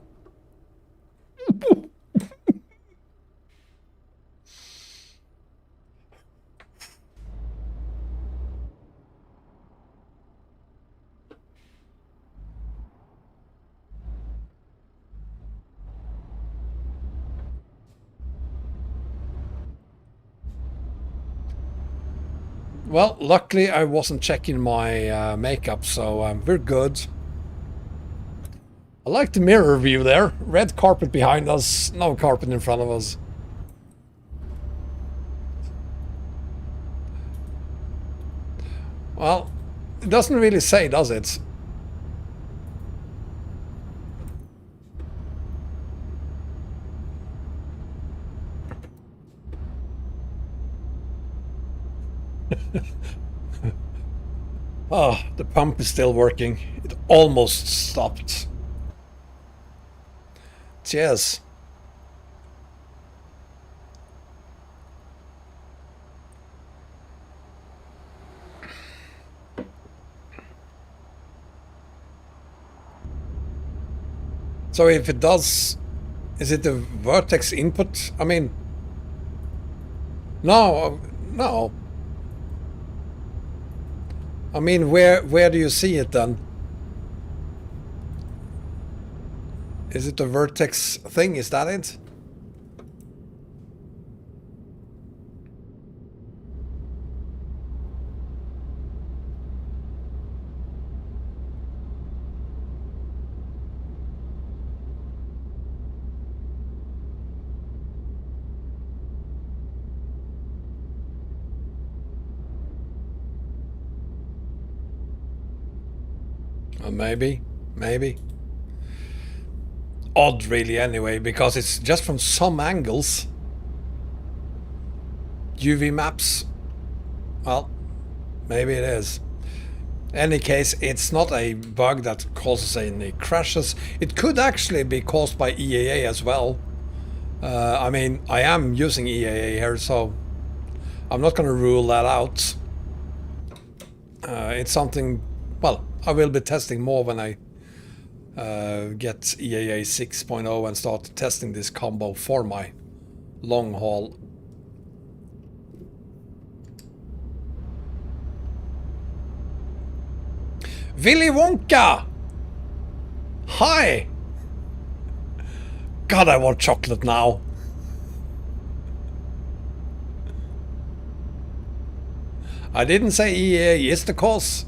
Well, luckily I wasn't checking my makeup, so we're good. I like the mirror view there. Red carpet behind us, no carpet in front of us. Well, it doesn't really say, does it? Oh, the pump is still working. It almost stopped. Cheers. So if it does, is it the vertex input? I mean, no, no. I mean, where do you see it then? Is it the vertex thing? Is that it? Maybe, maybe. Odd, really, anyway, because it's just from some angles. UV maps. Well, maybe it is. Any case, it's not a bug that causes any crashes. It could actually be caused by EAA as well. I mean, I am using EAA here, so I'm not going to rule that out. It's something, well, I will be testing more when I get EAA 6.0 and start testing this combo for my long haul. Willy Wonka! Hi! God, I want chocolate now. I didn't say EAA is the cause.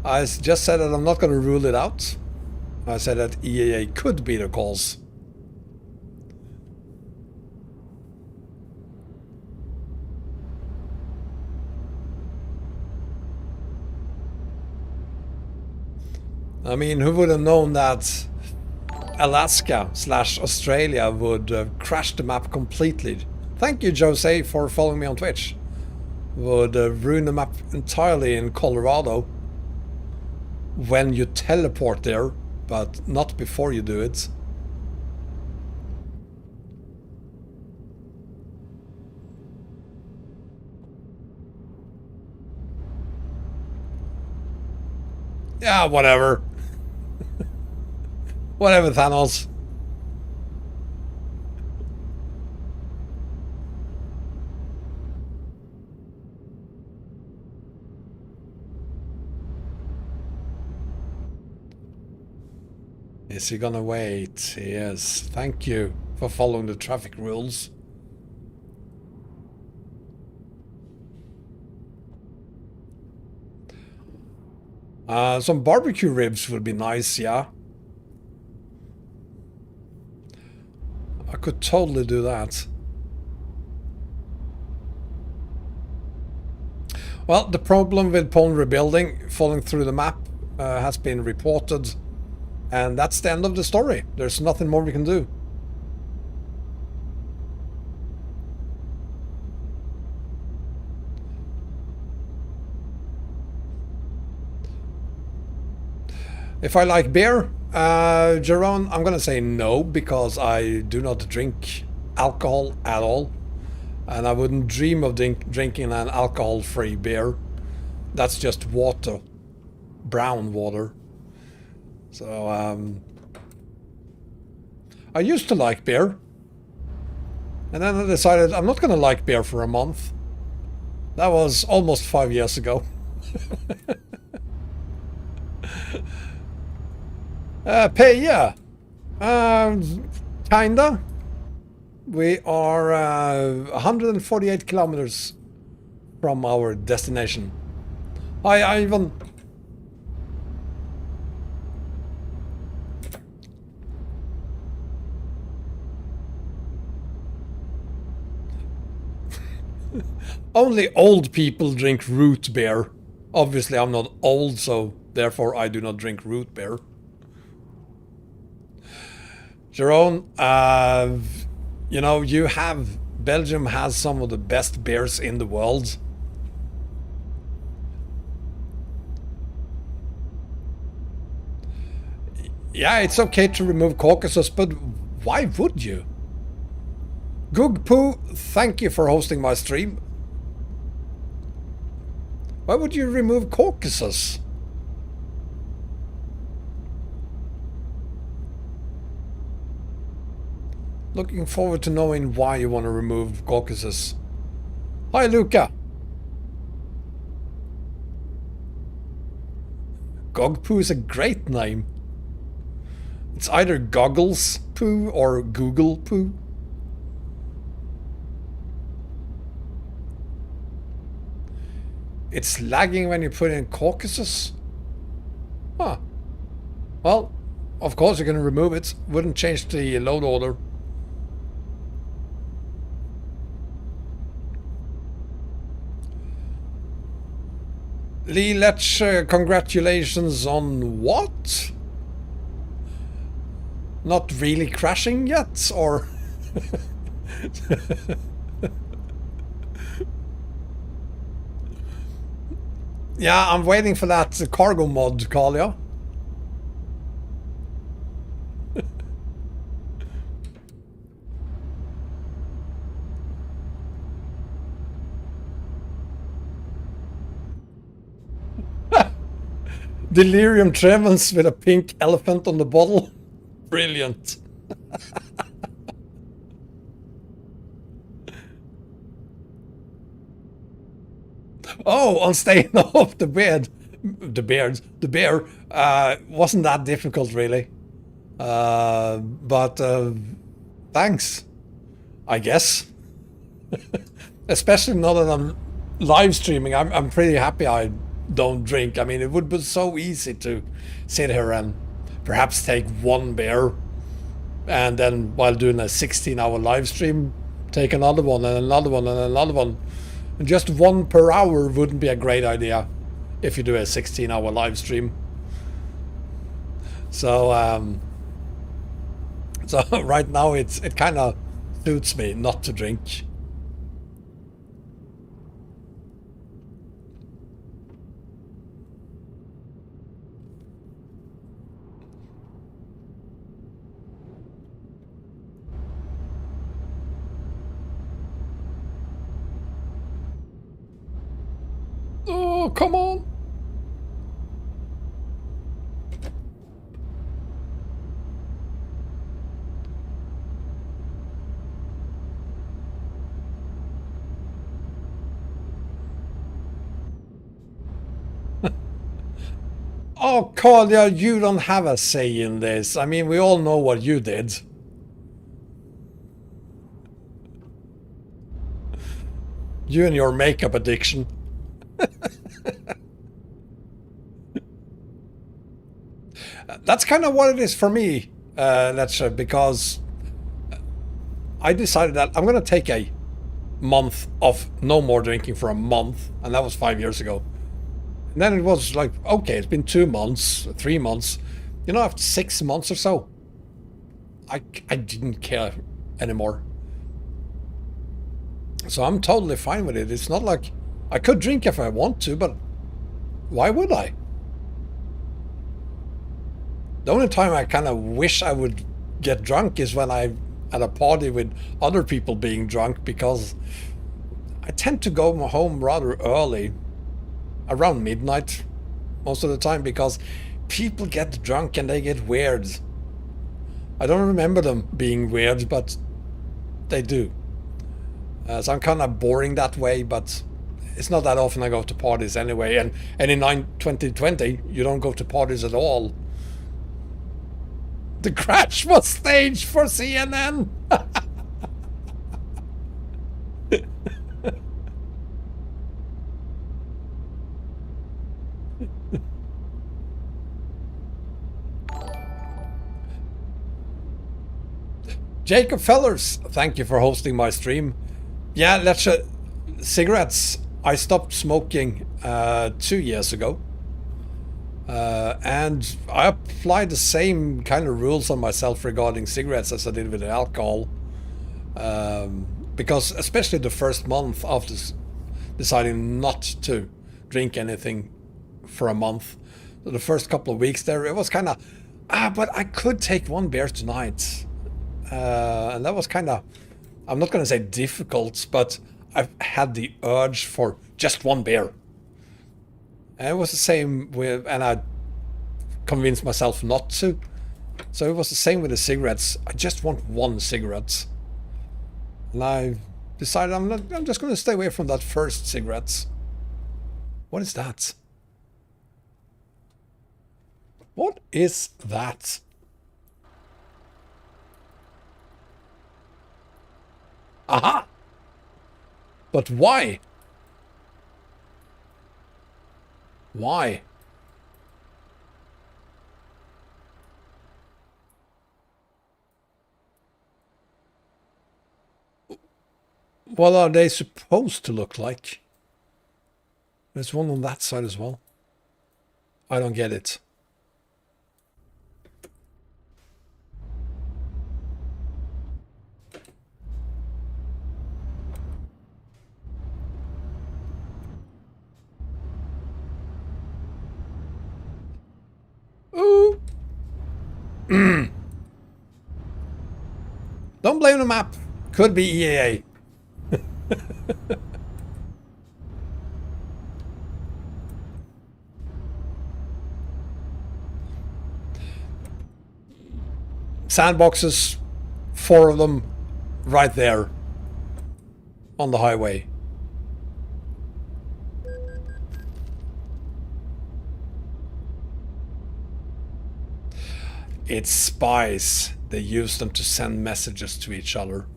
I just said that I'm not going to rule it out. I said that EAA could be the cause. I mean, who would have known that Alaska/Australia would crash the map completely? Thank you, Jose, for following me on Twitch. Would ruin the map entirely in Colorado when you teleport there, but not before you do it. Yeah, whatever. Whatever, Thanos. Is he gonna wait? He is. Thank you for following the traffic rules. Some barbecue ribs would be nice, yeah. I could totally do that. Well, the problem with Pwn rebuilding, falling through the map, has been reported. And that's the end of the story. There's nothing more we can do. If I like beer, Jerome, I'm gonna say no, because I do not drink alcohol at all. And I wouldn't dream of drinking an alcohol-free beer. That's just water. Brown water. So, I used to like beer. And then I decided I'm not gonna like beer for a month. That was almost 5 years ago. Pay, yeah. Kinda. We are 148 kilometers from our destination. Hi, Ivan. Only old people drink root beer. Obviously, I'm not old, so therefore I do not drink root beer. Jerome, you know, Belgium has some of the best beers in the world. Yeah, it's okay to remove Caucasus, but why would you? Gugpoo, thank you for hosting my stream. Why would you remove Caucasus? Looking forward to knowing why you want to remove Caucasus. Hi, Luca. Gogpoo is a great name. It's either Goggles Poo or Google Poo. It's lagging when you put in Caucasus? Huh. Well, of course you can remove it. Wouldn't change the load order. Lee Letch, congratulations on what? Not really crashing yet, or? Yeah, I'm waiting for that cargo mod, Kalia. Delirium Tremens with a pink elephant on the bottle. Brilliant. Oh, on staying off the bear wasn't that difficult really. But thanks, I guess. Especially now that I'm live streaming, I'm pretty happy I don't drink. I mean, it would be so easy to sit here and perhaps take one beer and then while doing a 16-hour live stream, take another one and another one and another one. And just one per hour wouldn't be a great idea if you do a 16-hour live stream. So, so right now it kind of suits me not to drink. Oh, come on. Oh, Kolya, you don't have a say in this. I mean, we all know what you did. You and your makeup addiction. That's kind of what it is for me, because I decided that I'm going to take a month of no more drinking for a month, and that was 5 years ago. And then it was like, okay, it's been 2 months, 3 months. You know, after 6 months or so, I didn't care anymore. So I'm totally fine with it. It's not like I could drink if I want to, but why would I? The only time I kind of wish I would get drunk is when I'm at a party with other people being drunk, because I tend to go home rather early, around midnight most of the time, because people get drunk and they get weird. I don't remember them being weird, but they do. So I'm kind of boring that way, but it's not that often I go to parties anyway. And in 2020, you don't go to parties at all. The crash was staged for CNN. Jacob Fellers, thank you for hosting my stream. Yeah, let's cigarettes. I stopped smoking 2 years ago. And I applied the same kind of rules on myself regarding cigarettes as I did with alcohol. Because especially the first month after deciding not to drink anything for a month, the first couple of weeks there, it was kind of, but I could take one beer tonight. And that was kind of, I'm not going to say difficult, but I've had the urge for just one beer. And it was the same with, and I convinced myself not to. So it was the same with the cigarettes. I just want one cigarette. And I decided I'm just going to stay away from that first cigarettes. What is that? What is that? Aha! But why? Why? What are they supposed to look like? There's one on that side as well. I don't get it. Ooh. Don't blame the map. Could be EAA. Sandboxes, 4 of them right there on the highway. It's spies. They use them to send messages to each other.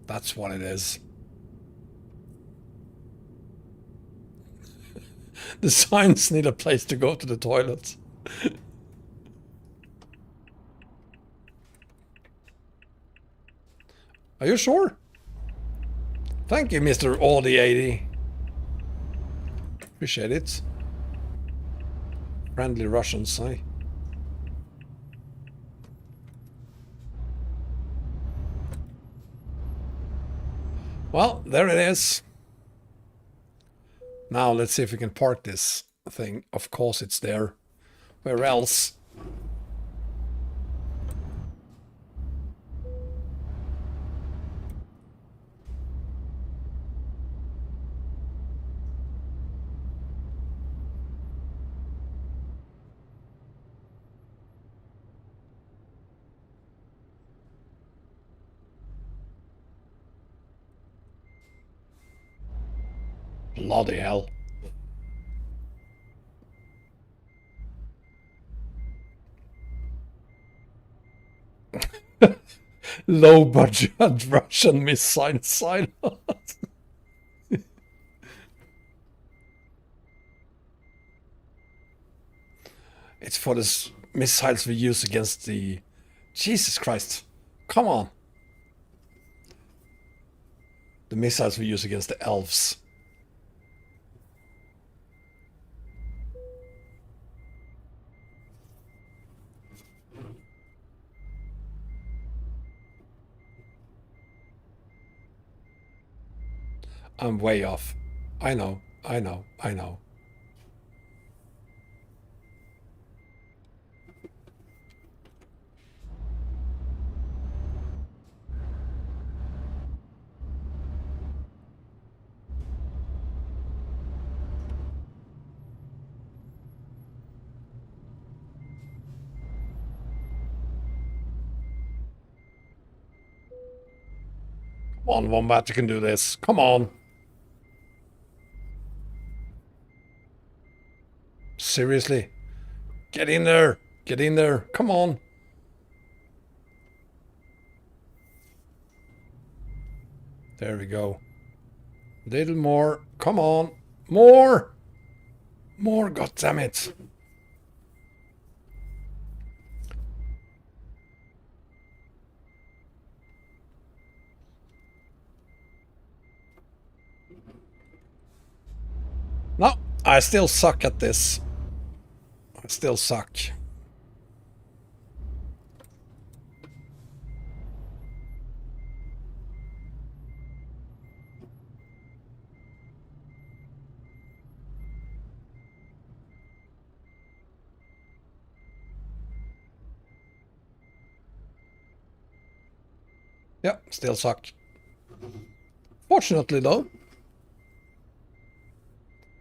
That's what it is. The signs need a place to go to the toilet. Are you sure? Thank you, Mr. Audi 80. Appreciate it. Friendly Russians, eh? Well, there it is. Now let's see if we can park this thing. Of course it's there. Where else? Bloody hell. Low budget Russian missile silos. It's for the missiles we use against the... Jesus Christ. Come on. The missiles we use against the elves. I'm way off. I know, I know, I know. on, Wombat, you can do this. Come on. Seriously. Get in there. Get in there. Come on. There we go. Little more. Come on. More. More, goddammit. No, I still suck at this. I still suck. Yeah, still suck. Fortunately, though,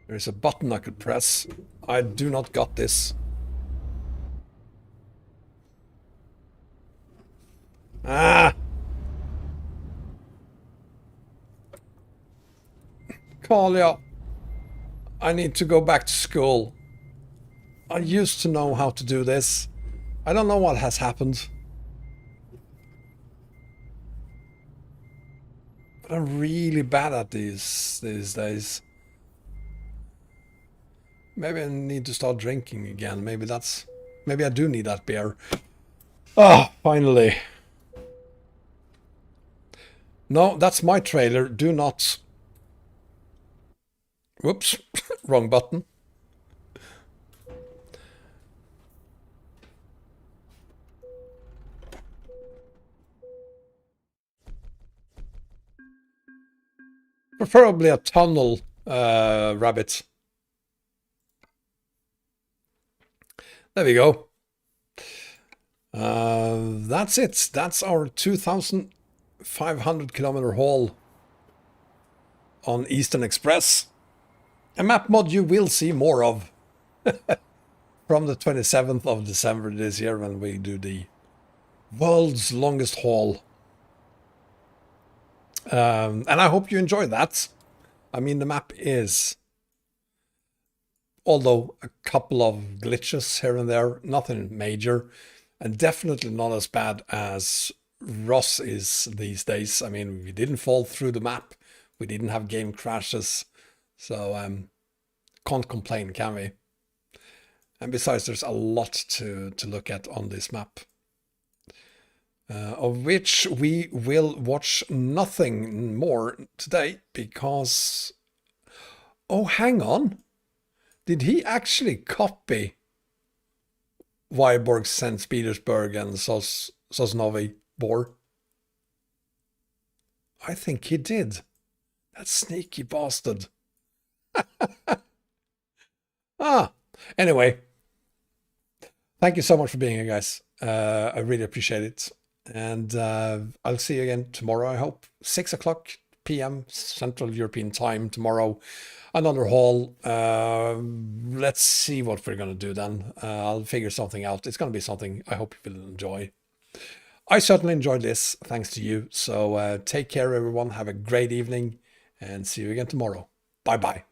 there is a button I could press. I do not got this. Ah! Kalia, I need to go back to school. I used to know how to do this. I don't know what has happened. But I'm really bad at these days. Maybe I need to start drinking again. Maybe I do need that beer. Ah, finally. No, that's my trailer. Do not. Whoops, wrong button. Preferably a tunnel, rabbit. There we go. That's it. That's our 2,500 kilometer haul on Eastern Express. A map mod you will see more of from the 27th of December this year when we do the world's longest haul. And I hope you enjoyed that. I mean, the map is, although a couple of glitches here and there, nothing major, and definitely not as bad as Ross is these days. I mean, we didn't fall through the map. We didn't have game crashes. So can't complain, can we? And besides, there's a lot to look at on this map. Of which we will watch nothing more today because... Oh, hang on. Did he actually copy Vyborg, St. Petersburg and Sosnovyj Bor? I think he did. That sneaky bastard. Anyway. Thank you so much for being here, guys. I really appreciate it. And I'll see you again tomorrow, I hope. 6 o'clock p.m. Central European Time tomorrow. Another haul. Let's see what we're going to do then. I'll figure something out. It's going to be something I hope you will enjoy. I certainly enjoyed this, thanks to you. So take care, everyone. Have a great evening and see you again tomorrow. Bye-bye.